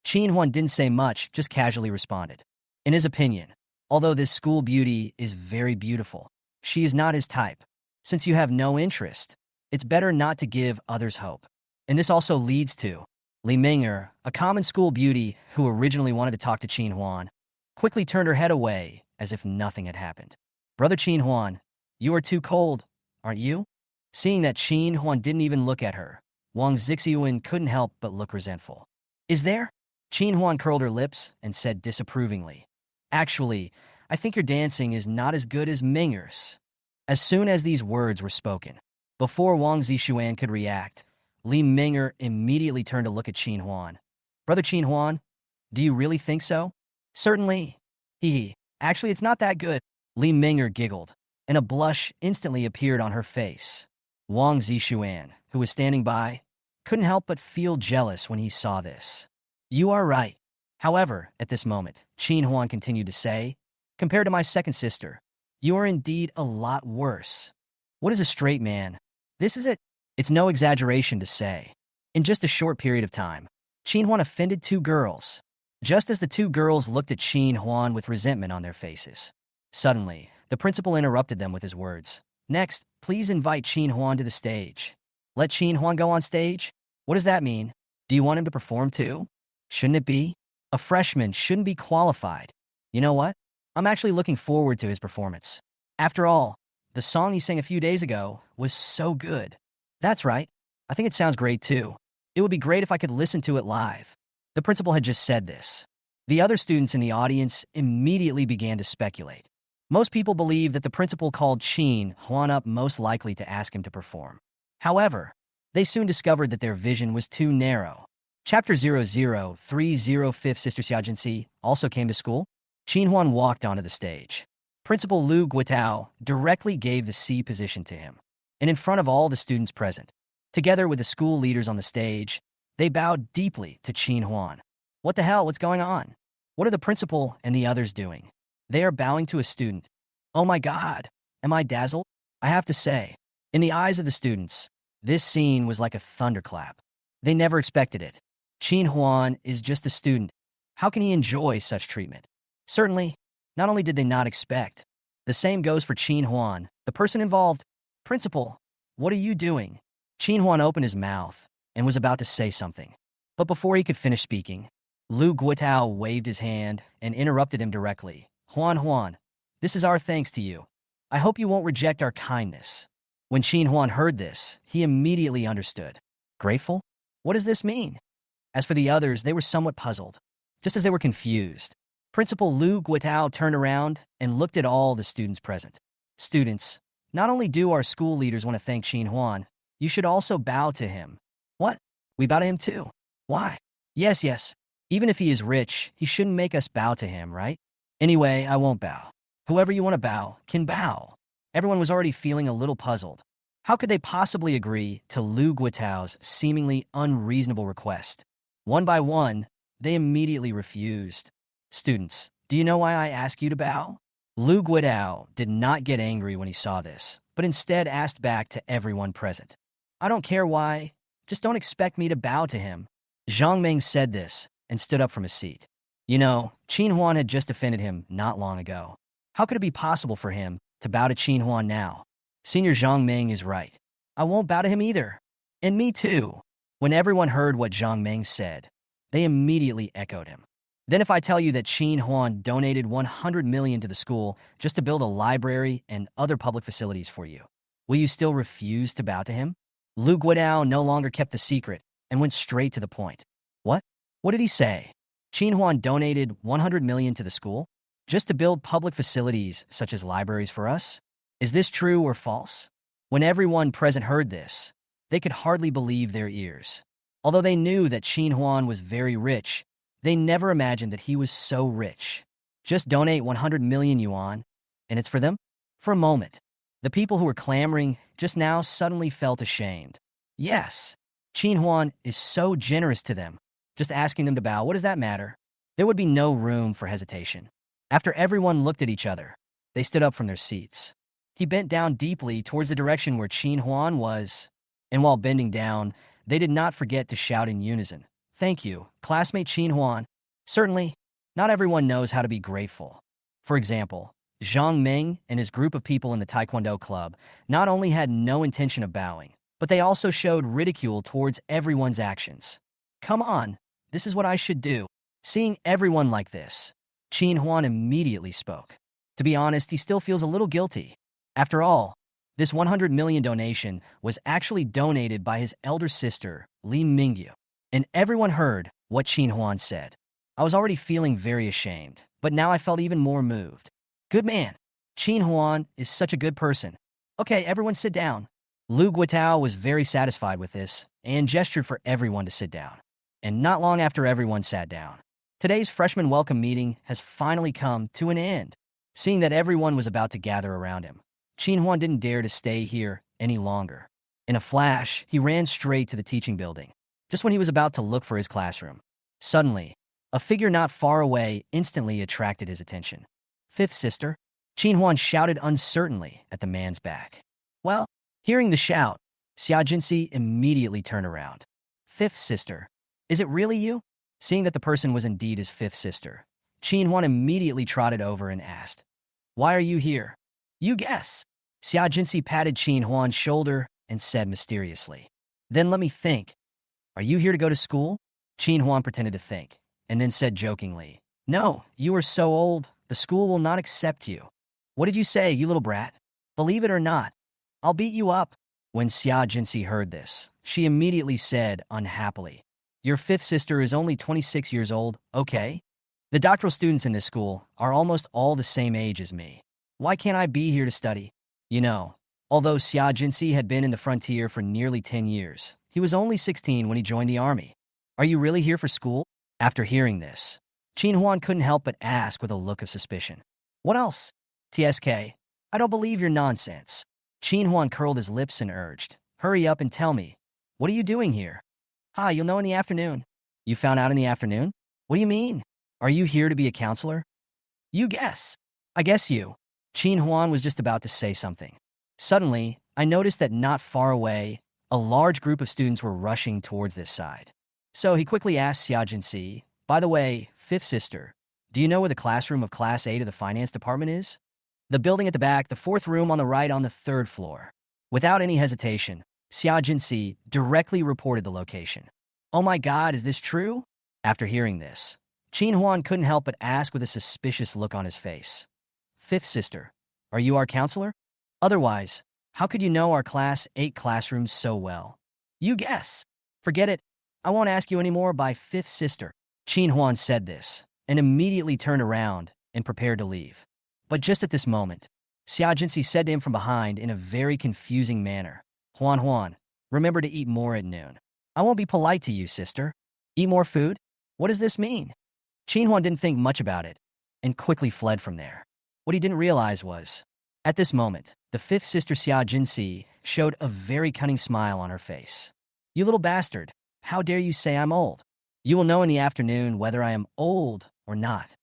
Qin Huan didn't say much, just casually responded. In his opinion, although this school beauty is very beautiful, she is not his type. Since you have no interest, it's better not to give others hope. And this also leads to Li Ming'er, a common school beauty who originally wanted to talk to Qin Huan, quickly turned her head away as if nothing had happened. Brother Qin Huan, you are too cold. aren't you? Seeing that Qin Huan didn't even look at her, Wang Zixiyuan couldn't help but look resentful. Is there? Qin Huan curled her lips and said disapprovingly. Actually, I think your dancing is not as good as Minger's. As soon as these words were spoken, before Wang Zixuan could react, Li Minger immediately turned to look at Qin Huan. Brother Qin Huan, do you really think so? Certainly. Hee. Actually, it's not that good. Li Minger giggled, and a blush instantly appeared on her face. Wang Zixuan, who was standing by, couldn't help but feel jealous when he saw this. You are right. However, at this moment, Qin Huan continued to say, compared to my second sister, you are indeed a lot worse. What is a straight man? This is it. It's no exaggeration to say. In just a short period of time, Qin Huan offended two girls. Just as the two girls looked at Qin Huan with resentment on their faces. Suddenly, the principal interrupted them with his words. Next, please invite Qin Huan to the stage. Let Qin Huan go on stage? What does that mean? Do you want him to perform too? Shouldn't it be? A freshman shouldn't be qualified. You know what? I'm actually looking forward to his performance. After all, the song he sang a few days ago was so good. That's right. I think it sounds great too. It would be great if I could listen to it live. The principal had just said this. The other students in the audience immediately began to speculate. Most people believe that the principal called Qin Huan up most likely to ask him to perform. However, they soon discovered that their vision was too narrow. Chapter 0030 Sister Xiaojinsi also came to school. Qin Huan walked onto the stage. Principal Lu Guitao directly gave the C position to him, and in front of all the students present, together with the school leaders on the stage, they bowed deeply to Qin Huan. What the hell? What's going on? What are the principal and the others doing? They are bowing to a student. Oh my God, am I dazzled? I have to say, in the eyes of the students, this scene was like a thunderclap. They never expected it. Qin Huan is just a student. How can he enjoy such treatment? Certainly, not only did they not expect, the same goes for Qin Huan, the person involved. Principal, what are you doing? Qin Huan opened his mouth and was about to say something. But before he could finish speaking, Lu Guitao waved his hand and interrupted him directly. Huan, this is our thanks to you. I hope you won't reject our kindness. When Qin Huan heard this, he immediately understood. Grateful? What does this mean? As for the others, they were somewhat puzzled, just as they were confused. Principal Lu Guitao turned around and looked at all the students present. Students, not only do our school leaders want to thank Qin Huan, you should also bow to him. What? We bow to him too. Why? Yes. Even if he is rich, he shouldn't make us bow to him, right? Anyway, I won't bow. Whoever you want to bow can bow. Everyone was already feeling a little puzzled. How could they possibly agree to Lu Guitao's seemingly unreasonable request? One by one, they immediately refused. Students, do you know why I ask you to bow? Lu Guitao did not get angry when he saw this, but instead asked back to everyone present. I don't care why, just don't expect me to bow to him. Zhang Ming said this and stood up from his seat. You know, Qin Huan had just offended him not long ago. How could it be possible for him to bow to Qin Huan now? Senior Zhang Ming is right. I won't bow to him either. And me too. When everyone heard what Zhang Ming said, they immediately echoed him. Then if I tell you that Qin Huan donated 100 million to the school just to build a library and other public facilities for you, will you still refuse to bow to him? Lu Guidao no longer kept the secret and went straight to the point. What? What did he say? Qin Huan donated 100 million to the school just to build public facilities such as libraries for us? Is this true or false? When everyone present heard this, they could hardly believe their ears. Although they knew that Qin Huan was very rich, they never imagined that he was so rich. Just donate 100 million yuan, and it's for them? For a moment, the people who were clamoring just now suddenly felt ashamed. Yes, Qin Huan is so generous to them. Just asking them to bow, what does that matter? There would be no room for hesitation. After everyone looked at each other, they stood up from their seats. He bent down deeply towards the direction where Qin Huan was, and while bending down, they did not forget to shout in unison, "Thank you, classmate Qin Huan." Certainly, not everyone knows how to be grateful. For example, Zhang Ming and his group of people in the Taekwondo club not only had no intention of bowing, but they also showed ridicule towards everyone's actions. Come on, this is what I should do. Seeing everyone like this, Qin Huan immediately spoke. To be honest, he still feels a little guilty. After all, This 100 million donation was actually donated by his elder sister, Lee Mingyu. And everyone heard what Qin Huan said. I was already feeling very ashamed, but now I felt even more moved. Good man. Qin Huan is such a good person. Okay, everyone sit down. Lu Guitao was very satisfied with this and gestured for everyone to sit down. And not long after everyone sat down, today's freshman welcome meeting has finally come to an end. Seeing that everyone was about to gather around him, Qin Huan didn't dare to stay here any longer. In a flash, he ran straight to the teaching building. Just when he was about to look for his classroom, suddenly, a figure not far away instantly attracted his attention. Fifth sister? Qin Huan shouted uncertainly at the man's back. Well, hearing the shout, Xia Jinxi immediately turned around. Fifth sister? Is it really you? Seeing that the person was indeed his fifth sister, Qin Huan immediately trotted over and asked, "Why are you here?" "You guess." Xia Jinxi patted Qin Huan's shoulder and said mysteriously, "Then let me think. Are you here to go to school?" Qin Huan pretended to think, and then said jokingly, "No, you are so old, the school will not accept you." "What did you say, you little brat? Believe it or not, I'll beat you up." When Xia Jinxi heard this, she immediately said unhappily, "Your fifth sister is only 26 years old, okay? The doctoral students in this school are almost all the same age as me. Why can't I be here to study?" You know, although Xia Jinxi had been in the frontier for nearly 10 years, he was only 16 when he joined the army. "Are you really here for school?" After hearing this, Qin Huan couldn't help but ask with a look of suspicion. "What else?" "TSK, I don't believe your nonsense." Qin Huan curled his lips and urged, "Hurry up and tell me. What are you doing here?" "Ah, you'll know in the afternoon." "You found out in the afternoon? What do you mean? Are you here to be a counselor?" "You guess." "I guess you." Qin Huan was just about to say something. Suddenly, I noticed that not far away, a large group of students were rushing towards this side. So he quickly asked Xia Jinxi, "By the way, fifth sister, do you know where the classroom of Class 8 of the finance department is?" "The building at the back, the fourth room on the right on the third floor." Without any hesitation, Xia Jinxi directly reported the location. "Oh my god, is this true?" After hearing this, Qin Huan couldn't help but ask with a suspicious look on his face, "Fifth sister, are you our counselor? Otherwise, how could you know our Class 8 classrooms so well?" "You guess." "Forget it. I won't ask you anymore by fifth sister." Qin Huan said this, and immediately turned around and prepared to leave. But just at this moment, Xia Jinxi said to him from behind in a very confusing manner, "Huan Huan, remember to eat more at noon." "I won't be polite to you, sister." "Eat more food? What does this mean?" Qin Huan didn't think much about it, and quickly fled from there. What he didn't realize was, at this moment, the fifth sister Xia Jinxi showed a very cunning smile on her face. "You little bastard, how dare you say I'm old? You will know in the afternoon whether I am old or not."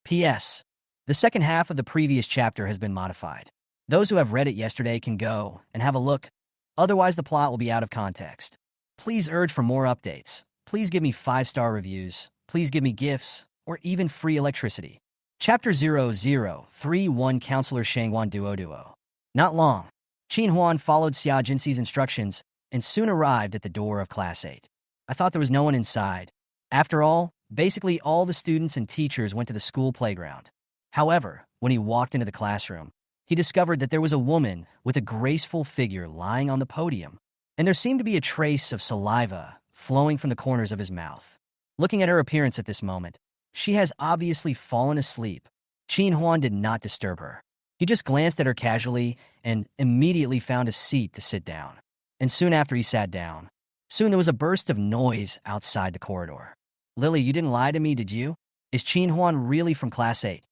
P.S. The second half of the previous chapter has been modified. Those who have read it yesterday can go and have a look. Otherwise, the plot will be out of context. Please urge for more updates. Please give me 5-star reviews. Please give me gifts or even free electricity. Chapter 0031 Counselor Shangwan Duo. Not long, Qin Huan followed Xia Jinxi's instructions and soon arrived at the door of Class 8. I thought there was no one inside. After all, basically all the students and teachers went to the school playground. However, when he walked into the classroom, he discovered that there was a woman with a graceful figure lying on the podium, and there seemed to be a trace of saliva flowing from the corners of his mouth. Looking at her appearance at this moment, she has obviously fallen asleep. Qin Huan did not disturb her. He just glanced at her casually and immediately found a seat to sit down. And soon after he sat down, there was a burst of noise outside the corridor. "Lily, you didn't lie to me, did you? Is Qin Huan really from Class 8?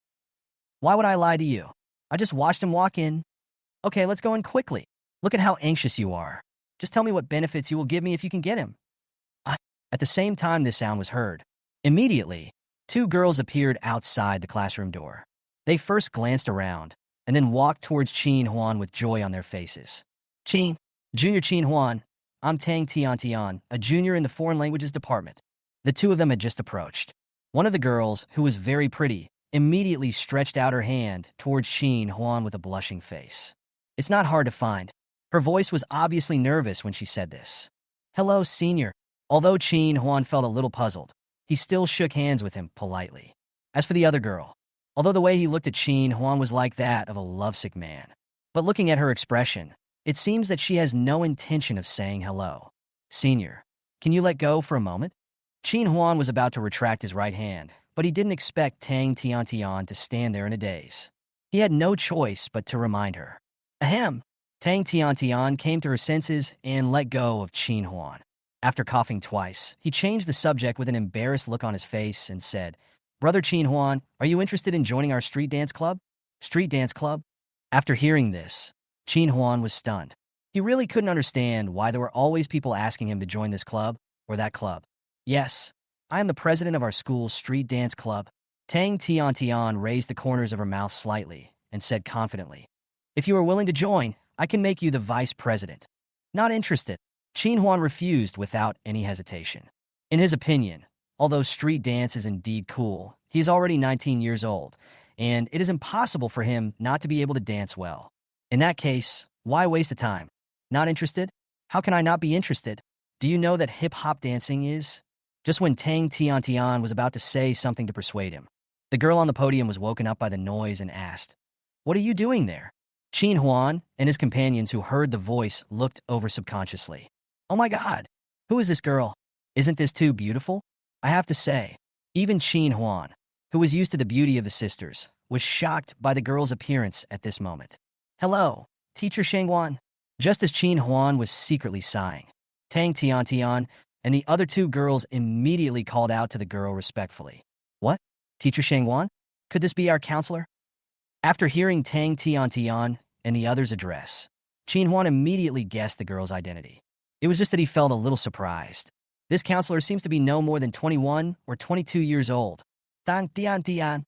"Why would I lie to you? I just watched him walk in." "Okay, let's go in quickly. Look at how anxious you are. Just tell me what benefits you will give me if you can get him." At the same time this sound was heard, immediately, 2 girls appeared outside the classroom door. They first glanced around, and then walked towards Qin Huan with joy on their faces. Junior Qin Huan, I'm Tang Tian, a junior in the foreign languages department." The 2 of them had just approached. One of the girls, who was very pretty, immediately stretched out her hand towards Qin Huan with a blushing face. "It's not hard to find." Her voice was obviously nervous when she said this. "Hello, senior." Although Qin Huan felt a little puzzled, he still shook hands with him politely. As for the other girl, although the way he looked at Qin Huan was like that of a lovesick man, but looking at her expression, It seems that she has no intention of saying hello. Senior, can you let go for a moment? Qin Huan was about to retract his right hand, but he didn't expect Tang Tiantian to stand there in a daze. He had no choice but to remind her. Ahem. Tang Tiantian came to her senses and let go of Qin Huan. After coughing twice, he changed the subject with an embarrassed look on his face and said, Brother Qin Huan, are you interested in joining our street dance club? Street dance club? After hearing this, Qin Huan was stunned. He really couldn't understand why there were always people asking him to join this club or that club. Yes, I am the president of our school's street dance club. Tang Tiantian raised the corners of her mouth slightly and said confidently, If you are willing to join, I can make you the vice president. Not interested. Qin Huan refused without any hesitation. In his opinion, although street dance is indeed cool, he is already 19 years old, and it is impossible for him not to be able to dance well. In that case, why waste the time? Not interested? How can I not be interested? Do you know that hip-hop dancing is? Just when Tang Tiantian was about to say something to persuade him, the girl on the podium was woken up by the noise and asked, What are you doing there? Qin Huan and his companions who heard the voice looked over subconsciously. Oh my God, who is this girl? Isn't this too beautiful? I have to say, even Qin Huan, who was used to the beauty of the sisters, was shocked by the girl's appearance at this moment. Hello, Teacher Shengwan. Just as Qin Huan was secretly sighing, Tang Tiantian and the other two girls immediately called out to the girl respectfully. What? Teacher Shengwan? Could this be our counselor? After hearing Tang Tiantian and the others' address, Qin Huan immediately guessed the girl's identity. It was just that he felt a little surprised. This counselor seems to be no more than 21 or 22 years old. Tang Tiantian.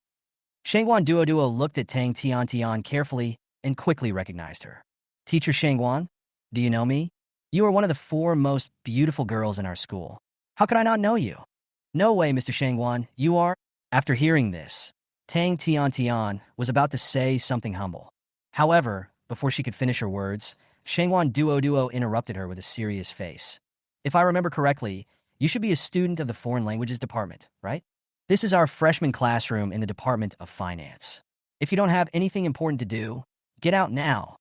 Shengwan Duo looked at Tang Tiantian carefully and quickly recognized her. Teacher Shengwan, do you know me? You are one of the 4 most beautiful girls in our school. How could I not know you? No way, Mr. Shengwan, you are... After hearing this, Tang Tiantian was about to say something humble. However, before she could finish her words, Shengwan Duo interrupted her with a serious face. If I remember correctly, you should be a student of the Foreign Languages Department, right? This is our freshman classroom in the Department of Finance. If you don't have anything important to do, get out now.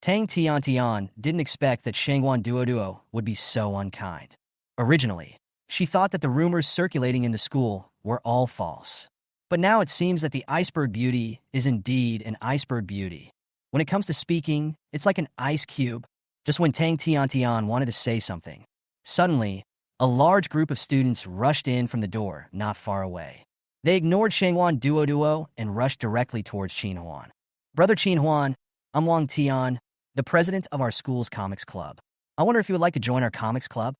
Tang Tiantian didn't expect that Shengwan Duo would be so unkind. Originally, she thought that the rumors circulating in the school were all false. But now it seems that the iceberg beauty is indeed an iceberg beauty. When it comes to speaking, it's like an ice cube. Just when Tang Tiantian wanted to say something, suddenly, a large group of students rushed in from the door not far away. They ignored Shengwan Duo and rushed directly towards Qin Huan. Brother Qin Huan, I'm Wang Tian, the president of our school's comics club. I wonder if you would like to join our comics club?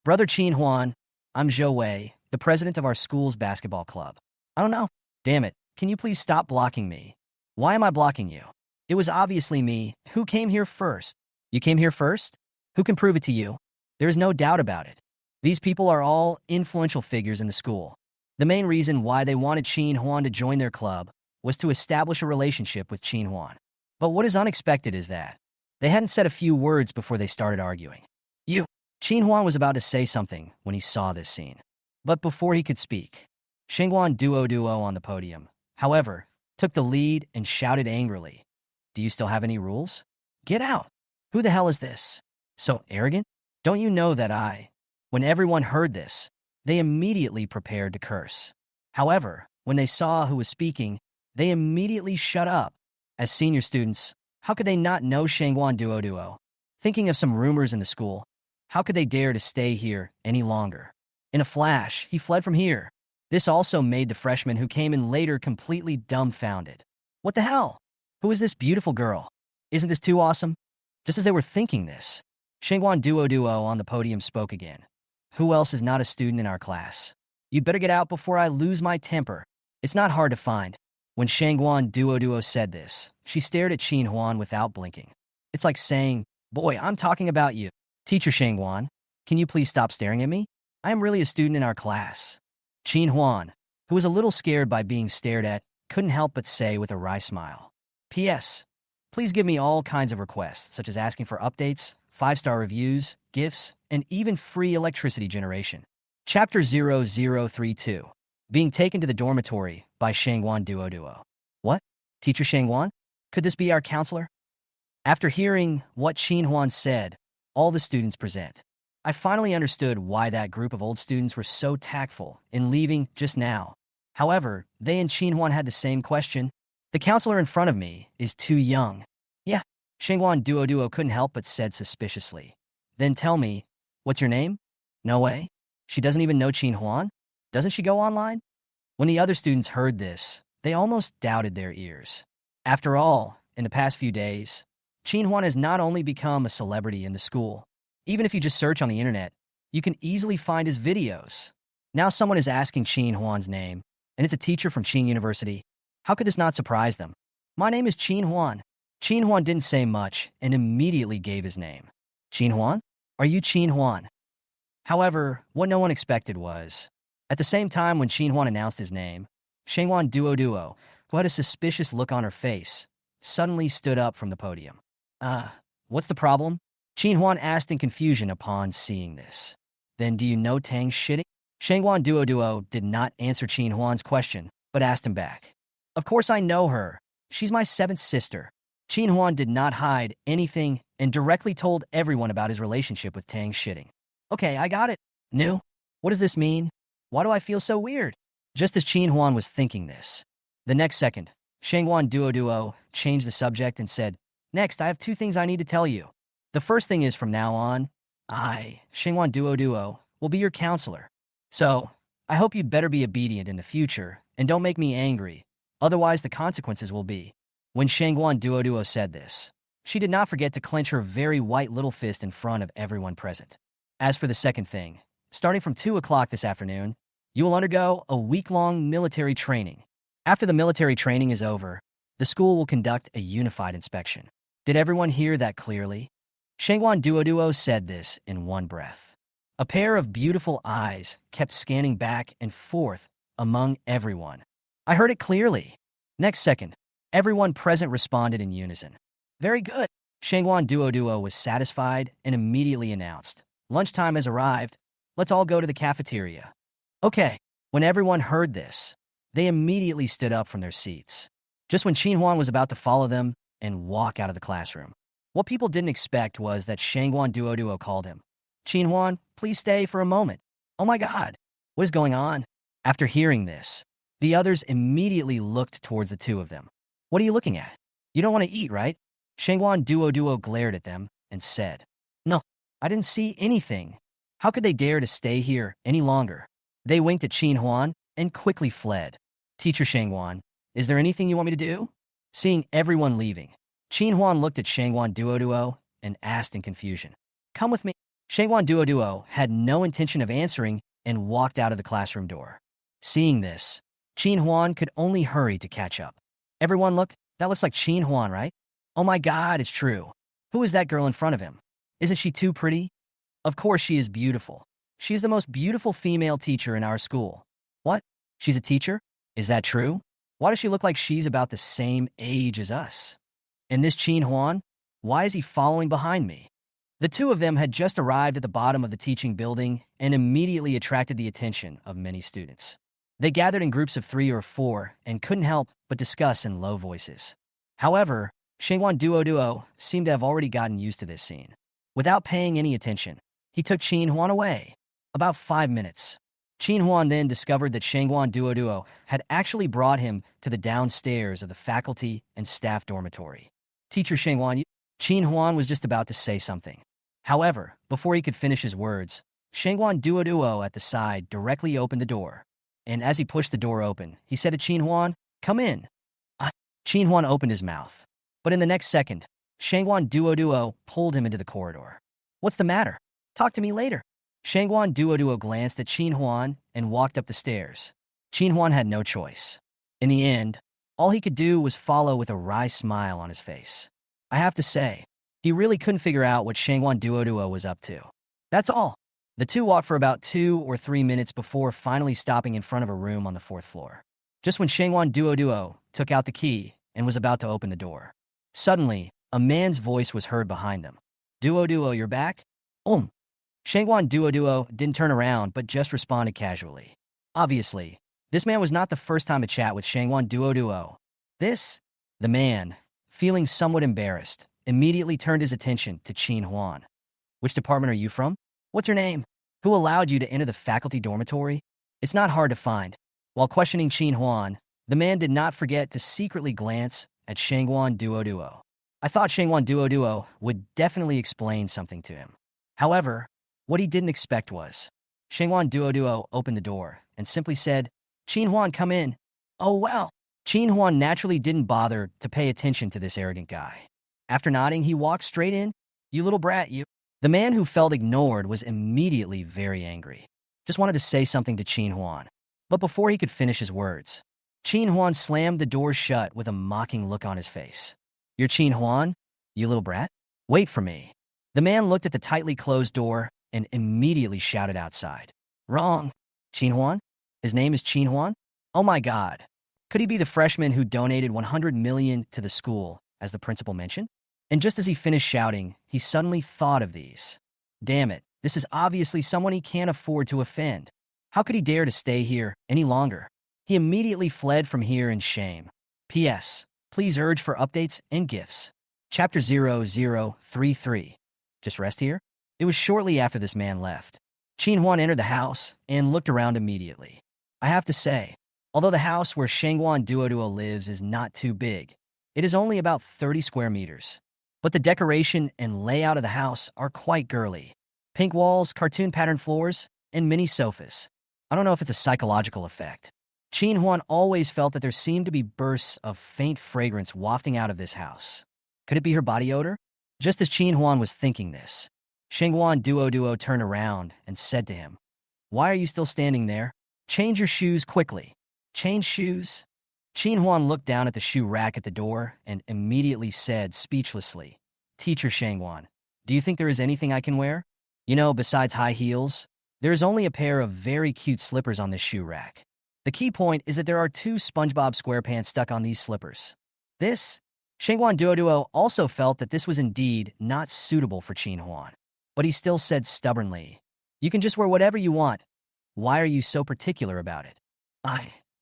Brother Qin Huan, I'm Zhou Wei, the president of our school's basketball club. I don't know. Damn it, can you please stop blocking me? Why am I blocking you? It was obviously me. Who came here first? You came here first? Who can prove it to you? There is no doubt about it. These people are all influential figures in the school. The main reason why they wanted Qin Huan to join their club was to establish a relationship with Qin Huan. But what is unexpected is that they hadn't said a few words before they started arguing. Qin Huan was about to say something when he saw this scene. But before he could speak, Shengwan Duo on the podium, however, took the lead and shouted angrily, Do you still have any rules? Get out! Who the hell is this? So arrogant? Don't you know that I... When everyone heard this, they immediately prepared to curse. However, when they saw who was speaking, they immediately shut up. As senior students, how could they not know Shengwan Duo? Thinking of some rumors in the school, how could they dare to stay here any longer? In a flash, he fled from here. This also made the freshmen who came in later completely dumbfounded. What the hell? Who is this beautiful girl? Isn't this too awesome? Just as they were thinking this, Shengwan Duo on the podium spoke again. Who else is not a student in our class? You'd better get out before I lose my temper. It's not hard to find. When Shengwan Duo said this, she stared at Qin Huan without blinking. It's like saying, Boy, I'm talking about you. Teacher Shengwan, can you please stop staring at me? I am really a student in our class. Qin Huan, who was a little scared by being stared at, couldn't help but say with a wry smile. P.S. Please give me all kinds of requests, such as asking for updates, 5-star reviews, gifts, and even free electricity generation. Chapter 0032. Being taken to the dormitory by Shengwan Duo. What? Teacher Shengwan? Could this be our counselor? After hearing what Huan said, all the students present, I finally understood why that group of old students were so tactful in leaving just now. However, they and Huan had the same question. The counselor in front of me is too young. Yeah, Huan Duo couldn't help but said suspiciously. Then tell me, what's your name? No way. She doesn't even know Huan? Doesn't she go online? When the other students heard this, they almost doubted their ears. After all, in the past few days, Huan has not only become a celebrity in the school, even if you just search on the internet, you can easily find his videos. Now someone is asking Huan's name, and it's a teacher from Qin University. How could this not surprise them? My name is Huan. Huan didn't say much and immediately gave his name. Huan? Are you Huan? However, what no one expected was, at the same time when Huan announced his name, Huan Duo, who had a suspicious look on her face, suddenly stood up from the podium. What's the problem? Huan asked in confusion upon seeing this. Then do you know Tang Shitting? Huan Duo did not answer Huan's question, but asked him back. Of course I know her. She's my seventh sister. Huan did not hide anything and directly told everyone about his relationship with Tang Shitting. Okay, I got it. New? What does this mean? Why do I feel so weird? Just as Huan was thinking this, the next second, Huan Duo changed the subject and said, Next, I have two things I need to tell you. The first thing is from now on, I, Huan Duo, will be your counselor. So, I hope you'd better be obedient in the future and don't make me angry. Otherwise, the consequences will be. When Huan Duo said this, she did not forget to clench her very white little fist in front of everyone present. As for the second thing, starting from 2 o'clock this afternoon, you will undergo a week-long military training. After the military training is over, the school will conduct a unified inspection. Did everyone hear that clearly? Huan Duo said this in one breath. A pair of beautiful eyes kept scanning back and forth among everyone. I heard it clearly. Next second, everyone present responded in unison. Very good. Huan Duo was satisfied and immediately announced. Lunchtime has arrived. Let's all go to the cafeteria. Okay. When everyone heard this, they immediately stood up from their seats. Just when Huan was about to follow them and walk out of the classroom, what people didn't expect was that Huan Duo called him. Huan, please stay for a moment. Oh my God, what is going on? After hearing this, the others immediately looked towards the two of them. What are you looking at? You don't want to eat, right? Huan Duo glared at them and said, No, I didn't see anything. How could they dare to stay here any longer? They winked at Huan and quickly fled. Teacher Huan, is there anything you want me to do? Seeing everyone leaving, Huan looked at Huan Duo and asked in confusion. Come with me. Huan Duo had no intention of answering and walked out of the classroom door. Seeing this, Huan could only hurry to catch up. Everyone look, that looks like Huan, right? Oh my God, it's true. Who is that girl in front of him? Isn't she too pretty? Of course she is beautiful. She is the most beautiful female teacher in our school. What? She's a teacher? Is that true? Why does she look like she's about the same age as us? And this Huan? Why is he following behind me? The two of them had just arrived at the bottom of the teaching building and immediately attracted the attention of many students. They gathered in groups of 3 or 4 and couldn't help but discuss in low voices. However, Huan Duo seemed to have already gotten used to this scene. Without paying any attention, he took Huan away. About 5 minutes. Huan then discovered that Huan Duo had actually brought him to the downstairs of the faculty and staff dormitory. Teacher Huan was just about to say something. However, before he could finish his words, Huan Duo at the side directly opened the door. And as he pushed the door open, he said to Huan, Come in. Huan opened his mouth. But in the next second, Huan Duo pulled him into the corridor. What's the matter? Talk to me later. Huan Duo glanced at Huan and walked up the stairs. Huan had no choice. In the end, all he could do was follow with a wry smile on his face. I have to say, he really couldn't figure out what Huan Duo was up to. That's all. The two walked for about 2 or 3 minutes before finally stopping in front of a room on the 4th floor. Just when Huan Duo took out the key and was about to open the door, suddenly, a man's voice was heard behind them. Duo, you're back? Huan Duo didn't turn around but just responded casually. Obviously, this man was not the first time to chat with Huan Duo. The man, feeling somewhat embarrassed, immediately turned his attention to Qin Huan. Which department are you from? What's your name? Who allowed you to enter the faculty dormitory? It's not hard to find. While questioning Qin Huan, the man did not forget to secretly glance at Shangguan Duo. I thought Shangguan Duo would definitely explain something to him. However, what he didn't expect was, Shangguan Duo opened the door and simply said, Qin Huan, come in. Oh well. Qin Huan naturally didn't bother to pay attention to this arrogant guy. After nodding, he walked straight in. You little brat, you. The man who felt ignored was immediately very angry. Just wanted to say something to Qin Huan. But before he could finish his words, Qin Huan slammed the door shut with a mocking look on his face. You're Qin Huan? You little brat? Wait for me. The man looked at the tightly closed door and immediately shouted outside. Wrong. Qin Huan? His name is Qin Huan? Oh my god. Could he be the freshman who donated 100 million to the school, as the principal mentioned? And just as he finished shouting, he suddenly thought of these. Damn it, this is obviously someone he can't afford to offend. How could he dare to stay here any longer? He immediately fled from here in shame. P.S. Please urge for updates and gifts. Chapter 0033. Just rest here? It was shortly after this man left. Qin Huan entered the house and looked around immediately. I have to say, although the house where Shangguan Duo lives is not too big, it is only about 30 square meters. But the decoration and layout of the house are quite girly. Pink walls, cartoon pattern floors, and mini sofas. I don't know if it's a psychological effect. Qin Huan always felt that there seemed to be bursts of faint fragrance wafting out of this house. Could it be her body odor? Just as Qin Huan was thinking this, Shangguan Duo turned around and said to him, Why are you still standing there? Change your shoes quickly. Change shoes? Qin Huan looked down at the shoe rack at the door and immediately said speechlessly, Teacher Shangguan, do you think there is anything I can wear? You know, besides high heels, there is only a pair of very cute slippers on this shoe rack. The key point is that there are 2 SpongeBob SquarePants stuck on these slippers. Shangguan Duo also felt that this was indeed not suitable for Qin Huan. But he still said stubbornly, You can just wear whatever you want. Why are you so particular about it?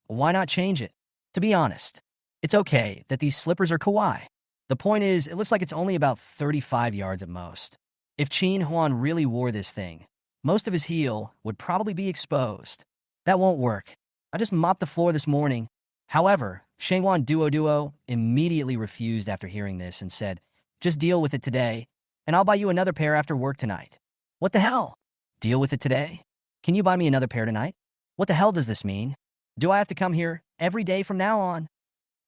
Why not change it? To be honest, it's okay that these slippers are kawaii. The point is, it looks like it's only about 35 yards at most. If Qin Huan really wore this thing, most of his heel would probably be exposed. That won't work. I just mopped the floor this morning. However, Shangguan Duo immediately refused after hearing this and said, Just deal with it today, and I'll buy you another pair after work tonight. What the hell? Deal with it today? Can you buy me another pair tonight? What the hell does this mean? Do I have to come here every day from now on?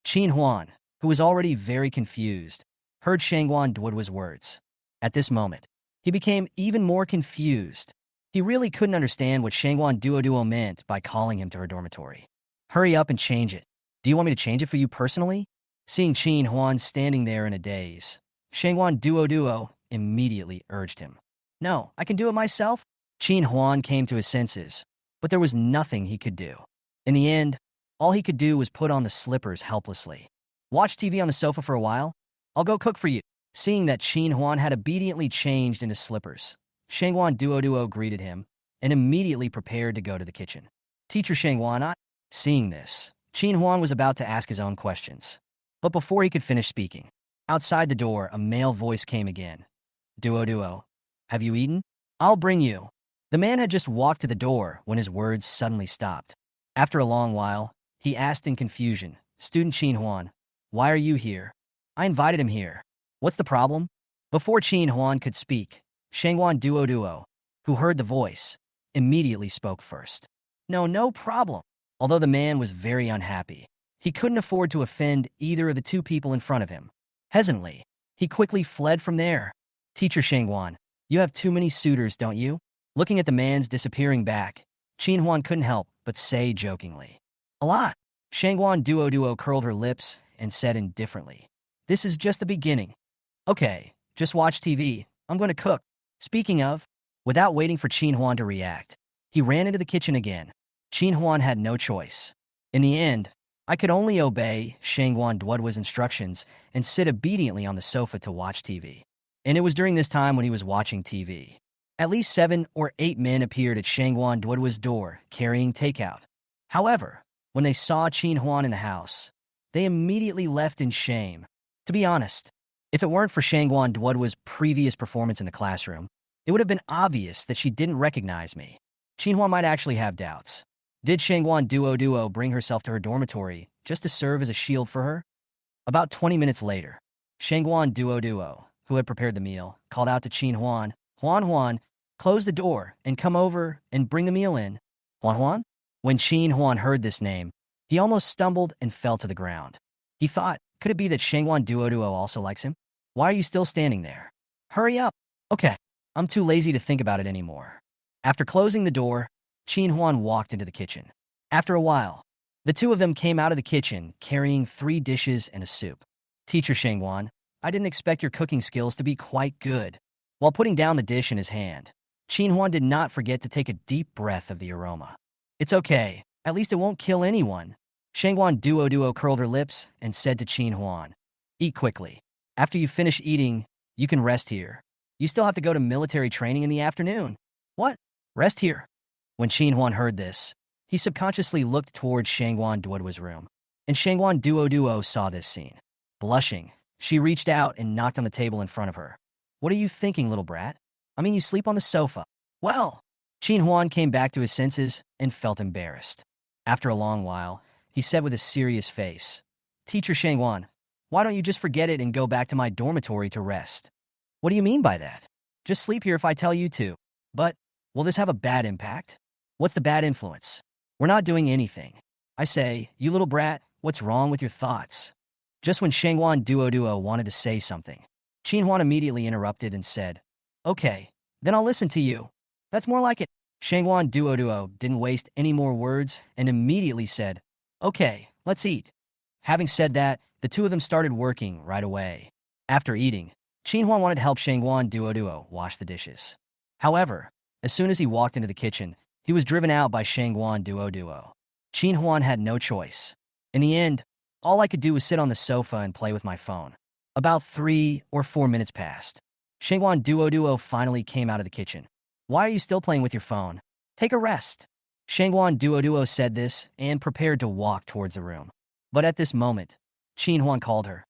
Qin Huan, who was already very confused, heard Shangguan Duo's words. At this moment, he became even more confused. He really couldn't understand what Shangguan Duo meant by calling him to her dormitory. Hurry up and change it. Do you want me to change it for you personally? Seeing Qin Huan standing there in a daze, Shangguan Duo immediately urged him. No, I can do it myself. Qin Huan came to his senses, but there was nothing he could do. In the end, all he could do was put on the slippers helplessly. Watch TV on the sofa for a while. I'll go cook for you. Seeing that Qin Huan had obediently changed into slippers, Shangguan Duo greeted him and immediately prepared to go to the kitchen. Teacher Shangguan, Seeing this, Qin Huan was about to ask his own questions. But before he could finish speaking, outside the door, a male voice came again. Duo, have you eaten? I'll bring you. The man had just walked to the door when his words suddenly stopped. After a long while, he asked in confusion, Student Qin Huan, why are you here? I invited him here. What's the problem? Before Qin Huan could speak, Shangguan Duo, who heard the voice, immediately spoke first. No problem. Although the man was very unhappy, he couldn't afford to offend either of the 2 people in front of him. Hesitantly, he quickly fled from there. Teacher Shangguan, you have too many suitors, don't you? Looking at the man's disappearing back, Qin Huan couldn't help but say jokingly. A lot. Shangguan Duo curled her lips and said indifferently, This is just the beginning. Okay, just watch TV. I'm going to cook. Speaking of, without waiting for Qin Huan to react, he ran into the kitchen again. Qin Huan had no choice. In the end, I could only obey Shangguan Duo's instructions and sit obediently on the sofa to watch TV. And it was during this time when he was watching TV. At least 7 or 8 men appeared at Shangguan Duo's door carrying takeout. However, when they saw Qin Huan in the house, they immediately left in shame. To be honest, If it weren't for Shangguan Duoduo's previous performance in the classroom, it would have been obvious that she didn't recognize me. Xinhua might actually have doubts. Did Shangguan Duo bring herself to her dormitory just to serve as a shield for her? About 20 minutes later, Shangguan Duo, who had prepared the meal, called out to Qin Huan, Huan, close the door and come over and bring the meal in. Huan? When Qin Huan heard this name, he almost stumbled and fell to the ground. He thought, could it be that Shangguan Duo also likes him? Why are you still standing there? Hurry up. Okay, I'm too lazy to think about it anymore. After closing the door, Qin Huan walked into the kitchen. After a while, the two of them came out of the kitchen carrying 3 dishes and a soup. Teacher Shangguan, I didn't expect your cooking skills to be quite good. While putting down the dish in his hand, Qin Huan did not forget to take a deep breath of the aroma. It's okay, at least it won't kill anyone. Shangguan Duo curled her lips and said to Qin Huan, eat quickly. After you finish eating, you can rest here. You still have to go to military training in the afternoon. What? Rest here? When Qin Huan heard this, he subconsciously looked towards Shangguan Duoduo's room, and Shangguan Duo saw this scene. Blushing, she reached out and knocked on the table in front of her. What are you thinking, little brat? I mean, you sleep on the sofa. Well, Qin Huan came back to his senses and felt embarrassed. After a long while, he said with a serious face, Teacher Shangguan, why don't you just forget it and go back to my dormitory to rest? What do you mean by that? Just sleep here if I tell you to. But, will this have a bad impact? What's the bad influence? We're not doing anything. I say, you little brat, what's wrong with your thoughts? Just when Shangguan Duo wanted to say something, Qin Huan immediately interrupted and said, okay, then I'll listen to you. That's more like it. Shangguan Duo didn't waste any more words and immediately said, okay, let's eat. Having said that, the two of them started working right away. After eating, Qin Huan wanted to help Shangguan Duo wash the dishes. However, as soon as he walked into the kitchen, he was driven out by Shangguan Duo. Qin Huan had no choice. In the end, all I could do was sit on the sofa and play with my phone. About 3 or 4 minutes passed. Shangguan Duo finally came out of the kitchen. Why are you still playing with your phone? Take a rest. Shangguan Duo said this and prepared to walk towards the room. But at this moment, Qin Huan called her.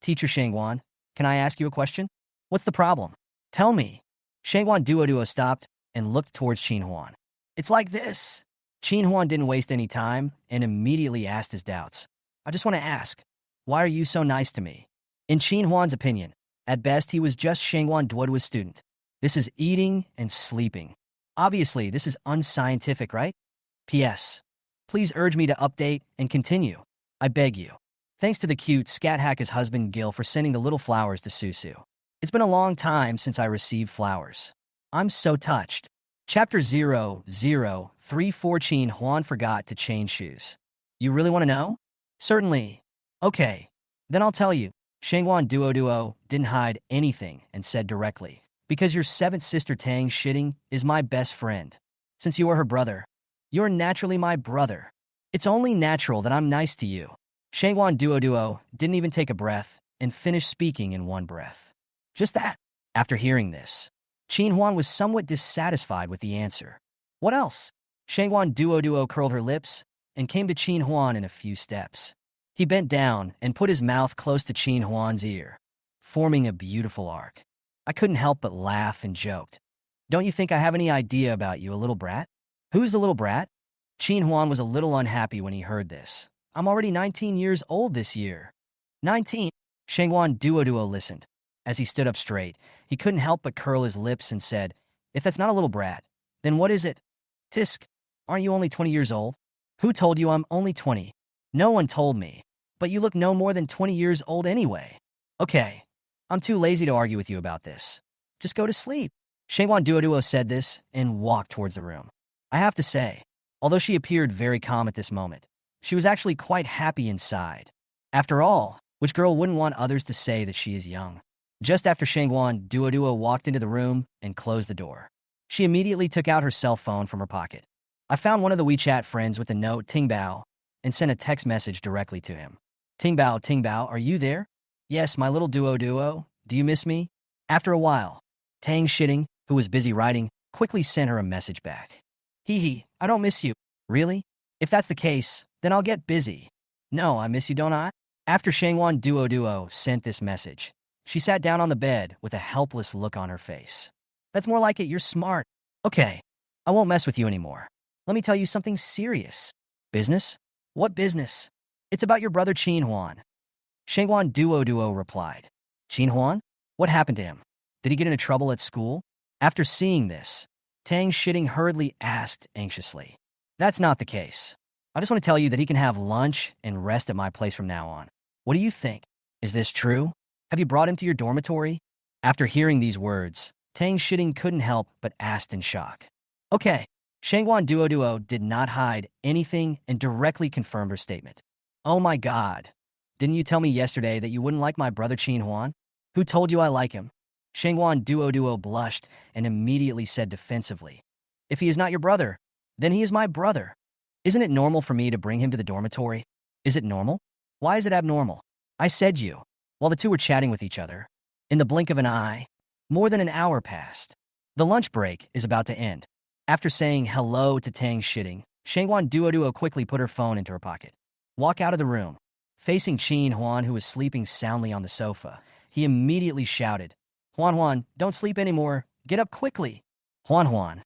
Teacher Shangguan, can I ask you a question? What's the problem? Tell me. Shangguan Duo stopped and looked towards Qin Huan. It's like this. Qin Huan didn't waste any time and immediately asked his doubts. I just want to ask, why are you so nice to me? In Qin Huan's opinion, at best he was just Shangguan Duoduo's student. This is eating and sleeping. Obviously, this is unscientific, right? P.S. Please urge me to update and continue. I beg you. Thanks to the cute scat hacker's husband Gil for sending the little flowers to Susu. It's been a long time since I received flowers. I'm so touched. Chapter 0034 Qin Huan forgot to change shoes. You really want to know? Certainly. Okay, then I'll tell you. Shangguan Duo didn't hide anything and said directly, because your 7th sister Tang Shitting is my best friend. Since you are her brother, you're naturally my brother. It's only natural that I'm nice to you. Shangguan Duo didn't even take a breath and finished speaking in one breath. Just that. After hearing this, Qin Huan was somewhat dissatisfied with the answer. What else? Shangguan Duo curled her lips and came to Qin Huan in a few steps. He bent down and put his mouth close to Qin Huan's ear, forming a beautiful arc. I couldn't help but laugh and joked. Don't you think I have any idea about you, a little brat? Who's the little brat? Qin Huan was a little unhappy when he heard this. I'm already 19 years old this year. 19? Shangguan Duo listened. As he stood up straight, he couldn't help but curl his lips and said, if that's not a little brat, then what is it? Tisk, aren't you only 20 years old? Who told you I'm only 20? No one told me, but you look no more than 20 years old anyway. Okay, I'm too lazy to argue with you about this. Just go to sleep. Shangguan Duo said this and walked towards the room. I have to say, although she appeared very calm at this moment, she was actually quite happy inside. After all, which girl wouldn't want others to say that she is young? Just after Shangguan Duo walked into the room and closed the door, she immediately took out her cell phone from her pocket. I found one of the WeChat friends with the note Tingbao and sent a text message directly to him. Tingbao, are you there? Yes, my little Duo, do you miss me? After a while, Tang Shitting, who was busy writing, quickly sent her a message back. Hee, I don't miss you. Really? If that's the case, then I'll get busy. No, I miss you, don't I? After Shangguan Duo sent this message, She sat down on the bed with a helpless look on her face. That's more like it, you're smart. Okay, I won't mess with you anymore. Let me tell you something serious. Business? What business? It's about your brother Qin Huan. Shenghuan Duo replied. Qin Huan? What happened to him? Did he get into trouble at school? After seeing this, Tang Shitting hurriedly asked anxiously. That's not the case. I just want to tell you that he can have lunch and rest at my place from now on. What do you think? Is this true? Have you brought him to your dormitory? After hearing these words, Tang Shitting couldn't help but asked in shock. Okay. Shenghuan Duo did not hide anything and directly confirmed her statement. Oh my god. Didn't you tell me yesterday that you wouldn't like my brother Qin Huan? Who told you I like him? Shenghuan Duo blushed and immediately said defensively. If he is not your brother, then he is my brother. Isn't it normal for me to bring him to the dormitory? Is it normal? Why is it abnormal? I said you. While the two were chatting with each other, in the blink of an eye, more than an hour passed. The lunch break is about to end. After saying hello to Tang Shitting, Shenghuan Duo quickly put her phone into her pocket. Walk out of the room. Facing Qin Huan, who was sleeping soundly on the sofa, he immediately shouted, Huan, don't sleep anymore. Get up quickly. Huan.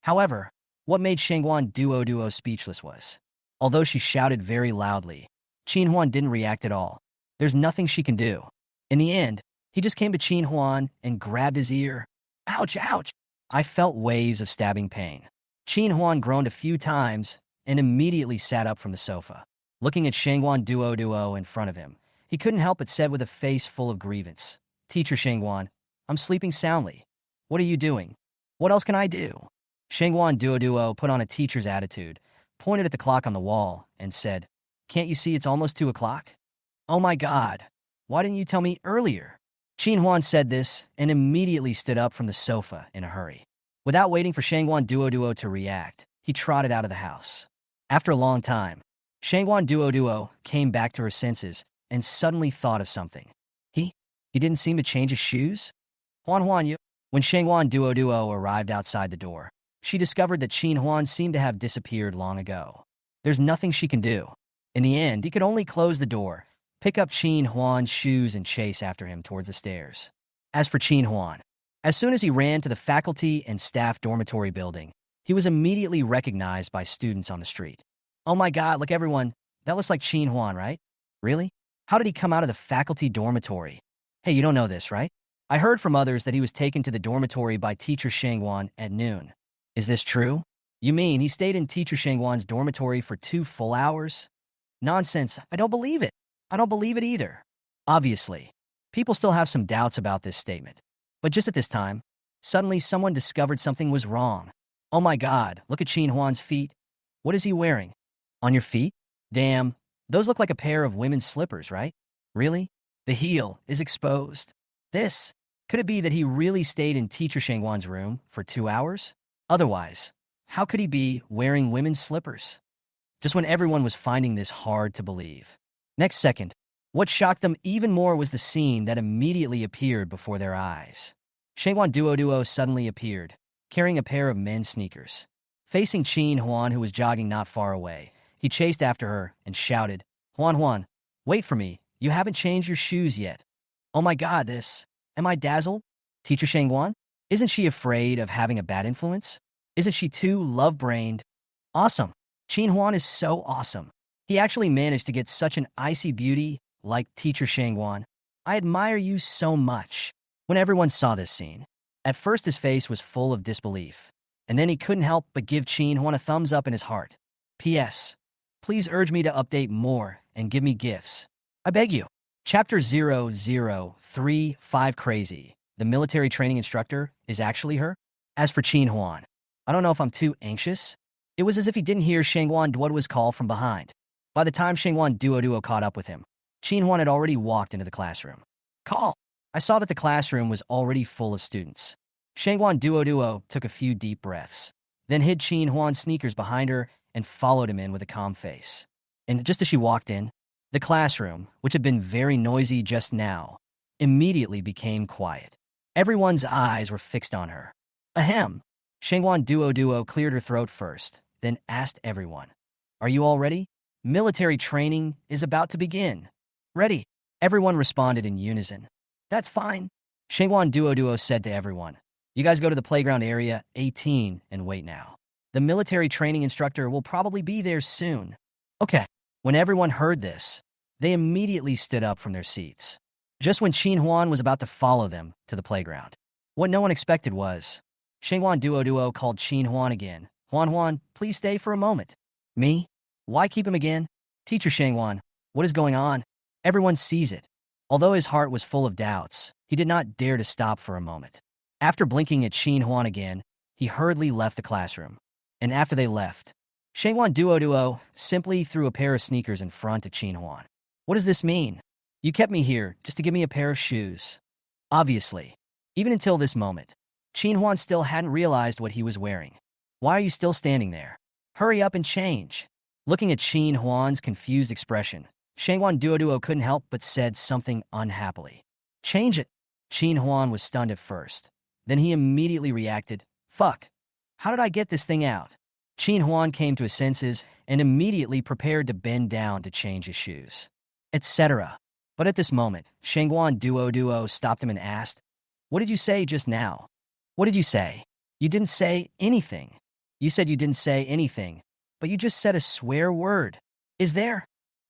However, what made Shenghuan Duo speechless was, although she shouted very loudly, Qin Huan didn't react at all. There's nothing she can do. In the end, he just came to Qin Huan and grabbed his ear. Ouch, ouch. I felt waves of stabbing pain. Qin Huan groaned a few times and immediately sat up from the sofa. Looking at Shenghuan Duo in front of him, he couldn't help but said with a face full of grievance, Teacher Shenghuan, I'm sleeping soundly. What are you doing? What else can I do? Shenghuan Duo put on a teacher's attitude, pointed at the clock on the wall, and said, Can't you see it's almost 2 o'clock? Oh my god, why didn't you tell me earlier? Qin Huan said this and immediately stood up from the sofa in a hurry. Without waiting for Shenghuan Duo to react, he trotted out of the house. After a long time, Shenghuan Duo came back to her senses and suddenly thought of something. He didn't seem to change his shoes? Huan, you. When Shenghuan Duo arrived outside the door, she discovered that Qin Huan seemed to have disappeared long ago. There's nothing she can do. In the end, he could only close the door, pick up Qin Huan's shoes and chase after him towards the stairs. As for Qin Huan, as soon as he ran to the faculty and staff dormitory building, he was immediately recognized by students on the street. Oh my god, look everyone, that looks like Qin Huan, right? Really? How did he come out of the faculty dormitory? Hey, you don't know this, right? I heard from others that he was taken to the dormitory by Teacher Shenghuan at noon. Is this true? You mean he stayed in Teacher Shenghuan's dormitory for 2 full hours? Nonsense, I don't believe it. I don't believe it either. Obviously, people still have some doubts about this statement. But just at this time, suddenly someone discovered something was wrong. Oh my god, look at Qin Huan's feet. What is he wearing? On your feet? Damn, those look like a pair of women's slippers, right? Really? The heel is exposed. Could it be that he really stayed in Teacher Shenghuan's room for 2 hours? Otherwise, how could he be wearing women's slippers? Just when everyone was finding this hard to believe. Next second, what shocked them even more was the scene that immediately appeared before their eyes. Shenghuan Duo suddenly appeared, carrying a pair of men's sneakers. Facing Qin Huan, who was jogging not far away, he chased after her and shouted, Huan, wait for me. You haven't changed your shoes yet. Oh my god, am I dazzled? Teacher Shenghuan? Isn't she afraid of having a bad influence? Isn't she too love-brained? Awesome. Qin Huan is so awesome. He actually managed to get such an icy beauty like Teacher Shenghuan. I admire you so much. When everyone saw this scene, at first his face was full of disbelief, and then he couldn't help but give Qin Huan a thumbs up in his heart. P.S. Please urge me to update more and give me gifts. I beg you. Chapter 0035 Crazy. The military training instructor is actually her? As for Qin Huan, I don't know if I'm too anxious. It was as if he didn't hear Shenghuan Duo's call from behind. By the time Shenghuan Duo caught up with him, Qin Huan had already walked into the classroom. Call! I saw that the classroom was already full of students. Shenghuan Duo took a few deep breaths, then hid Qin Huan's sneakers behind her and followed him in with a calm face. And just as she walked in, the classroom, which had been very noisy just now, immediately became quiet. Everyone's eyes were fixed on her. Ahem! Shenghuan Duo cleared her throat first, then asked everyone, Are you all ready? Military training is about to begin. Ready. Everyone responded in unison. That's fine. Shengwan Duo said to everyone. You guys go to the playground area 18 and wait now. The military training instructor will probably be there soon. Okay. When everyone heard this, they immediately stood up from their seats. Just when Qin Huan was about to follow them to the playground. What no one expected was, Shengwan Duo called Qin Huan again. Huan, please stay for a moment. Me? Why keep him again? Teacher Shengwan, what is going on? Everyone sees it. Although his heart was full of doubts, he did not dare to stop for a moment. After blinking at Qin Huan again, he hurriedly left the classroom. And after they left, Shengwan Duo simply threw a pair of sneakers in front of Qin Huan. What does this mean? You kept me here just to give me a pair of shoes. Obviously, even until this moment, Qin Huan still hadn't realized what he was wearing. Why are you still standing there? Hurry up and change. Looking at Qin Huan's confused expression, Shengwan Duo couldn't help but said something unhappily. Change it. Qin Huan was stunned at first. Then he immediately reacted, fuck. How did I get this thing out? Qin Huan came to his senses and immediately prepared to bend down to change his shoes, etc. But at this moment, Shengwan Duo stopped him and asked, what did you say just now? What did you say? You didn't say anything. You said you didn't say anything, but you just said a swear word. Is there?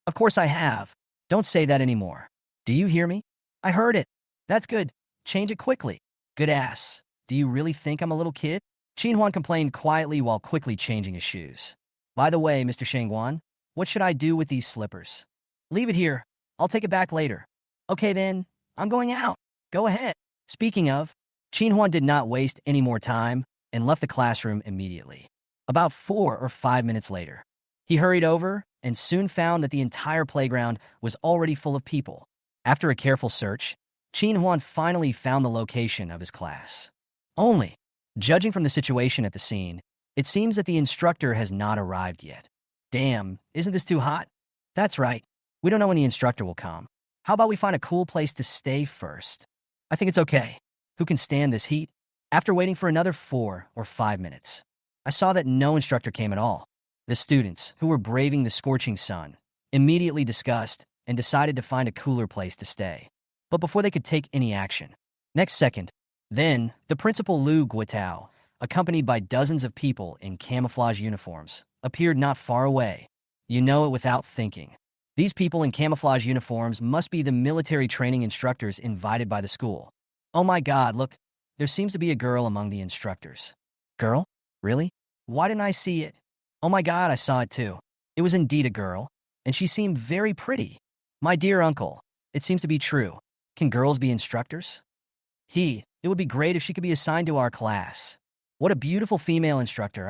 Of course I have. Don't say that anymore. Do you hear me? I heard it. That's good. Change it quickly. Good ass. Do you really think I'm a little kid? Qin Huan complained quietly while quickly changing his shoes. By the way, Mr. Shengwan, what should I do with these slippers? Leave it here. I'll take it back later. Okay then, I'm going out. Go ahead. Speaking of, Qin Huan did not waste any more time and left the classroom immediately. About 4 or 5 minutes later, he hurried over and soon found that the entire playground was already full of people. After a careful search, Qin Huan finally found the location of his class. Only, judging from the situation at the scene, it seems that the instructor has not arrived yet. Damn, isn't this too hot? That's right. We don't know when the instructor will come. How about we find a cool place to stay first? I think it's okay. Who can stand this heat? After waiting for another 4 or 5 minutes, I saw that no instructor came at all. The students, who were braving the scorching sun, immediately discussed and decided to find a cooler place to stay. But before they could take any action, next second, then the principal Lu Guotao, accompanied by dozens of people in camouflage uniforms, appeared not far away. You know it without thinking. These people in camouflage uniforms must be the military training instructors invited by the school. Oh my God, look, there seems to be a girl among the instructors. Girl? Really? Why didn't I see it? Oh my God, I saw it too. It was indeed a girl, and she seemed very pretty. My dear uncle, it seems to be true. Can girls be instructors? It would be great if she could be assigned to our class. What a beautiful female instructor,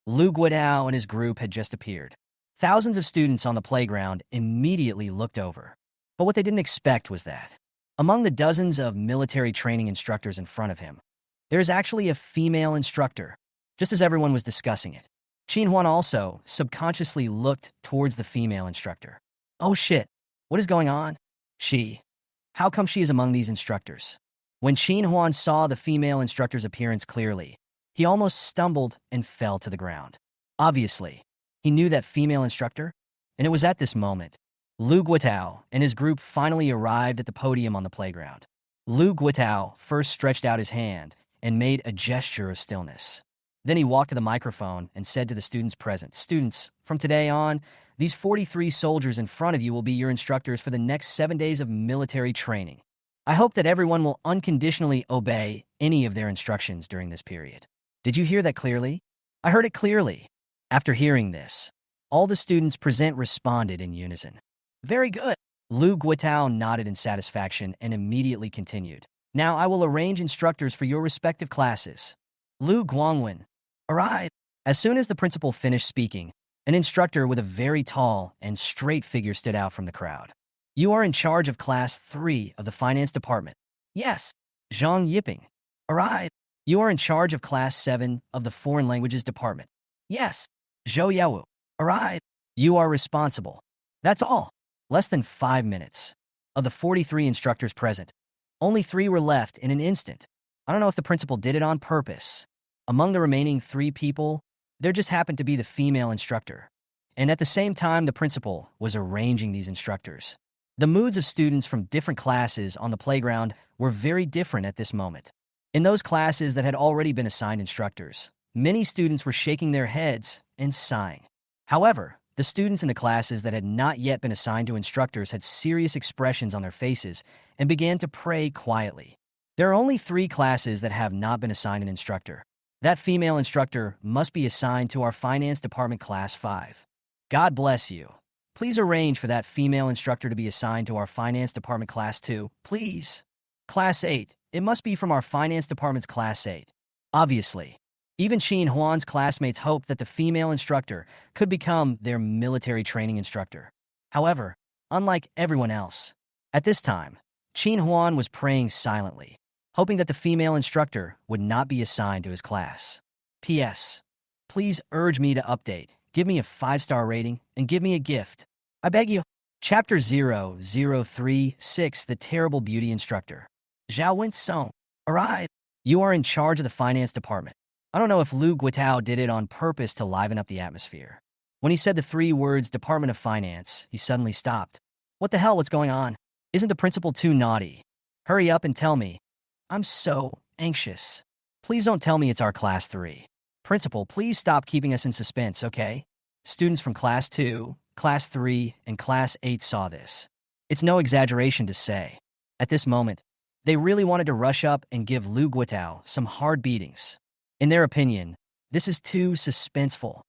Lu Guodao and his group had just appeared. Thousands of students on the playground immediately looked over. But what they didn't expect was that, among the dozens of military training instructors in front of him, there is actually a female instructor, just as everyone was discussing it. Qin Huan also subconsciously looked towards the female instructor. Oh shit, what is going on? How come she is among these instructors? When Qin Huan saw the female instructor's appearance clearly, he almost stumbled and fell to the ground. Obviously, he knew that female instructor, and it was at this moment Lu Guotao and his group finally arrived at the podium on the playground. Lu Guotao first stretched out his hand and made a gesture of stillness. Then he walked to the microphone and said to the students present, Students, from today on, these 43 soldiers in front of you will be your instructors for the next 7 days of military training. I hope that everyone will unconditionally obey any of their instructions during this period. Did you hear that clearly? I heard it clearly. After hearing this, all the students present responded in unison. Very good. Lu Guotao nodded in satisfaction and immediately continued. Now I will arrange instructors for your respective classes. Lu Guangwen. Arrive. As soon as the principal finished speaking, an instructor with a very tall and straight figure stood out from the crowd. You are in charge of Class 3 of the Finance Department. Yes. Zhang Yiping. Arrive. You are in charge of Class 7 of the Foreign Languages Department. Yes. Zhou Yawu. Arrive. You are responsible. That's all. Less than 5 minutes. Of the 43 instructors present, only 3 were left in an instant. I don't know if the principal did it on purpose. Among the remaining 3 people, there just happened to be the female instructor. And at the same time the principal was arranging these instructors, The moods of students from different classes on the playground were very different at this moment. In those classes that had already been assigned instructors, many students were shaking their heads and sighing. However, the students in the classes that had not yet been assigned to instructors had serious expressions on their faces and began to pray quietly. There are only 3 classes that have not been assigned an instructor. That female instructor must be assigned to our finance department class 5. God bless you. Please arrange for that female instructor to be assigned to our finance department class 2, please. Class 8. It must be from our finance department's class 8. Obviously. Even Qin Huan's classmates hoped that the female instructor could become their military training instructor. However, unlike everyone else, at this time, Qin Huan was praying silently, hoping that the female instructor would not be assigned to his class. P.S. Please urge me to update, give me a 5-star rating, and give me a gift. I beg you. Chapter 0036, The Terrible Beauty Instructor. Zhao Wen-song. Arrive. You are in charge of the finance department. I don't know if Lu Guitao did it on purpose to liven up the atmosphere. When he said the 3 words Department of Finance, he suddenly stopped. What the hell, what's going on? Isn't the principal too naughty? Hurry up and tell me. I'm so anxious. Please don't tell me it's our class 3. Principal, please stop keeping us in suspense, okay? Students from class 2, class 3, and class 8 saw this. It's no exaggeration to say. At this moment, they really wanted to rush up and give Lu Guitao some hard beatings. In their opinion, this is too suspenseful.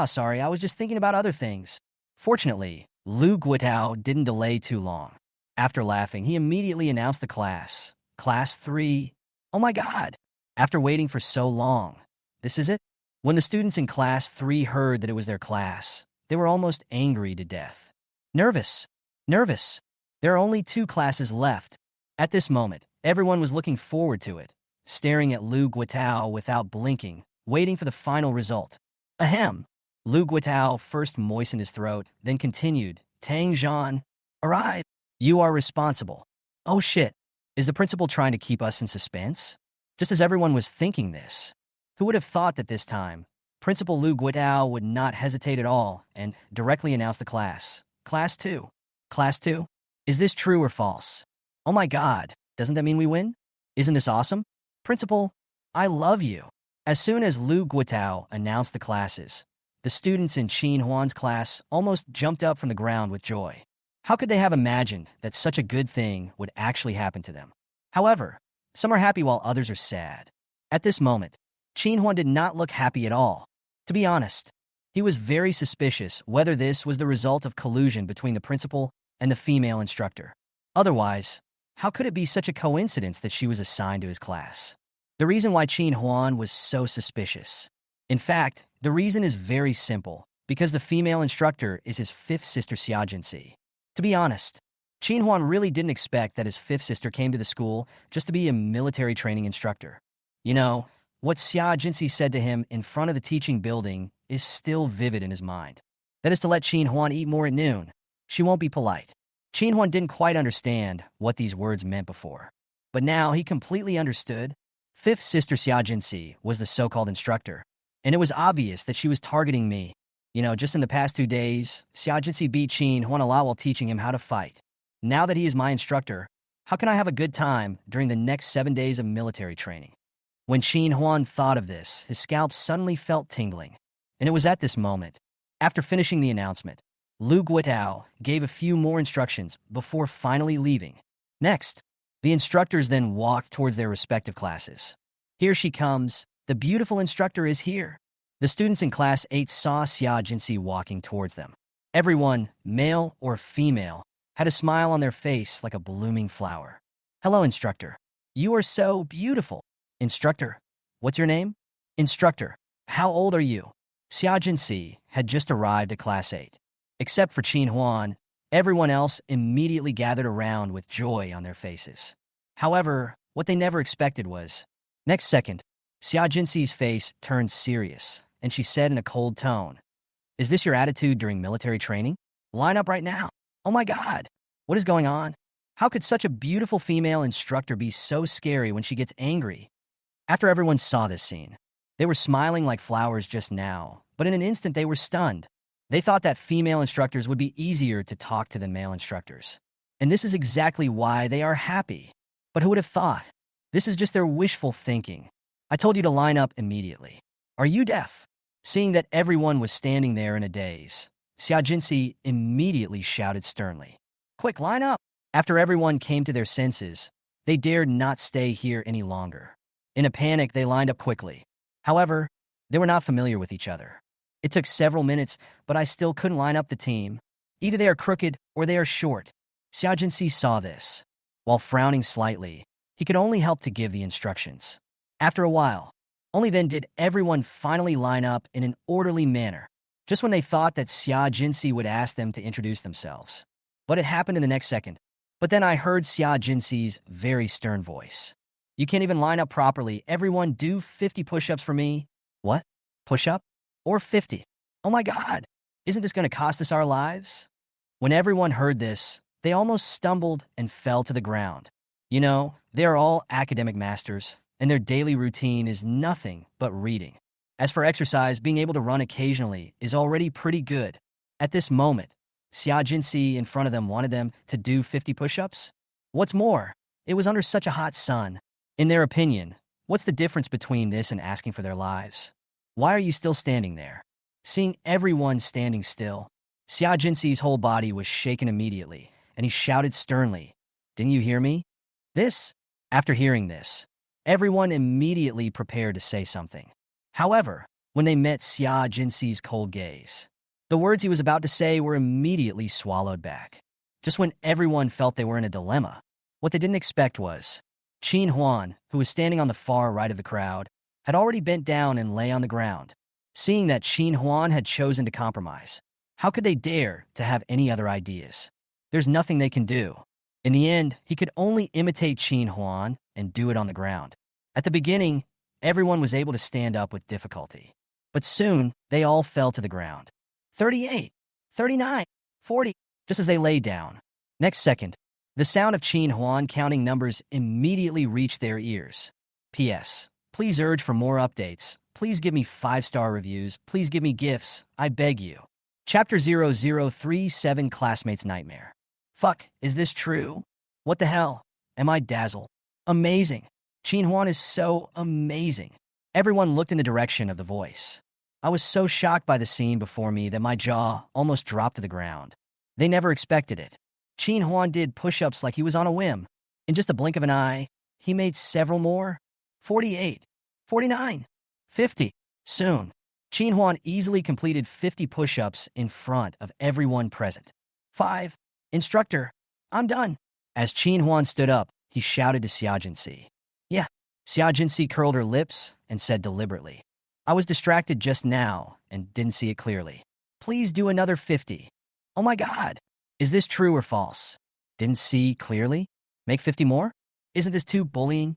Sorry, I was just thinking about other things. Fortunately, Lu Guitao didn't delay too long. After laughing, he immediately announced the class. Class 3. Oh my God! After waiting for so long, this is it? When the students in class 3 heard that it was their class, they were almost angry to death. Nervous. Nervous. There are only 2 classes left. At this moment, everyone was looking forward to it, staring at Lu Guitao without blinking, waiting for the final result. Ahem. Lu Guitao first moistened his throat, then continued, Tang Zhan. Arrive. You are responsible. Oh shit. Is the principal trying to keep us in suspense? Just as everyone was thinking this, who would have thought that this time, Principal Lu Guitao would not hesitate at all and directly announce the class. Class 2. Class 2? Is this true or false? Oh my God. Doesn't that mean we win? Isn't this awesome? Principal, I love you. As soon as Lu Guitao announced the classes, the students in Qin Huan's class almost jumped up from the ground with joy. How could they have imagined that such a good thing would actually happen to them? However, some are happy while others are sad. At this moment, Qin Huan did not look happy at all. To be honest, he was very suspicious whether this was the result of collusion between the principal and the female instructor. Otherwise, how could it be such a coincidence that she was assigned to his class? The reason why Qin Huan was so suspicious. In fact, the reason is very simple, because the female instructor is his 5th sister Xia Jinxi. To be honest, Qin Huan really didn't expect that his 5th sister came to the school just to be a military training instructor. You know, what Xia Jinxi said to him in front of the teaching building is still vivid in his mind. That is to let Qin Huan eat more at noon. She won't be polite. Qin Huan didn't quite understand what these words meant before, but now he completely understood. 5th sister Xia Jinxi was the so-called instructor, and it was obvious that she was targeting me. You know, just in the past 2 days, Xia Jinxi beat Qin Huan a lot while teaching him how to fight. Now that he is my instructor, how can I have a good time during the next 7 days of military training? When Qin Huan thought of this, his scalp suddenly felt tingling. And it was at this moment, after finishing the announcement, Lu Guitao gave a few more instructions before finally leaving. Next, the instructors then walked towards their respective classes. Here she comes. The beautiful instructor is here. The students in class 8 saw Xia Jinxi walking towards them. Everyone, male or female, had a smile on their face like a blooming flower. Hello, instructor. You are so beautiful. Instructor, what's your name? Instructor, how old are you? Xia Jinxi had just arrived at class 8. Except for Qin Huan, everyone else immediately gathered around with joy on their faces. However, what they never expected was, next second, Xia Jinxi's face turned serious, and she said in a cold tone, Is this your attitude during military training? Line up right now. Oh my God, what is going on? How could such a beautiful female instructor be so scary when she gets angry? After everyone saw this scene, they were smiling like flowers just now, but in an instant they were stunned. They thought that female instructors would be easier to talk to than male instructors. And this is exactly why they are happy. But who would have thought? This is just their wishful thinking. I told you to line up immediately. Are you deaf? Seeing that everyone was standing there in a daze, Xiaojinsi immediately shouted sternly. Quick, line up! After everyone came to their senses, they dared not stay here any longer. In a panic, they lined up quickly. However, they were not familiar with each other. It took several minutes, but I still couldn't line up the team. Either they are crooked or they are short. Xiaojinsi saw this. While frowning slightly, he could only help to give the instructions. After a while, only then did everyone finally line up in an orderly manner, just when they thought that Xiaojinsi would ask them to introduce themselves. But it happened in the next second. But then I heard Xiaojinsi's very stern voice. You can't even line up properly. Everyone do 50 push-ups for me. What? Push-up? Or 50? Oh my God! Isn't this going to cost us our lives? When everyone heard this, they almost stumbled and fell to the ground. You know, they are all academic masters, and their daily routine is nothing but reading. As for exercise, being able to run occasionally is already pretty good. At this moment, Xiaojinsi in front of them wanted them to do 50 push-ups? What's more, it was under such a hot sun. In their opinion, what's the difference between this and asking for their lives? Why are you still standing there? Seeing everyone standing still, Xiaojinsi's whole body was shaken immediately, and he shouted sternly, "Didn't you hear me?" This? After hearing this, everyone immediately prepared to say something. However, when they met Xiaojinsi's cold gaze, the words he was about to say were immediately swallowed back. Just when everyone felt they were in a dilemma, what they didn't expect was Qin Huan, who was standing on the far right of the crowd, had already bent down and lay on the ground. Seeing that Qin Huan had chosen to compromise, how could they dare to have any other ideas? There's nothing they can do. In the end, he could only imitate Qin Huan and do it on the ground. At the beginning, everyone was able to stand up with difficulty. But soon, they all fell to the ground. 38, 39, 40, just as they lay down. Next second, the sound of Qin Huan counting numbers immediately reached their ears. P.S. Please urge for more updates. Please give me 5-star reviews. Please give me gifts. I beg you. Chapter 0037 Classmates Nightmare. Fuck, is this true? What the hell? Am I dazzled? Amazing. Qin Huan is so amazing. Everyone looked in the direction of the voice. I was so shocked by the scene before me that my jaw almost dropped to the ground. They never expected it. Qin Huan did push-ups like he was on a whim. In just a blink of an eye, he made several more. 48, 49, 50. Soon, Qin Huan easily completed 50 push-ups in front of everyone present. 5. Instructor, I'm done. As Qin Huan stood up, he shouted to Xiaojinsi. Yeah. Xiaojinsi curled her lips and said deliberately, I was distracted just now and didn't see it clearly. Please do another 50. Oh my God. Is this true or false? Didn't see clearly? Make 50 more? Isn't this too bullying?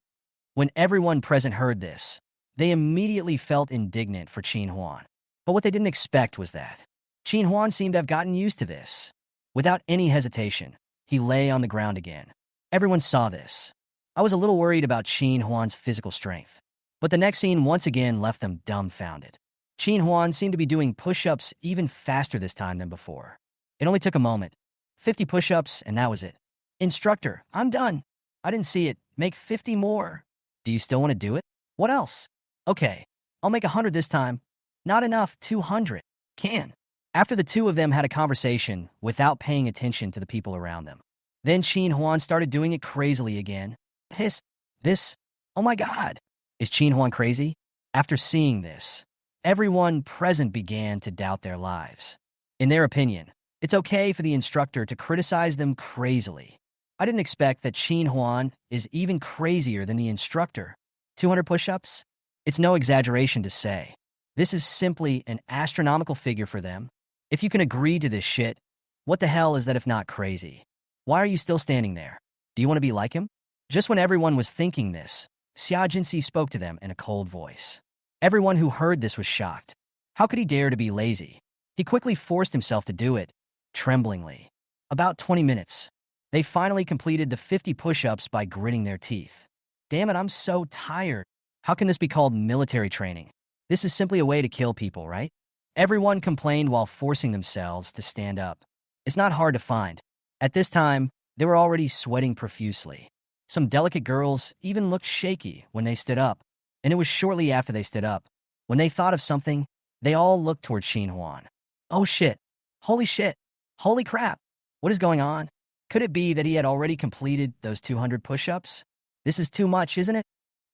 When everyone present heard this, they immediately felt indignant for Qin Huan. But what they didn't expect was that Qin Huan seemed to have gotten used to this. Without any hesitation, he lay on the ground again. Everyone saw this. I was a little worried about Qin Huan's physical strength. But the next scene once again left them dumbfounded. Qin Huan seemed to be doing push-ups even faster this time than before. It only took a moment. 50 push-ups, and that was it. Instructor, I'm done. I didn't see it. Make 50 more. Do you still want to do it? What else? Okay, I'll make 100 this time. Not enough, 200. Can. After the two of them had a conversation without paying attention to the people around them. Then Qin Huan started doing it crazily again. This, oh my God. Is Qin Huan crazy? After seeing this, everyone present began to doubt their lives. In their opinion, it's okay for the instructor to criticize them crazily. I didn't expect that Qin Huan is even crazier than the instructor. 200 push-ups? It's no exaggeration to say. This is simply an astronomical figure for them. If you can agree to this shit, what the hell is that if not crazy? Why are you still standing there? Do you want to be like him? Just when everyone was thinking this, Xiaojinsi spoke to them in a cold voice. Everyone who heard this was shocked. How could he dare to be lazy? He quickly forced himself to do it, tremblingly. About 20 minutes. They finally completed the 50 push-ups by gritting their teeth. Damn it, I'm so tired. How can this be called military training? This is simply a way to kill people, right? Everyone complained while forcing themselves to stand up. It's not hard to find. At this time, They were already sweating profusely. Some delicate girls even looked shaky when they stood up, and it was shortly after they stood up. When they thought of something, they all looked toward Xinhuan. Oh shit. Holy shit. Holy crap. What is going on? Could it be that he had already completed those 200 push-ups? This is too much, isn't it?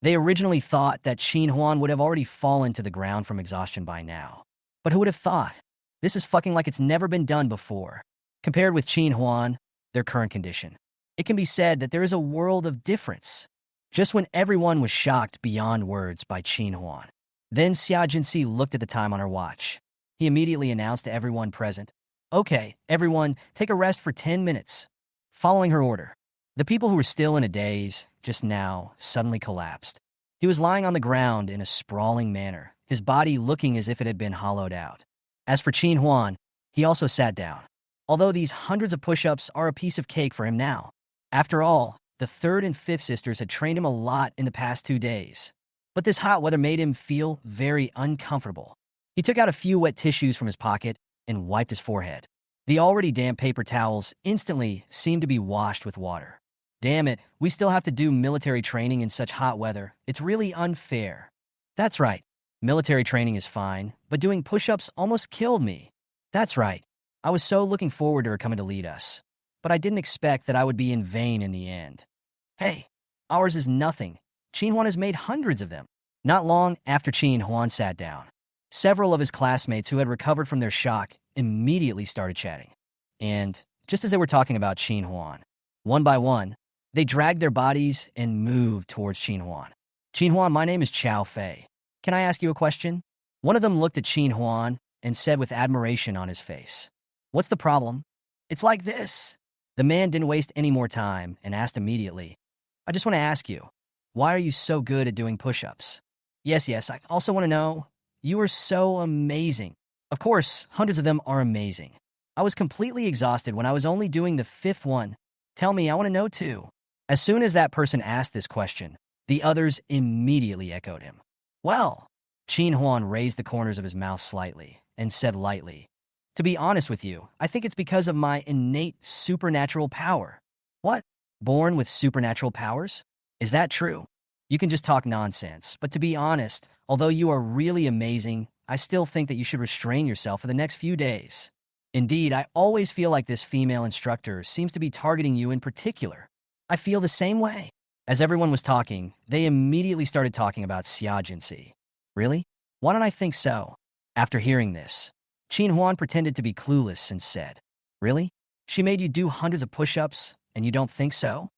They originally thought that Xinhuan would have already fallen to the ground from exhaustion by now. But who would have thought? This is fucking like it's never been done before. Compared with Xinhuan, their current condition, it can be said that there is a world of difference. Just when everyone was shocked beyond words by Xinhuan, then Xia Jinxi looked at the time on her watch. He immediately announced to everyone present, "Okay, everyone, take a rest for 10 minutes. Following her order, the people who were still in a daze just now suddenly collapsed. He was lying on the ground in a sprawling manner, his body looking as if it had been hollowed out. As for Xinhuan, he also sat down, although these hundreds of push-ups are a piece of cake for him now. After all, the third and fifth sisters had trained him a lot in the past 2 days. But this hot weather made him feel very uncomfortable. He took out a few wet tissues from his pocket and wiped his forehead. The already damp paper towels instantly seemed to be washed with water. Damn it, we still have to do military training in such hot weather. It's really unfair. That's right. Military training is fine, but doing push-ups almost killed me. That's right. I was so looking forward to her coming to lead us. But I didn't expect that I would be in vain in the end. Hey, ours is nothing. Xinhuan has made hundreds of them. Not long after Xinhuan sat down, several of his classmates who had recovered from their shock immediately started chatting. And just as they were talking about Xinhuan, one by one, they dragged their bodies and moved towards Xinhuan. "Xinhuan, my name is Chao Fei. Can I ask you a question?" One of them looked at Xinhuan and said with admiration on his face, "What's the problem?" "It's like this." The man didn't waste any more time and asked immediately, "I just want to ask you, why are you so good at doing push-ups?" Yes, I also want to know, you are so amazing." Of course, hundreds of them are amazing. I was completely exhausted when I was only doing the 5th one. Tell me, I want to know too. As soon as that person asked this question, the others immediately echoed him. "Well," Xinhuan raised the corners of his mouth slightly and said lightly, "To be honest with you, I think it's because of my innate supernatural power." "What? Born with supernatural powers? Is that true?" "You can just talk nonsense, but to be honest, although you are really amazing, I still think that you should restrain yourself for the next few days. Indeed, I always feel like this female instructor seems to be targeting you in particular." "I feel the same way." As everyone was talking, they immediately started talking about Xia Jinxi. "Really? Why don't I think so?" After hearing this, Xinhuan pretended to be clueless and said, "Really? She made you do hundreds of push-ups, and you don't think so?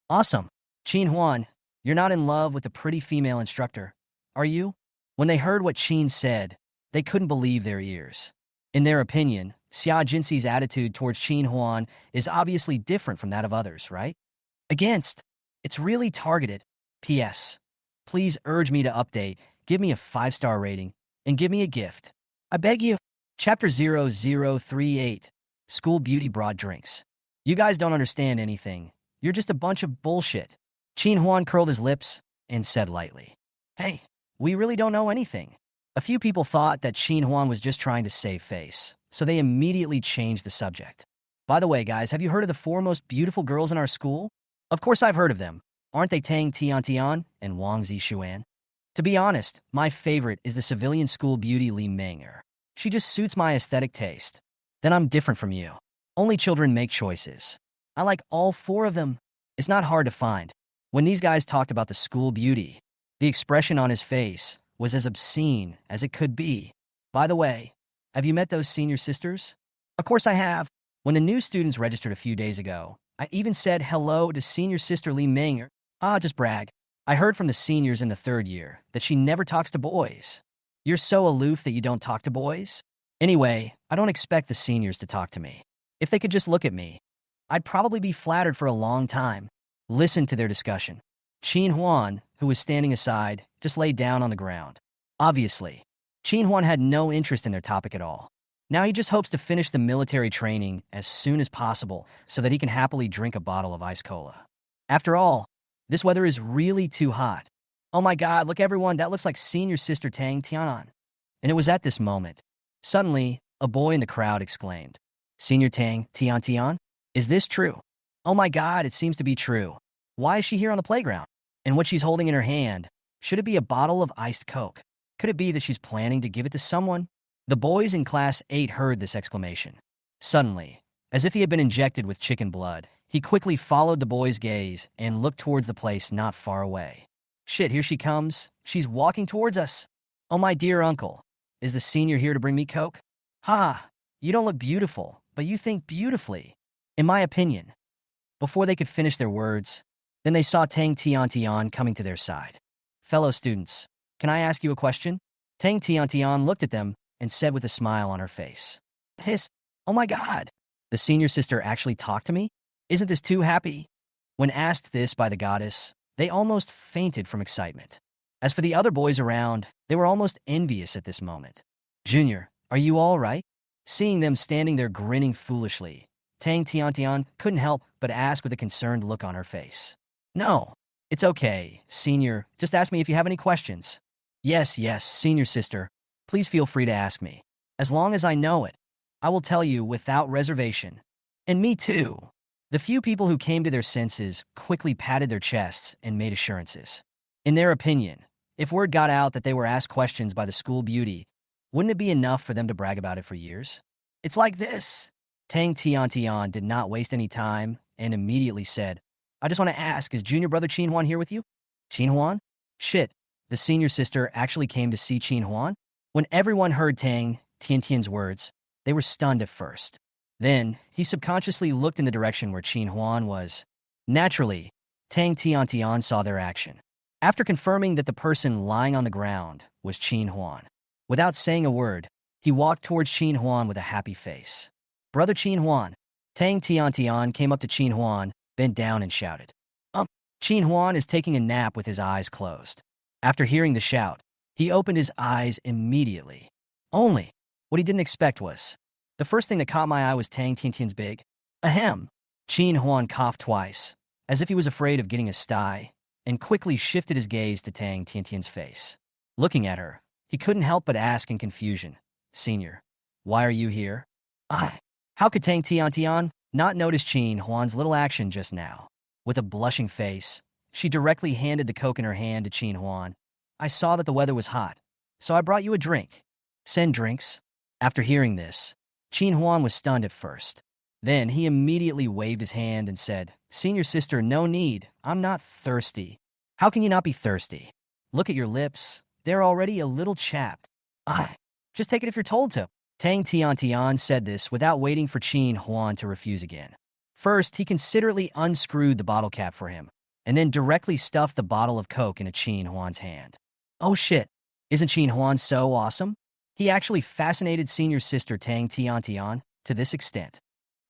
Awesome. Xinhuan, you're not in love with the pretty female instructor, are you?" When they heard what Xin said, they couldn't believe their ears. In their opinion, Xia Jinxi's attitude towards Xinhuan is obviously different from that of others, right? Against. It's really targeted. P.S. Please urge me to update, give me a 5-star rating, and give me a gift. I beg you. Chapter 0038. School Beauty Broad Drinks. You guys don't understand anything. You're just a bunch of bullshit. Xinhuan curled his lips and said lightly, "Hey, we really don't know anything." A few people thought that Xinhuan was just trying to save face, so they immediately changed the subject. "By the way, guys, have you heard of the 4 most beautiful girls in our school?" "Of course I've heard of them. Aren't they Tang Tiantian and Wang Zixuan?" "To be honest, my favorite is the civilian school beauty Li Meng'er. She just suits my aesthetic taste." "Then I'm different from you. Only children make choices. I like all 4 of them." It's not hard to find. When these guys talked about the school beauty, the expression on his face was as obscene as it could be. "By the way, have you met those senior sisters?" "Of course I have. When the new students registered a few days ago, I even said hello to senior sister Li Meng'er. Just brag. I heard from the seniors in the 3rd year that she never talks to boys." "You're so aloof that you don't talk to boys?" "Anyway, I don't expect the seniors to talk to me. If they could just look at me, I'd probably be flattered for a long time." Listen to their discussion. Xinhuan, who was standing aside, just lay down on the ground. Obviously, Xinhuan had no interest in their topic at all. Now he just hopes to finish the military training as soon as possible so that he can happily drink a bottle of ice cola. After all, this weather is really too hot. "Oh my god, look everyone, that looks like senior sister Tang Tianan." And it was at this moment. Suddenly, a boy in the crowd exclaimed, "Senior Tang Tian Tian? Is this true?" Oh my god, it seems to be true. Why is she here on the playground? And what she's holding in her hand, should it be a bottle of iced Coke? Could it be that she's planning to give it to someone? The boys in class 8 heard this exclamation. Suddenly, as if he had been injected with chicken blood, he quickly followed the boy's gaze and looked towards the place not far away. Shit, here she comes. She's walking towards us. Oh, my dear uncle. Is the senior here to bring me Coke? Ha! You don't look beautiful, but you think beautifully. In my opinion. Before they could finish their words, then they saw Tang Tian coming to their side. Fellow students, can I ask you a question? Tang Tian looked at them and said with a smile on her face. Hiss, oh my god. The senior sister actually talked to me? Isn't this too happy? When asked this by the goddess, they almost fainted from excitement. As for the other boys around, they were almost envious at this moment. Junior, are you all right? Seeing them standing there grinning foolishly, Tang Tian couldn't help but ask with a concerned look on her face. No, it's okay, senior. Just ask me if you have any questions. Yes, senior sister. Please feel free to ask me. As long as I know it, I will tell you without reservation. And me too. The few people who came to their senses quickly patted their chests and made assurances. In their opinion, if word got out that they were asked questions by the school beauty, wouldn't it be enough for them to brag about it for years? It's like this. Tang Tian did not waste any time and immediately said, I just want to ask, is junior brother Qin Huan here with you? Qin Huan? Shit, the senior sister actually came to see Qin Huan? When everyone heard Tang Tian's words, they were stunned at first. Then, he subconsciously looked in the direction where Qin Huan was. Naturally, Tang Tian saw their action. After confirming that the person lying on the ground was Qin Huan, without saying a word, he walked towards Qin Huan with a happy face. Brother Qin Huan. Tang Tian came up to Qin Huan, bent down and shouted. Qin Huan is taking a nap with his eyes closed. After hearing the shout, he opened his eyes immediately. Only, what he didn't expect was, the first thing that caught my eye was Tang Tian's big ahem. Qin Huan coughed twice, as if he was afraid of getting a sty, and quickly shifted his gaze to Tang Tian's face. Looking at her, he couldn't help but ask in confusion, Senior, why are you here? How could Tang Tian not notice Qin Huan's little action just now? With a blushing face, she directly handed the Coke in her hand to Qin Huan. I saw that the weather was hot, so I brought you a drink. Send drinks. After hearing this, Qin Huan was stunned at first. Then he immediately waved his hand and said, Senior sister, no need. I'm not thirsty. How can you not be thirsty? Look at your lips. They're already a little chapped. Just take it if you're told to. Tang Tian said this without waiting for Qin Huan to refuse again. First, he considerately unscrewed the bottle cap for him, and then directly stuffed the bottle of Coke into Qin Huan's hand. Oh shit, isn't Qin Huan so awesome? He actually fascinated senior sister Tang Tian to this extent.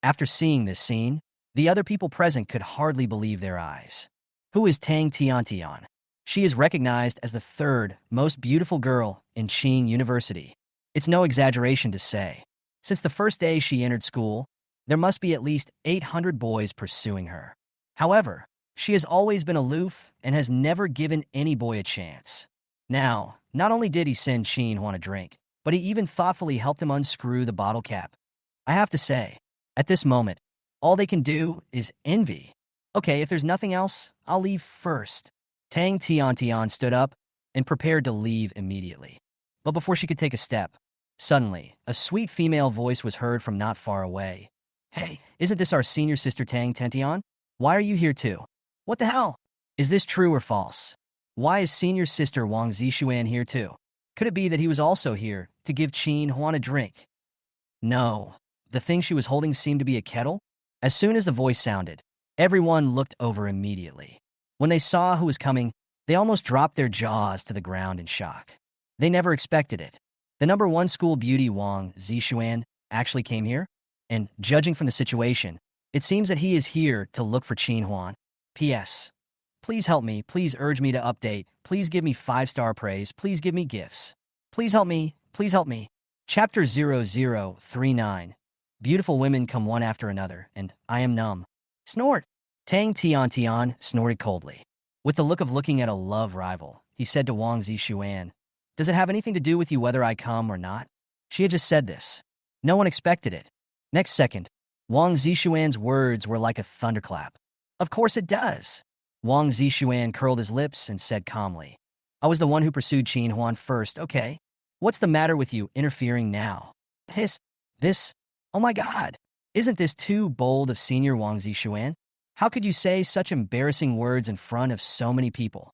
After seeing this scene, the other people present could hardly believe their eyes. Who is Tang Tian? She is recognized as the third most beautiful girl in Qin University. It's no exaggeration to say. Since the first day she entered school, there must be at least 800 boys pursuing her. However, she has always been aloof and has never given any boy a chance. Now, not only did he send Qin Huan a drink, but he even thoughtfully helped him unscrew the bottle cap. I have to say, at this moment, all they can do is envy. Okay, if there's nothing else, I'll leave first. Tang Tian stood up and prepared to leave immediately. But before she could take a step, suddenly, a sweet female voice was heard from not far away. Hey, isn't this our senior sister Tang Tian? Why are you here too? What the hell? Is this true or false? Why is senior sister Wang Zixuan here too? Could it be that he was also here to give Qin Huan a drink? No, the thing she was holding seemed to be a kettle. As soon as the voice sounded, everyone looked over immediately. When they saw who was coming, they almost dropped their jaws to the ground in shock. They never expected it. The number one school beauty Wang Zixuan actually came here, and judging from the situation, it seems that he is here to look for Qin Huan. P.S. Please help me. Please urge me to update. Please give me 5-star praise. Please give me gifts. Please help me. Please help me. Chapter 0039. Beautiful women come one after another, and I am numb. Snort. Tang Tian snorted coldly. With the look of looking at a love rival, he said to Wang Zixuan, Does it have anything to do with you whether I come or not? She had just said this. No one expected it. Next second, Wang Zishuan's words were like a thunderclap. Of course it does. Wang Zishuan curled his lips and said calmly, I was the one who pursued Qin Huan first, okay? What's the matter with you interfering now? This, oh my god. Isn't this too bold of Senior Wang Zishuan? How could you say such embarrassing words in front of so many people?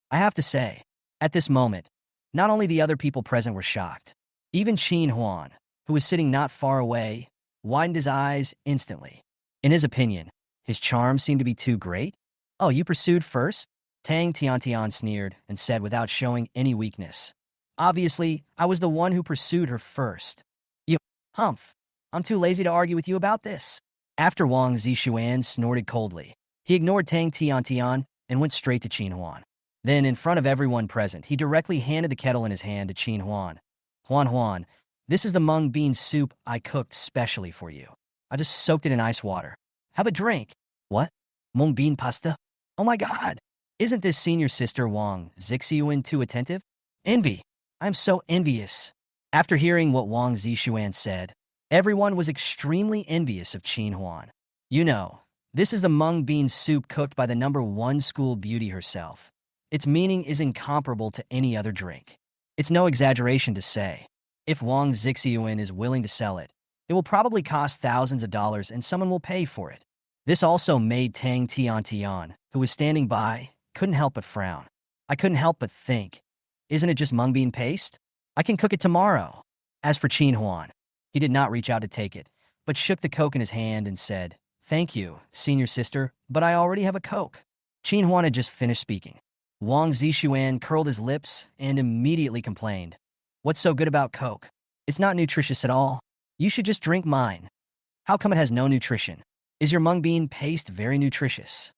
I have to say, at this moment, not only the other people present were shocked, even Qin Huan, who was sitting not far away, widened his eyes instantly. In his opinion, his charm seemed to be too great. Oh, you pursued first? Tang Tiantian sneered and said without showing any weakness. Obviously, I was the one who pursued her first. You, humph. I'm too lazy to argue with you about this. After Wang Zishuan snorted coldly, he ignored Tang Tiantian and went straight to Qin Huan. Then, in front of everyone present, he directly handed the kettle in his hand to Qin Huan. Huan, this is the mung bean soup I cooked specially for you. I just soaked it in ice water. Have a drink. What? Mung bean pasta? Oh my god! Isn't this senior sister Wang Zixuan too attentive? Envy. I'm so envious. After hearing what Wang Zishuan said, everyone was extremely envious of Qin Huan. You know, this is the mung bean soup cooked by the #1 school beauty herself. Its meaning is incomparable to any other drink. It's no exaggeration to say, if Wang Zixuan is willing to sell it, it will probably cost thousands of dollars and someone will pay for it. This also made Tang Tiantian, who was standing by, couldn't help but frown. I couldn't help but think, isn't it just mung bean paste? I can cook it tomorrow. As for Qin Huan, he did not reach out to take it, but shook the Coke in his hand and said, Thank you, senior sister, but I already have a Coke. Qin Huan had just finished speaking. Wang Zishuan curled his lips and immediately complained. What's so good about Coke? It's not nutritious at all. You should just drink mine. How come it has no nutrition? Is your mung bean paste very nutritious?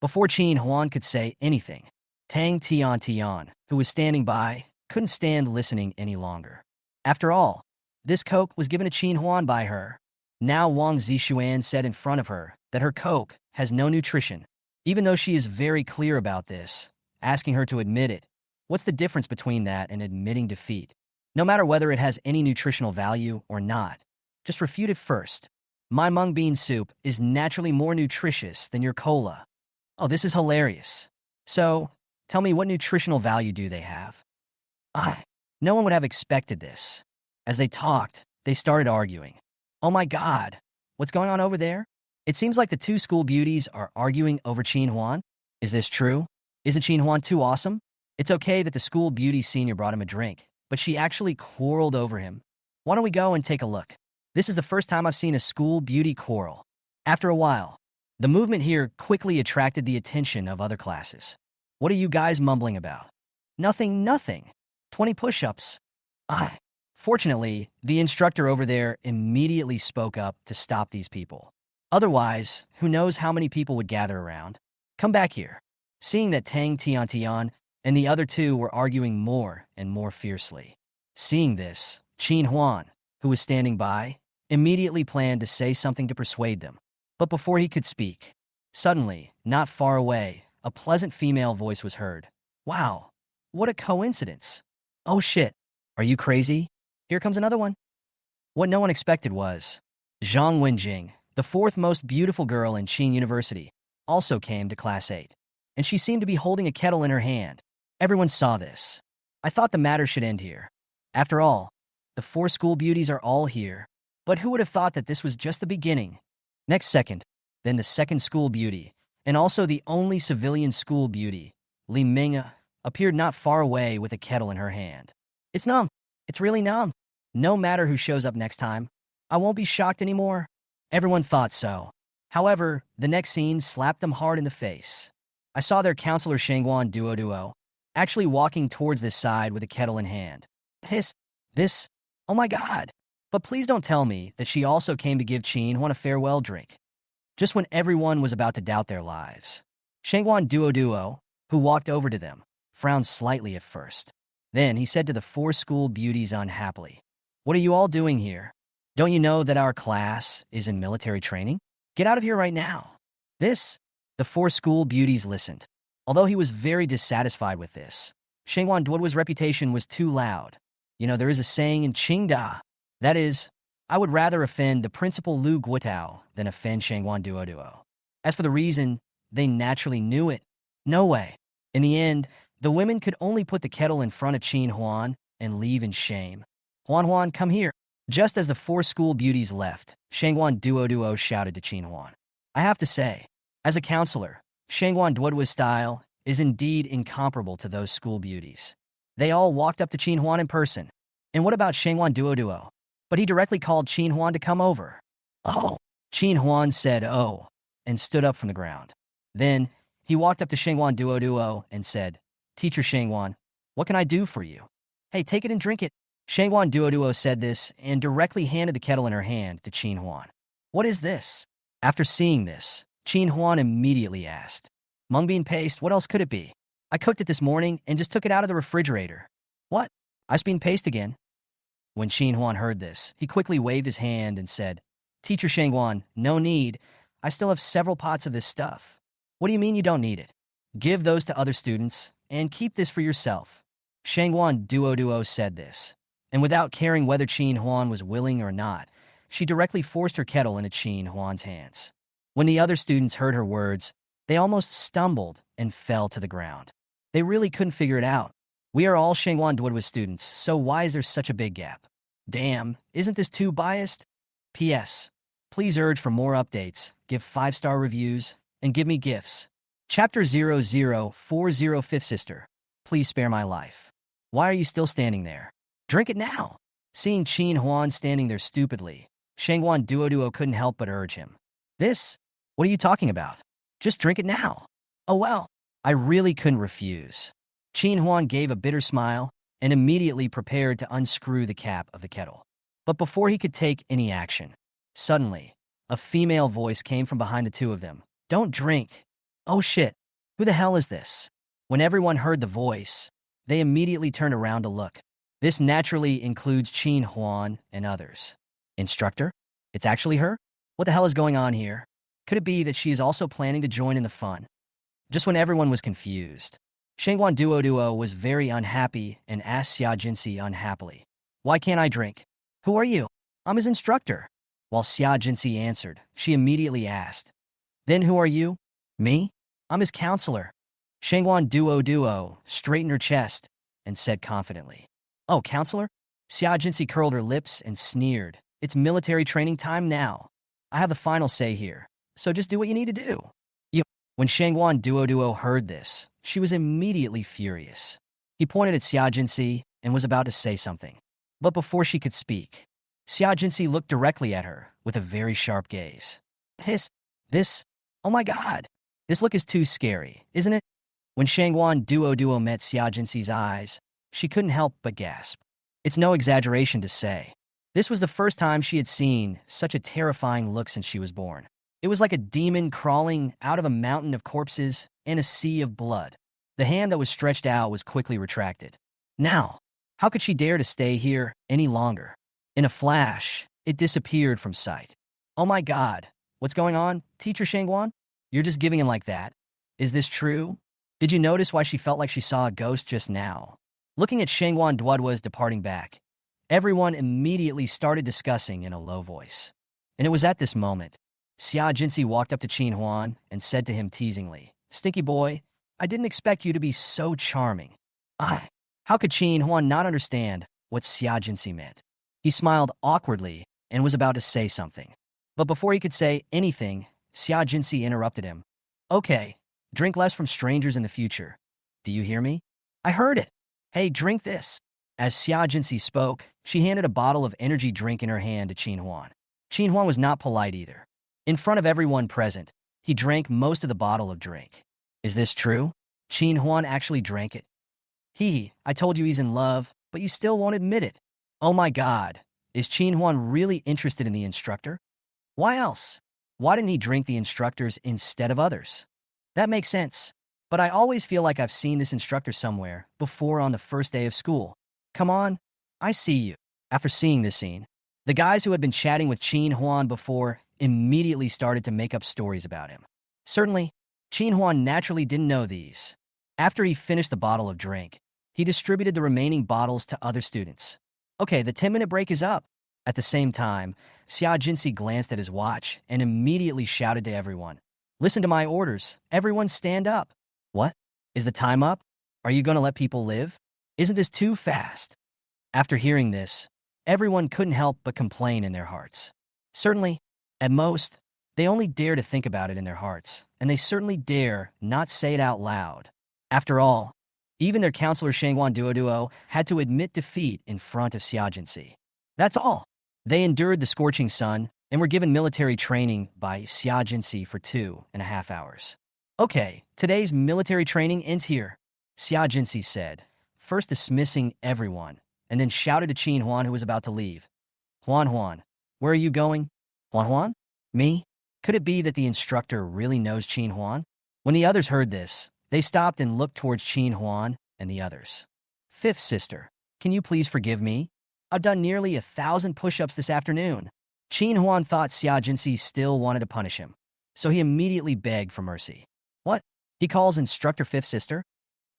Before Qin Huan could say anything, Tang Tiantian, who was standing by, couldn't stand listening any longer. After all, this Coke was given to Qin Huan by her. Now Wang Zishuan said in front of her that her Coke has no nutrition, even though she is very clear about this, asking her to admit it. What's the difference between that and admitting defeat? No matter whether it has any nutritional value or not, just refute it first. My mung bean soup is naturally more nutritious than your cola. Oh, this is hilarious. So, tell me, what nutritional value do they have? No one would have expected this. As they talked, they started arguing. Oh my god, what's going on over there? It seems like the two school beauties are arguing over Qin Huan. Is this true? Isn't Qin Huan too awesome? It's okay that the school beauty senior brought him a drink, but she actually quarreled over him. Why don't we go and take a look? This is the first time I've seen a school beauty quarrel. After a while, the movement here quickly attracted the attention of other classes. What are you guys mumbling about? Nothing. 20 push-ups. Fortunately, the instructor over there immediately spoke up to stop these people. Otherwise, who knows how many people would gather around? Come back here. Seeing that Tang Tiantian and the other two were arguing more and more fiercely. Seeing this, Qin Huan, who was standing by, immediately planned to say something to persuade them. But before he could speak, suddenly, not far away, a pleasant female voice was heard. Wow, what a coincidence. Oh shit, are you crazy? Here comes another one. What no one expected was, Zhang Wenjing, the fourth most beautiful girl in Qin University, also came to Class 8. And she seemed to be holding a kettle in her hand. Everyone saw this. I thought the matter should end here. After all, the 4 school beauties are all here. But who would have thought that this was just the beginning? Next second, then the second school beauty, and also the only civilian school beauty, Li Ming, appeared not far away with a kettle in her hand. It's numb. It's really numb. No matter who shows up next time, I won't be shocked anymore. Everyone thought so. However, the next scene slapped them hard in the face. I saw their counselor Shangguan Duo actually walking towards this side with a kettle in hand. This, oh my god. But please don't tell me that she also came to give Qin Huan a farewell drink. Just when everyone was about to doubt their lives. Shangguan Duo, who walked over to them, frowned slightly at first. Then he said to the 4 school beauties unhappily, What are you all doing here? Don't you know that our class is in military training? Get out of here right now. The 4 school beauties listened. Although he was very dissatisfied with this, Shangguan Duo's reputation was too loud. You know, there is a saying in Qingda. That is, I would rather offend the principal Lu Guotao than offend Shangwan Duo. As for the reason, they naturally knew it. No way. In the end, the women could only put the kettle in front of Qin Huan and leave in shame. Huan, come here. Just as the four school beauties left, Shangwan Duo shouted to Qin Huan. I have to say, as a counselor, Shangwan Duo's style is indeed incomparable to those school beauties. They all walked up to Qin Huan in person. And what about Shangwan Duo? But he directly called Qin Huan to come over. Oh. Qin Huan said, oh, and stood up from the ground. Then, he walked up to Shangwan Duo and said, Teacher Shangwan, what can I do for you? Hey, take it and drink it. Shangwan Duo said this and directly handed the kettle in her hand to Qin Huan. What is this? After seeing this, Qin Huan immediately asked, mung bean paste, what else could it be? I cooked it this morning and just took it out of the refrigerator. What? Ice bean paste again? When Qin Huan heard this, he quickly waved his hand and said, Teacher Shangwan, no need. I still have several pots of this stuff. What do you mean you don't need it? Give those to other students and keep this for yourself. Shangwan Duo said this, and without caring whether Qin Huan was willing or not, she directly forced her kettle into Qin Huan's hands. When the other students heard her words, they almost stumbled and fell to the ground. They really couldn't figure it out. We are all Shangwan Duo's students, so why is there such a big gap? Damn, isn't this too biased? P.S. Please urge for more updates, give 5-star reviews, and give me gifts. Chapter 0040 Fifth Sister. Please spare my life. Why are you still standing there? Drink it now. Seeing Qin Huan standing there stupidly, Shangwan Duo couldn't help but urge him. This? What are you talking about? Just drink it now. Oh well, I really couldn't refuse. Qin Huan gave a bitter smile and immediately prepared to unscrew the cap of the kettle. But before he could take any action, suddenly, a female voice came from behind the two of them. Don't drink. Oh shit, who the hell is this? When everyone heard the voice, they immediately turned around to look. This naturally includes Qin Huan and others. Instructor? It's actually her? What the hell is going on here? Could it be that she is also planning to join in the fun? Just when everyone was confused, Shangwan Duo was very unhappy and asked Xia Jinsi unhappily, why can't I drink? Who are you? I'm his instructor. While Xia Jinsi answered, she immediately asked, then who are you? Me? I'm his counselor. Shangwan Duo straightened her chest and said confidently, oh, counselor? Xia Jinsi curled her lips and sneered, it's military training time now. I have the final say here, so just do what you need to do. When Shangwan Duo heard this, she was immediately furious. He pointed at Xia Jinsi and was about to say something. But before she could speak, Xia Jinsi looked directly at her with a very sharp gaze. This, oh my god, this look is too scary, isn't it? When Shangwan Duo met Xia Jinsi's eyes, she couldn't help but gasp. It's no exaggeration to say. This was the first time she had seen such a terrifying look since she was born. It was like a demon crawling out of a mountain of corpses and a sea of blood. The hand that was stretched out was quickly retracted. Now, how could she dare to stay here any longer? In a flash, it disappeared from sight. Oh my god, what's going on, Teacher Shangwan? You're just giving in like that. Is this true? Did you notice why she felt like she saw a ghost just now? Looking at Shangwan Duo's departing back, everyone immediately started discussing in a low voice. And it was at this moment, Xia Jinsi walked up to Qin Huan and said to him teasingly, Stinky boy, I didn't expect you to be so charming. How could Qin Huan not understand what Xia Jinsi meant? He smiled awkwardly and was about to say something. But before he could say anything, Xia Jinsi interrupted him. Okay, drink less from strangers in the future. Do you hear me? I heard it. Hey, drink this. As Xia Jinsi spoke, she handed a bottle of energy drink in her hand to Qin Huan. Qin Huan was not polite either. In front of everyone present, he drank most of the bottle of drink. Is this true? Qin Huan actually drank it. I told you he's in love, but you still won't admit it. Oh my god, is Qin Huan really interested in the instructor? Why else? Why didn't he drink the instructors instead of others? That makes sense, but I always feel like I've seen this instructor somewhere before on the first day of school. Come on, I see you. After seeing this scene, the guys who had been chatting with Qin Huan before immediately started to make up stories about him. Certainly, Qin Huan naturally didn't know these. After he finished the bottle of drink, he distributed the remaining bottles to other students. Okay, the 10-minute break is up. At the same time, Xia Jinsi glanced at his watch and immediately shouted to everyone, "Listen to my orders. Everyone stand up." "What? Is the time up? Are you going to let people live? Isn't this too fast?" After hearing this, everyone couldn't help but complain in their hearts. Certainly, at most, they only dare to think about it in their hearts, and they certainly dare not say it out loud. After all, even their counselor Shangwan Duoduo had to admit defeat in front of Xia Jinsi. That's all. They endured the scorching sun and were given military training by Xia Jinsi for 2.5 hours. "Okay, today's military training ends here," Xia Jinsi said, first dismissing everyone, and then shouted to Qin Huan, who was about to leave. Huan, where are you going?" Huan? Me? Could it be that the instructor really knows Qin Huan?" When the others heard this, they stopped and looked towards Qin Huan and the others. "Fifth sister, can you please forgive me? I've done nearly 1,000 push-ups this afternoon." Qin Huan thought Xia Jinsi still wanted to punish him, so he immediately begged for mercy. "What? He calls Instructor fifth sister?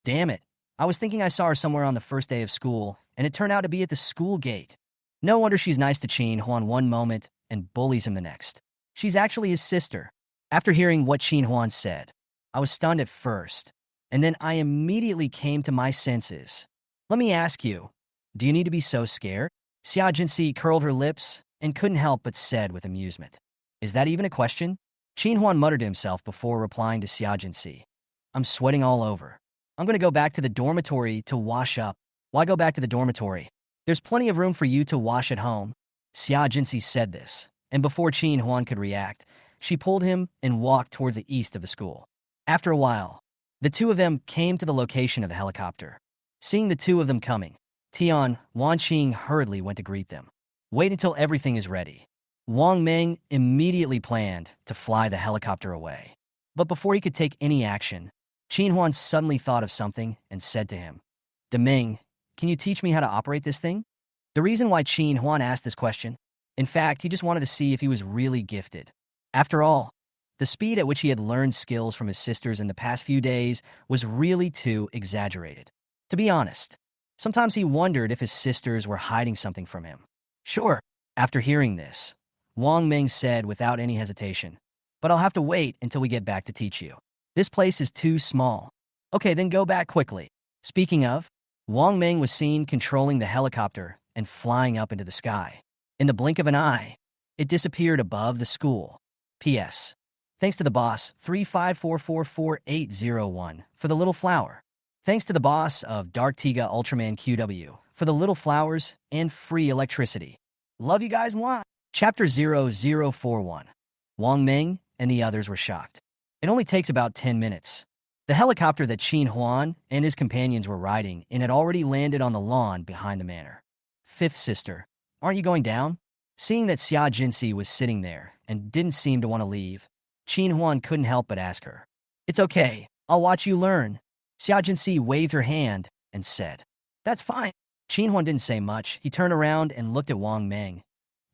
Damn it. I was thinking I saw her somewhere on the first day of school, and it turned out to be at the school gate. No wonder she's nice to Qin Huan one moment and bullies him the next. She's actually his sister." After hearing what Qin Huan said, I was stunned at first, and then I immediately came to my senses. "Let me ask you, do you need to be so scared?" Xia Jinsi curled her lips and couldn't help but said with amusement, "Is that even a question?" Qin Huan muttered to himself before replying to Xia Jinsi, "I'm sweating all over. I'm going to go back to the dormitory to wash up." "Why go back to the dormitory? There's plenty of room for you to wash at home." Xia Jinsi said this, and before Qin Huan could react, she pulled him and walked towards the east of the school. After a while, the two of them came to the location of the helicopter. Seeing the two of them coming, Tian Wanqing hurriedly went to greet them. "Wait until everything is ready." Wang Meng immediately planned to fly the helicopter away. But before he could take any action, Qin Huan suddenly thought of something and said to him, "Deming, can you teach me how to operate this thing?" The reason why Qin Huan asked this question, in fact, he just wanted to see if he was really gifted. After all, the speed at which he had learned skills from his sisters in the past few days was really too exaggerated. To be honest, sometimes he wondered if his sisters were hiding something from him. "Sure." After hearing this, Wang Ming said without any hesitation, "But I'll have to wait until we get back to teach you. This place is too small." "Okay, then go back quickly." Speaking of, Wang Ming was seen controlling the helicopter and flying up into the sky. In the blink of an eye, it disappeared above the school. P.S. Thanks to the boss, 35444801, for the little flower. Thanks to the boss of Dark Tiga Ultraman QW for the little flowers and free electricity. Love you guys, mwah! Chapter 0041. Wang Ming and the others were shocked. It only takes about 10 minutes. The helicopter that Qin Huan and his companions were riding in had already landed on the lawn behind the manor. "Fifth sister, aren't you going down?" Seeing that Xia Jinsi was sitting there and didn't seem to want to leave, Qin Huan couldn't help but ask her. "It's okay. I'll watch you learn." Xia Jinsi waved her hand and said, "That's fine." Qin Huan didn't say much. He turned around and looked at Wang Meng.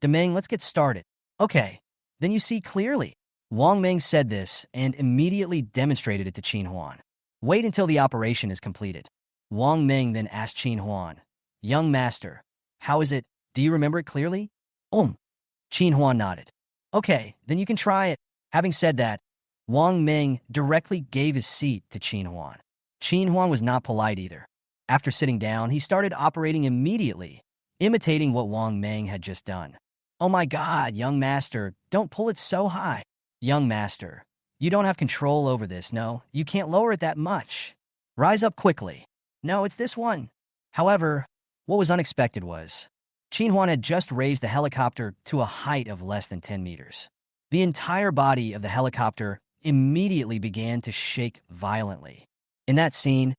"Demeng, let's get started." "Okay, then you see clearly." Wang Meng said this and immediately demonstrated it to Qin Huan. "Wait until the operation is completed." Wang Meng then asked Qin Huan, "Young master, how is it? Do you remember it clearly?" Qin Huan nodded. "Okay, then you can try it." Having said that, Wang Meng directly gave his seat to Qin Huan. Qin Huan was not polite either. After sitting down, he started operating immediately, imitating what Wang Meng had just done. "Oh my god, young master, don't pull it so high." "Young master, you don't have control over this, no? You can't lower it that much. Rise up quickly." "No, it's this one." However, what was unexpected was, Qin Huan had just raised the helicopter to a height of less than 10 meters. The entire body of the helicopter immediately began to shake violently. In that scene,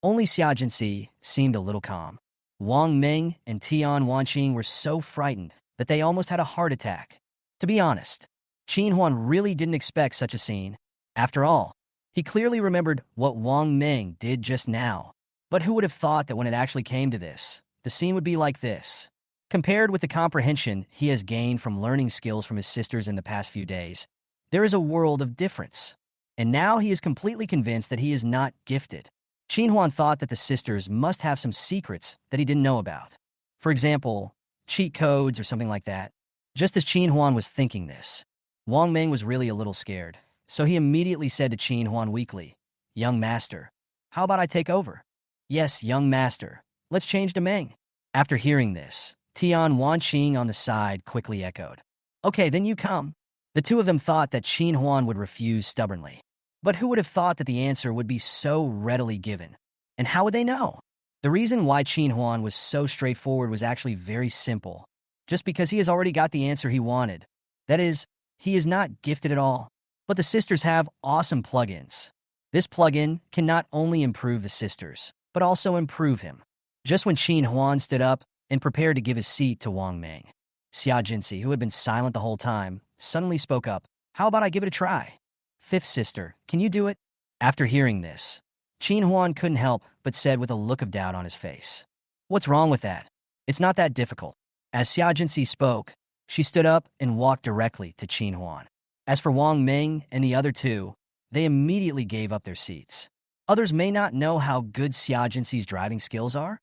only Xia Jinsi seemed a little calm. Wang Ming and Tian Wanqing were so frightened that they almost had a heart attack. To be honest, Qin Huan really didn't expect such a scene. After all, he clearly remembered what Wang Ming did just now. But who would have thought that when it actually came to this, the scene would be like this? Compared with the comprehension he has gained from learning skills from his sisters in the past few days, there is a world of difference. And now he is completely convinced that he is not gifted. Qin Huan thought that the sisters must have some secrets that he didn't know about. For example, cheat codes or something like that. Just as Qin Huan was thinking this, Wang Ming was really a little scared, so he immediately said to Qin Huan weakly, "Young master, how about I take over?" "Yes, young master. Let's change to Meng." After hearing this, Tian Wanqing on the side quickly echoed, "Okay, then you come." The two of them thought that Qin Huan would refuse stubbornly. But who would have thought that the answer would be so readily given? And how would they know? The reason why Qin Huan was so straightforward was actually very simple. Just because he has already got the answer he wanted. That is, he is not gifted at all. But the sisters have awesome plugins. This plugin can not only improve the sisters, but also improve him. Just when Qin Huan stood up and prepared to give his seat to Wang Ming, Xia Jinsi, who had been silent the whole time, suddenly spoke up. "How about I give it a try? Fifth sister, can you do it?" After hearing this, Qin Huan couldn't help but said with a look of doubt on his face, "What's wrong with that? It's not that difficult." As Xia Jinsi spoke, she stood up and walked directly to Qin Huan. As for Wang Ming and the other two, they immediately gave up their seats. Others may not know how good Xia Jinsi's driving skills are,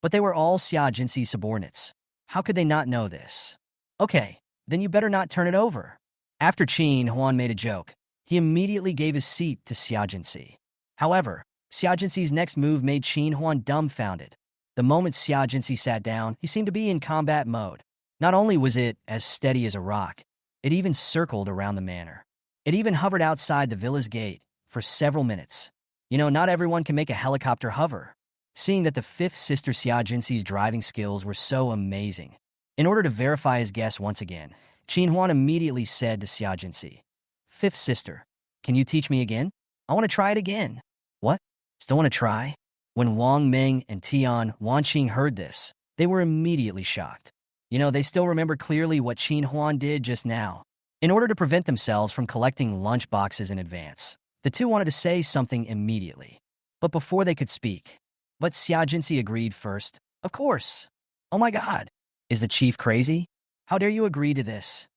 but they were all Xia Jinsi's subordinates. How could they not know this? "Okay, then you better not turn it over." After Qin Huan made a joke, he immediately gave his seat to Xia Jinsi. However, Xia Jinsi's next move made Qin Huan dumbfounded. The moment Xia Jinsi sat down, he seemed to be in combat mode. Not only was it as steady as a rock, it even circled around the manor. It even hovered outside the villa's gate for several minutes. Not everyone can make a helicopter hover. Seeing that the fifth sister Xia Jinsi's driving skills were so amazing, in order to verify his guess once again, Qin Huan immediately said to Xia Jinsi, "Fifth sister, can you teach me again? I want to try it again." "What? Still want to try?" When Wang Ming and Tian Wanqing heard this, they were immediately shocked. They still remember clearly what Qin Huan did just now. In order to prevent themselves from collecting lunch boxes in advance, the two wanted to say something immediately. But before they could speak, but Xia Jinsi agreed first. "Of course. Oh my God. Is the chief crazy? How dare you agree to this?"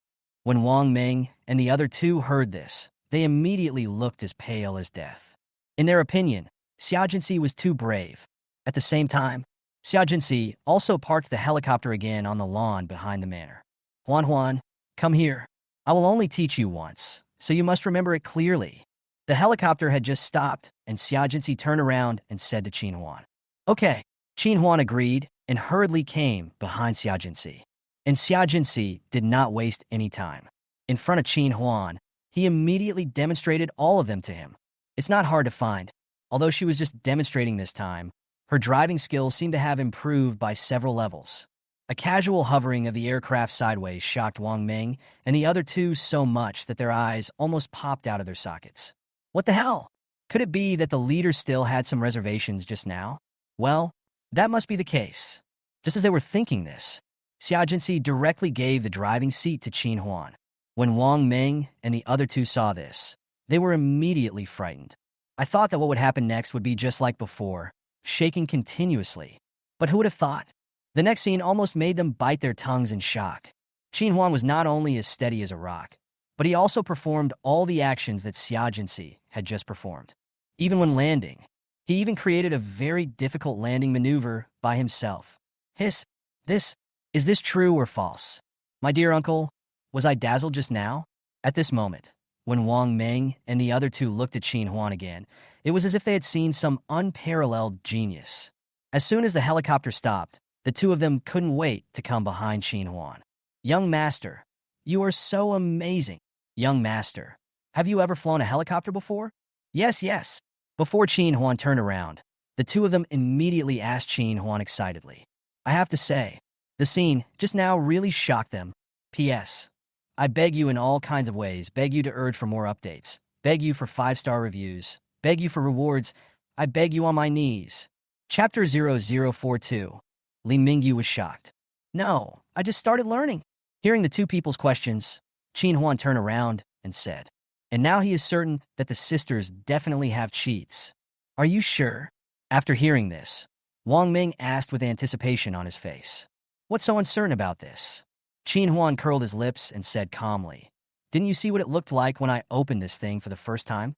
When Wang Ming and the other two heard this, they immediately looked as pale as death. In their opinion, Xia Jinsi was too brave. At the same time, Xia Jinsi also parked the helicopter again on the lawn behind the manor. "Huan Huan, come here. I will only teach you once, so you must remember it clearly." The helicopter had just stopped, and Xia Jinsi turned around and said to Qin Huan, "Okay." Qin Huan agreed and hurriedly came behind Xia Jinsi. And Xia Jinsi did not waste any time. In front of Qin Huan, he immediately demonstrated all of them to him. It's not hard to find. Although she was just demonstrating this time, her driving skills seemed to have improved by several levels. A casual hovering of the aircraft sideways shocked Wang Ming and the other two so much that their eyes almost popped out of their sockets. What the hell? Could it be that the leader still had some reservations just now? Well, that must be the case. Just as they were thinking this, Xia Jinsi directly gave the driving seat to Qin Huan. When Wang Ming and the other two saw this, they were immediately frightened. I thought that what would happen next would be just like before, shaking continuously. But who would have thought? The next scene almost made them bite their tongues in shock. Qin Huan was not only as steady as a rock, but he also performed all the actions that Xia Jinsi had just performed. Even when landing, he even created a very difficult landing maneuver by himself. Is this true or false? My dear uncle, was I dazzled just now? At this moment, when Wang Ming and the other two looked at Qin Huan again, it was as if they had seen some unparalleled genius. As soon as the helicopter stopped, the two of them couldn't wait to come behind Qin Huan. "Young master, you are so amazing." "Young master, have you ever flown a helicopter before?" Yes, yes." Before Qin Huan turned around, the two of them immediately asked Qin Huan excitedly. I have to say, the scene just now really shocked them. P.S. I beg you in all kinds of ways, beg you to urge for more updates, beg you for 5-star reviews, beg you for rewards, I beg you on my knees. Chapter 0042. Li Mingyu was shocked. "No, I just started learning." Hearing the two people's questions, Qin Huan turned around and said, "And now he is certain that the sisters definitely have cheats. Are you sure?" After hearing this, Wang Ming asked with anticipation on his face, "What's so uncertain about this?" Qin Huan curled his lips and said calmly, "Didn't you see what it looked like when I opened this thing for the first time?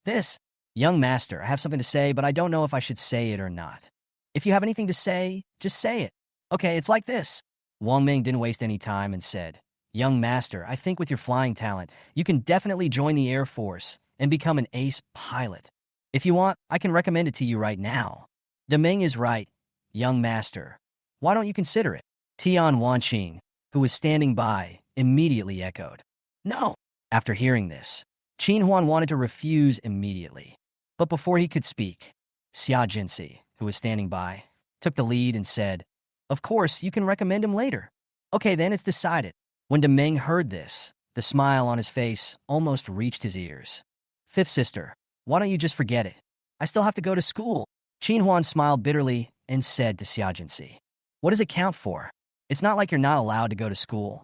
This, young master, I have something to say, but I don't know if I should say it or not. If you have anything to say, just say it. Okay, it's like this. Wang Ming didn't waste any time and said, "Young master, I think with your flying talent, you can definitely join the Air Force and become an ace pilot. If you want, I can recommend it to you right now." Deming is right, young master. Why don't you consider it? Tian Wanqing, who was standing by, immediately echoed, "No." After hearing this, Qin Huan wanted to refuse immediately. But before he could speak, Xia Jinsi, who was standing by, took the lead and said, "Of course, you can recommend him later." "Okay, then it's decided." When Deming heard this, the smile on his face almost reached his ears. "Fifth sister, why don't you just forget it? I still have to go to school." Qin Huan smiled bitterly and said to Xia Jinsi, "What does it count for? It's not like you're not allowed to go to school."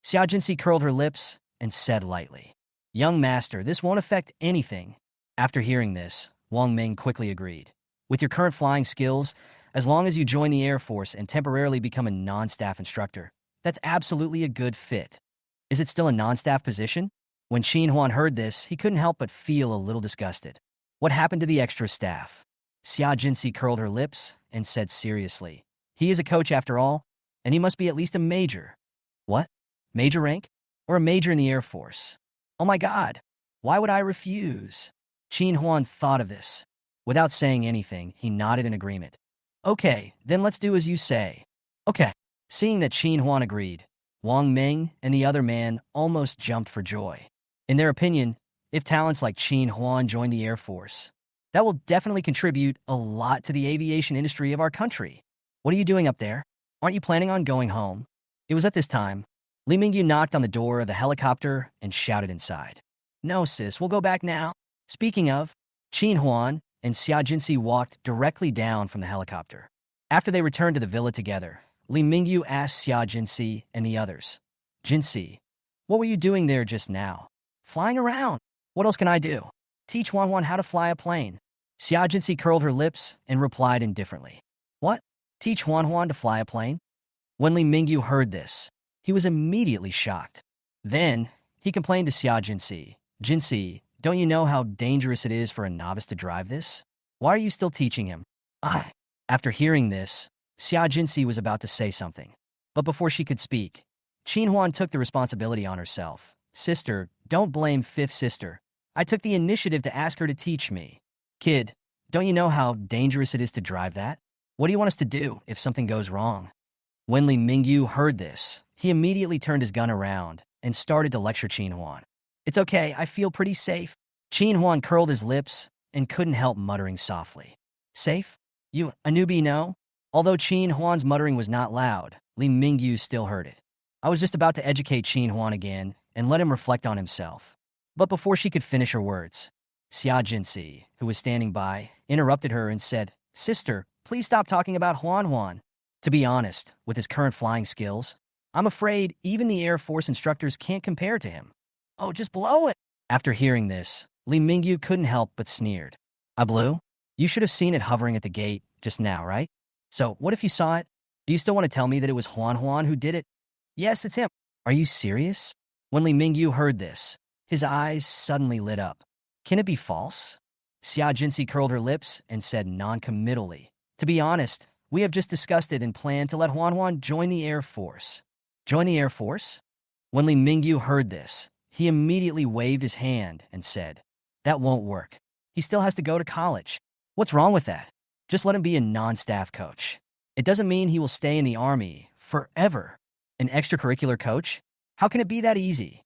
Xia Jinsi curled her lips and said lightly, "Young master, this won't affect anything." After hearing this, Wang Ming quickly agreed. "With your current flying skills, as long as you join the Air Force and temporarily become a non-staff instructor, that's absolutely a good fit." "Is it still a non-staff position?" When Qin Huan heard this, he couldn't help but feel a little disgusted. "What happened to the extra staff?" Xia Jinsi curled her lips and said seriously, "He is a coach after all, and he must be at least a major." "What? Major rank? Or a major in the Air Force? Oh my God, why would I refuse?" Qin Huan thought of this. Without saying anything, he nodded in agreement. "Okay, then let's do as you say." "Okay." Seeing that Qin Huan agreed, Wang Ming and the other man almost jumped for joy. In their opinion, if talents like Qin Huan join the Air Force, that will definitely contribute a lot to the aviation industry of our country. "What are you doing up there? Aren't you planning on going home?" It was at this time Li Mingyu knocked on the door of the helicopter and shouted inside, "No, sis, we'll go back now." Speaking of, Qin Huan and Xia Jinsi walked directly down from the helicopter. After they returned to the villa together, Li Mingyu asked Xia Jinsi and the others, "Jinsi, what were you doing there just now?" "Flying around. What else can I do? Teach Huan Huan how to fly a plane." Xia Jinsi curled her lips and replied indifferently, "What? Teach Huan Huan to fly a plane?" When Li Mingyu heard this, he was immediately shocked. Then, he complained to Xia Jinsi, "Jinsi, don't you know how dangerous it is for a novice to drive this? Why are you still teaching him?" Ah. After hearing this, Xia Jinsi was about to say something. But before she could speak, Qin Huan took the responsibility on herself. "Sister, don't blame fifth sister. I took the initiative to ask her to teach me." "Kid, don't you know how dangerous it is to drive that? What do you want us to do if something goes wrong?" When Li Mingyu heard this, he immediately turned his gun around and started to lecture Qin Huan. "It's okay, I feel pretty safe." Qin Huan curled his lips and couldn't help muttering softly, "Safe? You, a newbie, no?" Although Qin Huan's muttering was not loud, Li Mingyu still heard it. I was just about to educate Qin Huan again and let him reflect on himself. But before she could finish her words, Xia Jinsi, who was standing by, interrupted her and said, "Sister, please stop talking about Huan Huan. To be honest, with his current flying skills, I'm afraid even the Air Force instructors can't compare to him." "Oh, just blow it." After hearing this, Li Mingyu couldn't help but sneered. "I blew? You should have seen it hovering at the gate just now, right? So, what if you saw it? Do you still want to tell me that it was Huan Huan who did it?" "Yes, it's him." "Are you serious?" When Li Mingyu heard this, his eyes suddenly lit up. "Can it be false?" Xia Jinsi curled her lips and said non-committally, "To be honest, we have just discussed it and planned to let Huan Huan join the Air Force." "Join the Air Force?" When Li Mingyu heard this, he immediately waved his hand and said, "That won't work. He still has to go to college." "What's wrong with that? Just let him be a non-staff coach. It doesn't mean he will stay in the army forever." "An extracurricular coach? How can it be that easy?"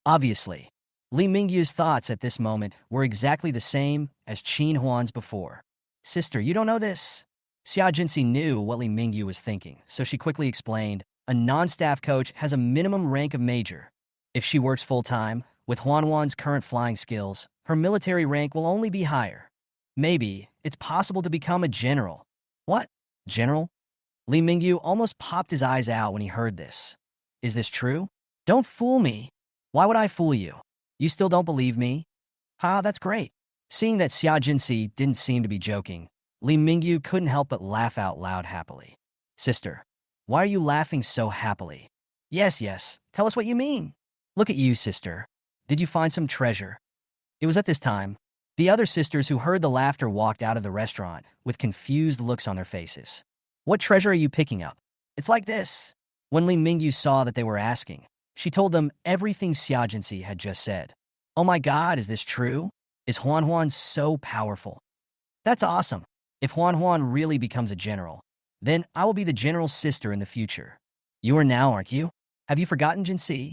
Obviously, Li Mingyu's thoughts at this moment were exactly the same as Qin Huan's before. "Sister, you don't know this." Xia Jinsi knew what Li Mingyu was thinking, so she quickly explained, "A non-staff coach has a minimum rank of major. If she works full-time, with Huan Huan's current flying skills, her military rank will only be higher. Maybe it's possible to become a general." "What? General?" Li Mingyu almost popped his eyes out when he heard this. "Is this true?" "Don't fool me." "Why would I fool you? You still don't believe me?" "Ha, that's great." Seeing that Xia Jinsi didn't seem to be joking, Li Mingyu couldn't help but laugh out loud happily. "Sister, why are you laughing so happily?" Yes, tell us what you mean." "Look at you, sister. Did you find some treasure?" It was at this time the other sisters who heard the laughter walked out of the restaurant with confused looks on their faces. "What treasure are you picking up?" "It's like this." When Li Mingyu saw that they were asking, she told them everything Xia Jinxi had just said. Oh my god, is this true? Is Huan Huan so powerful? That's awesome. If Huan Huan really becomes a general, then I will be the general's sister in the future. You are now, aren't you? Have you forgotten, Jinxi?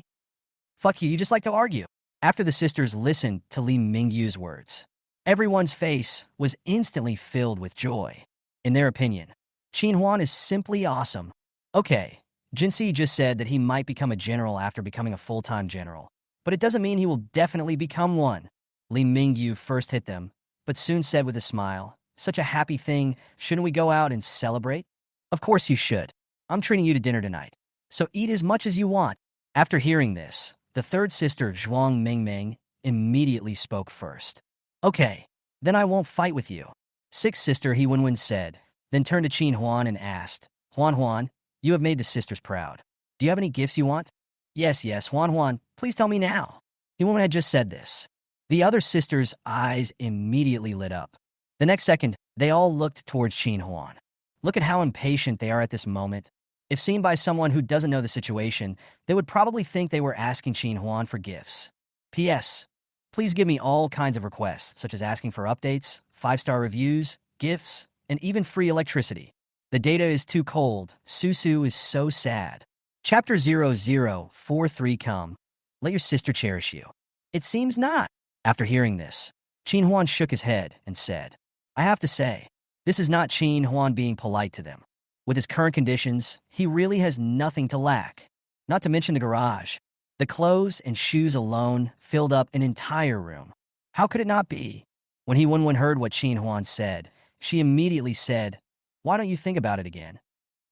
Fuck you just like to argue. After the sisters listened to Li Mingyu's words, everyone's face was instantly filled with joy. In their opinion, Qin Huan is simply awesome. Okay, Jinxi just said that he might become a general after becoming a full-time general, but it doesn't mean he will definitely become one. Li Mingyu first hit them, but soon said with a smile, such a happy thing, shouldn't we go out and celebrate? Of course you should. I'm treating you to dinner tonight, so eat as much as you want. After hearing this, the third sister, Zhuang Mingming, immediately spoke first. Okay, then I won't fight with you. Sixth sister He Wenwen said, then turned to Qin Huan and asked, Huan Huan, you have made the sisters proud. Do you have any gifts you want? Yes, Huan Huan, please tell me now. He Wenwen had just said this. The other sisters' eyes immediately lit up. The next second, they all looked towards Qin Huan. Look at how impatient they are at this moment. If seen by someone who doesn't know the situation, they would probably think they were asking Qin Huan for gifts. P.S. Please give me all kinds of requests, such as asking for updates, 5-star reviews, gifts, and even free electricity. The data is too cold. Susu is so sad. Chapter 0043 Come. Let your sister cherish you. It seems not. After hearing this, Qin Huan shook his head and said, I have to say, this is not Qin Huan being polite to them. With his current conditions, he really has nothing to lack. Not to mention the garage. The clothes and shoes alone filled up an entire room. How could it not be? When He Wenwen heard what Qin Huan said, she immediately said, why don't you think about it again?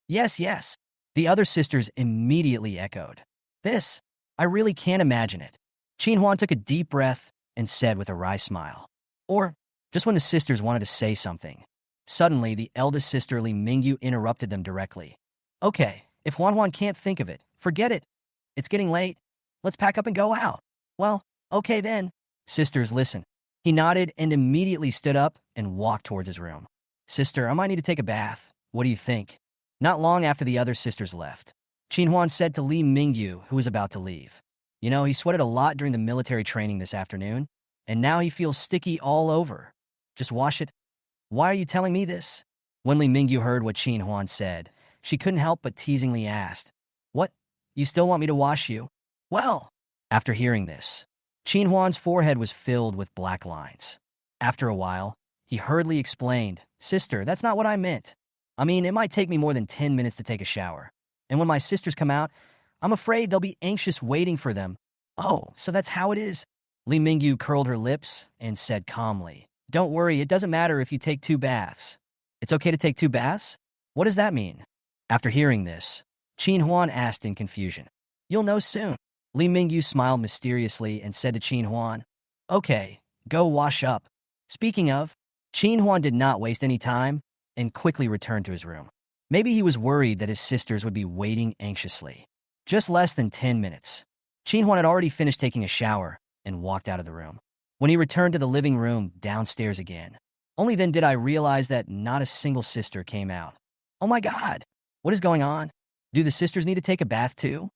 Yes. The other sisters immediately echoed. This, I really can't imagine it. Qin Huan took a deep breath and said with a wry smile. Or, just when the sisters wanted to say something, suddenly the eldest sister Li Mingyu interrupted them directly. Okay, if Huan Huan can't think of it, forget it. It's getting late. Let's pack up and go out. Well, okay then. Sisters, listen. He nodded and immediately stood up and walked towards his room. Sister, I might need to take a bath. What do you think? Not long after the other sisters left, Qin Huan said to Li Mingyu, who was about to leave. You know, he sweated a lot during the military training this afternoon, and now he feels sticky all over. Just wash it. Why are you telling me this? When Li Mingyu heard what Qin Huan said, she couldn't help but teasingly asked, What? You still want me to wash you? Well, after hearing this, Qin Huan's forehead was filled with black lines. After a while, he hurriedly explained, Sister, that's not what I meant. I mean, it might take me more than 10 minutes to take a shower. And when my sisters come out, I'm afraid they'll be anxious waiting for them. Oh, so that's how it is? Li Mingyu curled her lips and said calmly, Don't worry, it doesn't matter if you take 2 baths. It's okay to take 2 baths? What does that mean? After hearing this, Qin Huan asked in confusion. You'll know soon. Li Mingyu smiled mysteriously and said to Qin Huan, Okay, go wash up. Speaking of, Qin Huan did not waste any time and quickly returned to his room. Maybe he was worried that his sisters would be waiting anxiously. Just less than 10 minutes. Qin Huan had already finished taking a shower and walked out of the room. When he returned to the living room downstairs again, only then did I realize that not a single sister came out. Oh my god, what is going on? Do the sisters need to take a bath too?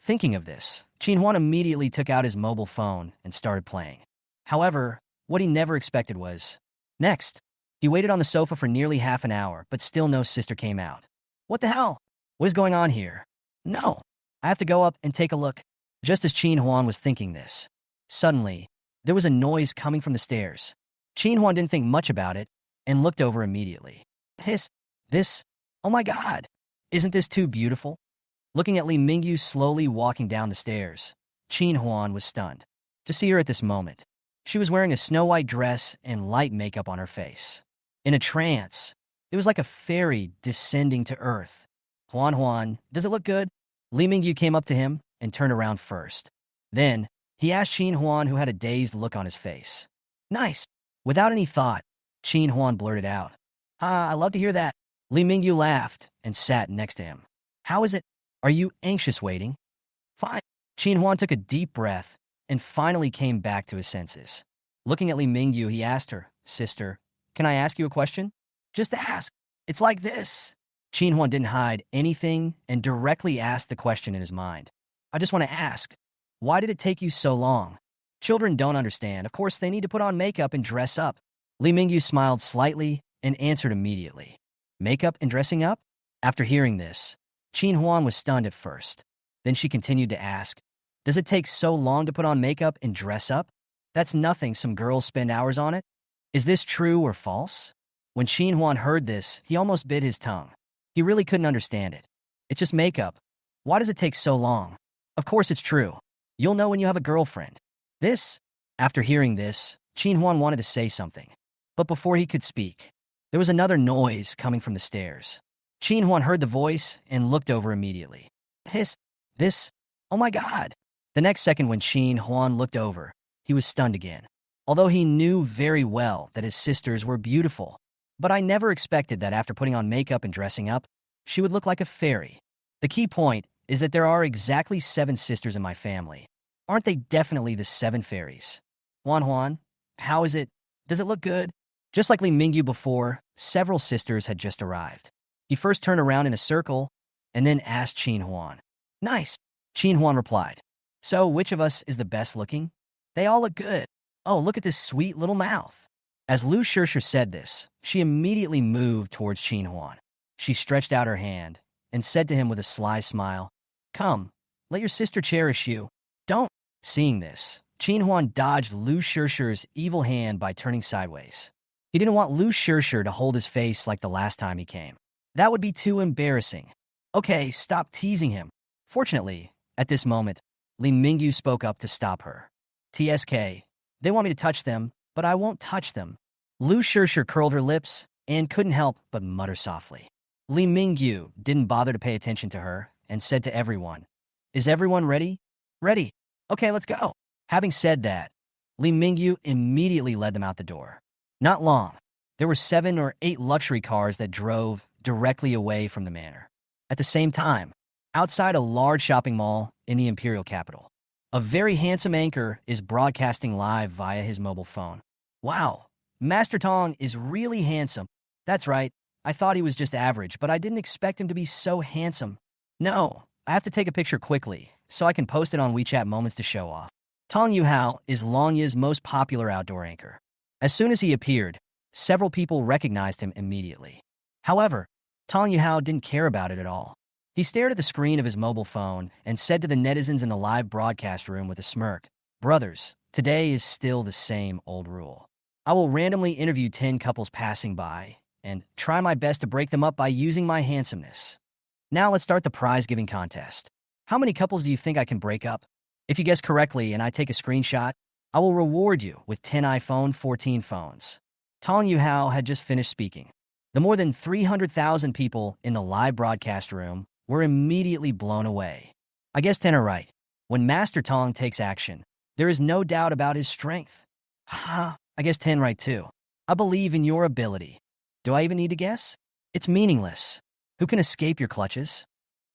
Thinking of this, Qin Huan immediately took out his mobile phone and started playing. However, what he never expected was, next, he waited on the sofa for nearly half an hour, but still no sister came out. What the hell? What is going on here? No, I have to go up and take a look. Just as Qin Huan was thinking this, suddenly, there was a noise coming from the stairs. Qin Huan didn't think much about it and looked over immediately. Oh my god, isn't this too beautiful? Looking at Li Mingyu slowly walking down the stairs, Qin Huan was stunned to see her at this moment. She was wearing a snow-white dress and light makeup on her face. In a trance, it was like a fairy descending to earth. Huan, does it look good? Li Mingyu came up to him and turned around first. Then, he asked Qin Huan, who had a dazed look on his face. Nice. Without any thought, Qin Huan blurted out. I love to hear that. Li Mingyu laughed and sat next to him. How is it? Are you anxious waiting? Fine. Qin Huan took a deep breath and finally came back to his senses. Looking at Li Mingyu, he asked her, Sister, can I ask you a question? Just ask. It's like this. Huan didn't hide anything and directly asked the question in his mind. I just want to ask, why did it take you so long? Children don't understand. Of course, they need to put on makeup and dress up. Li Mingyu smiled slightly and answered immediately. Makeup and dressing up? After hearing this, Huan was stunned at first. Then she continued to ask, does it take so long to put on makeup and dress up? That's nothing, some girls spend hours on it. Is this true or false? When Huan heard this, he almost bit his tongue. He really couldn't understand it. It's just makeup. Why does it take so long? Of course it's true. You'll know when you have a girlfriend. After hearing this, Huan wanted to say something. But before he could speak, there was another noise coming from the stairs. Huan heard the voice and looked over immediately. Oh my God. The next second when Huan looked over, he was stunned again. Although he knew very well that his sisters were beautiful. But I never expected that after putting on makeup and dressing up, she would look like a fairy. The key point is that there are exactly 7 sisters in my family. Aren't they definitely the 7 fairies? Huan, how is it? Does it look good? Just like Li Mingyu before, several sisters had just arrived. He first turned around in a circle and then asked Huan. Nice, Huan replied. So which of us is the best looking? They all look good. Oh, look at this sweet little mouth. As Lu Shishir said this, she immediately moved towards Huan. She stretched out her hand and said to him with a sly smile, come, let your sister cherish you. Don't. Seeing this, Huan dodged Lu Shishir's evil hand by turning sideways. He didn't want Lu Shishir to hold his face like the last time he came. That would be too embarrassing. Okay, stop teasing him. Fortunately, at this moment, Li Mingyu spoke up to stop her. TSK, they want me to touch them, but I won't touch them. Lu Shishir curled her lips and couldn't help but mutter softly. Li Mingyu didn't bother to pay attention to her and said to everyone, is everyone ready? Ready. Okay, let's go. Having said that, Li Mingyu immediately led them out the door. Not long. There were 7 or 8 luxury cars that drove directly away from the manor. At the same time, outside a large shopping mall in the imperial capital, a very handsome anchor is broadcasting live via his mobile phone. Wow, Master Tong is really handsome. That's right, I thought he was just average, but I didn't expect him to be so handsome. No, I have to take a picture quickly, so I can post it on WeChat Moments to show off. Tong Yuhao is Longya's most popular outdoor anchor. As soon as he appeared, several people recognized him immediately. However, Tong Yuhao didn't care about it at all. He stared at the screen of his mobile phone and said to the netizens in the live broadcast room with a smirk, brothers, today is still the same old rule. I will randomly interview 10 couples passing by and try my best to break them up by using my handsomeness. Now let's start the prize-giving contest. How many couples do you think I can break up? If you guess correctly and I take a screenshot, I will reward you with 10 iPhone 14 phones. Tong Yuhao had just finished speaking. The more than 300,000 people in the live broadcast room were immediately blown away. I guess 10 are right. When Master Tong takes action, there is no doubt about his strength. Haha, I guess 10 right too. I believe in your ability. Do I even need to guess? It's meaningless. Who can escape your clutches?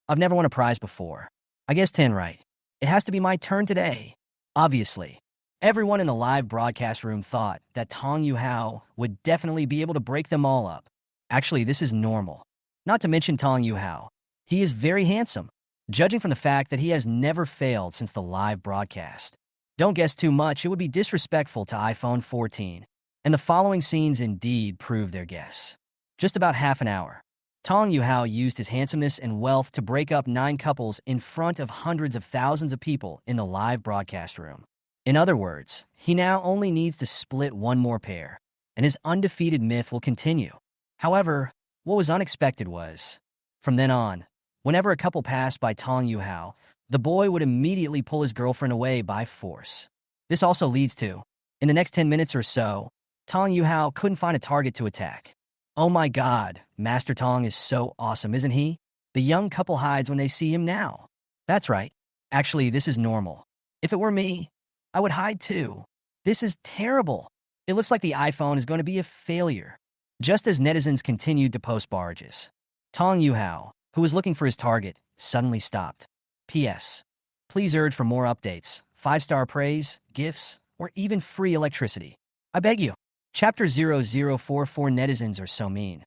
I've never won a prize before. I guess 10 right. It has to be my turn today. Obviously, everyone in the live broadcast room thought that Tong Yuhao would definitely be able to break them all up. Actually, this is normal. Not to mention Tong Yuhao. He is very handsome, judging from the fact that he has never failed since the live broadcast. Don't guess too much, it would be disrespectful to iPhone 14. And the following scenes indeed prove their guess. Just about half an hour, Tong Yuhao used his handsomeness and wealth to break up 9 couples in front of hundreds of thousands of people in the live broadcast room. In other words, he now only needs to split one more pair, and his undefeated myth will continue. However, what was unexpected was, from then on, whenever a couple passed by Tong Yuhao, the boy would immediately pull his girlfriend away by force. This also leads to, in the next 10 minutes or so, Tong Yuhao couldn't find a target to attack. Oh my God, Master Tong is so awesome, isn't he? The young couple hides when they see him now. That's right. Actually, this is normal. If it were me, I would hide too. This is terrible. It looks like the iPhone is going to be a failure. Just as netizens continued to post barrages, Tong Yuhao, who was looking for his target, suddenly stopped. P.S. Please urge for more updates, 5-star praise, gifts, or even free electricity. I beg you. Chapter 0044 netizens are so mean.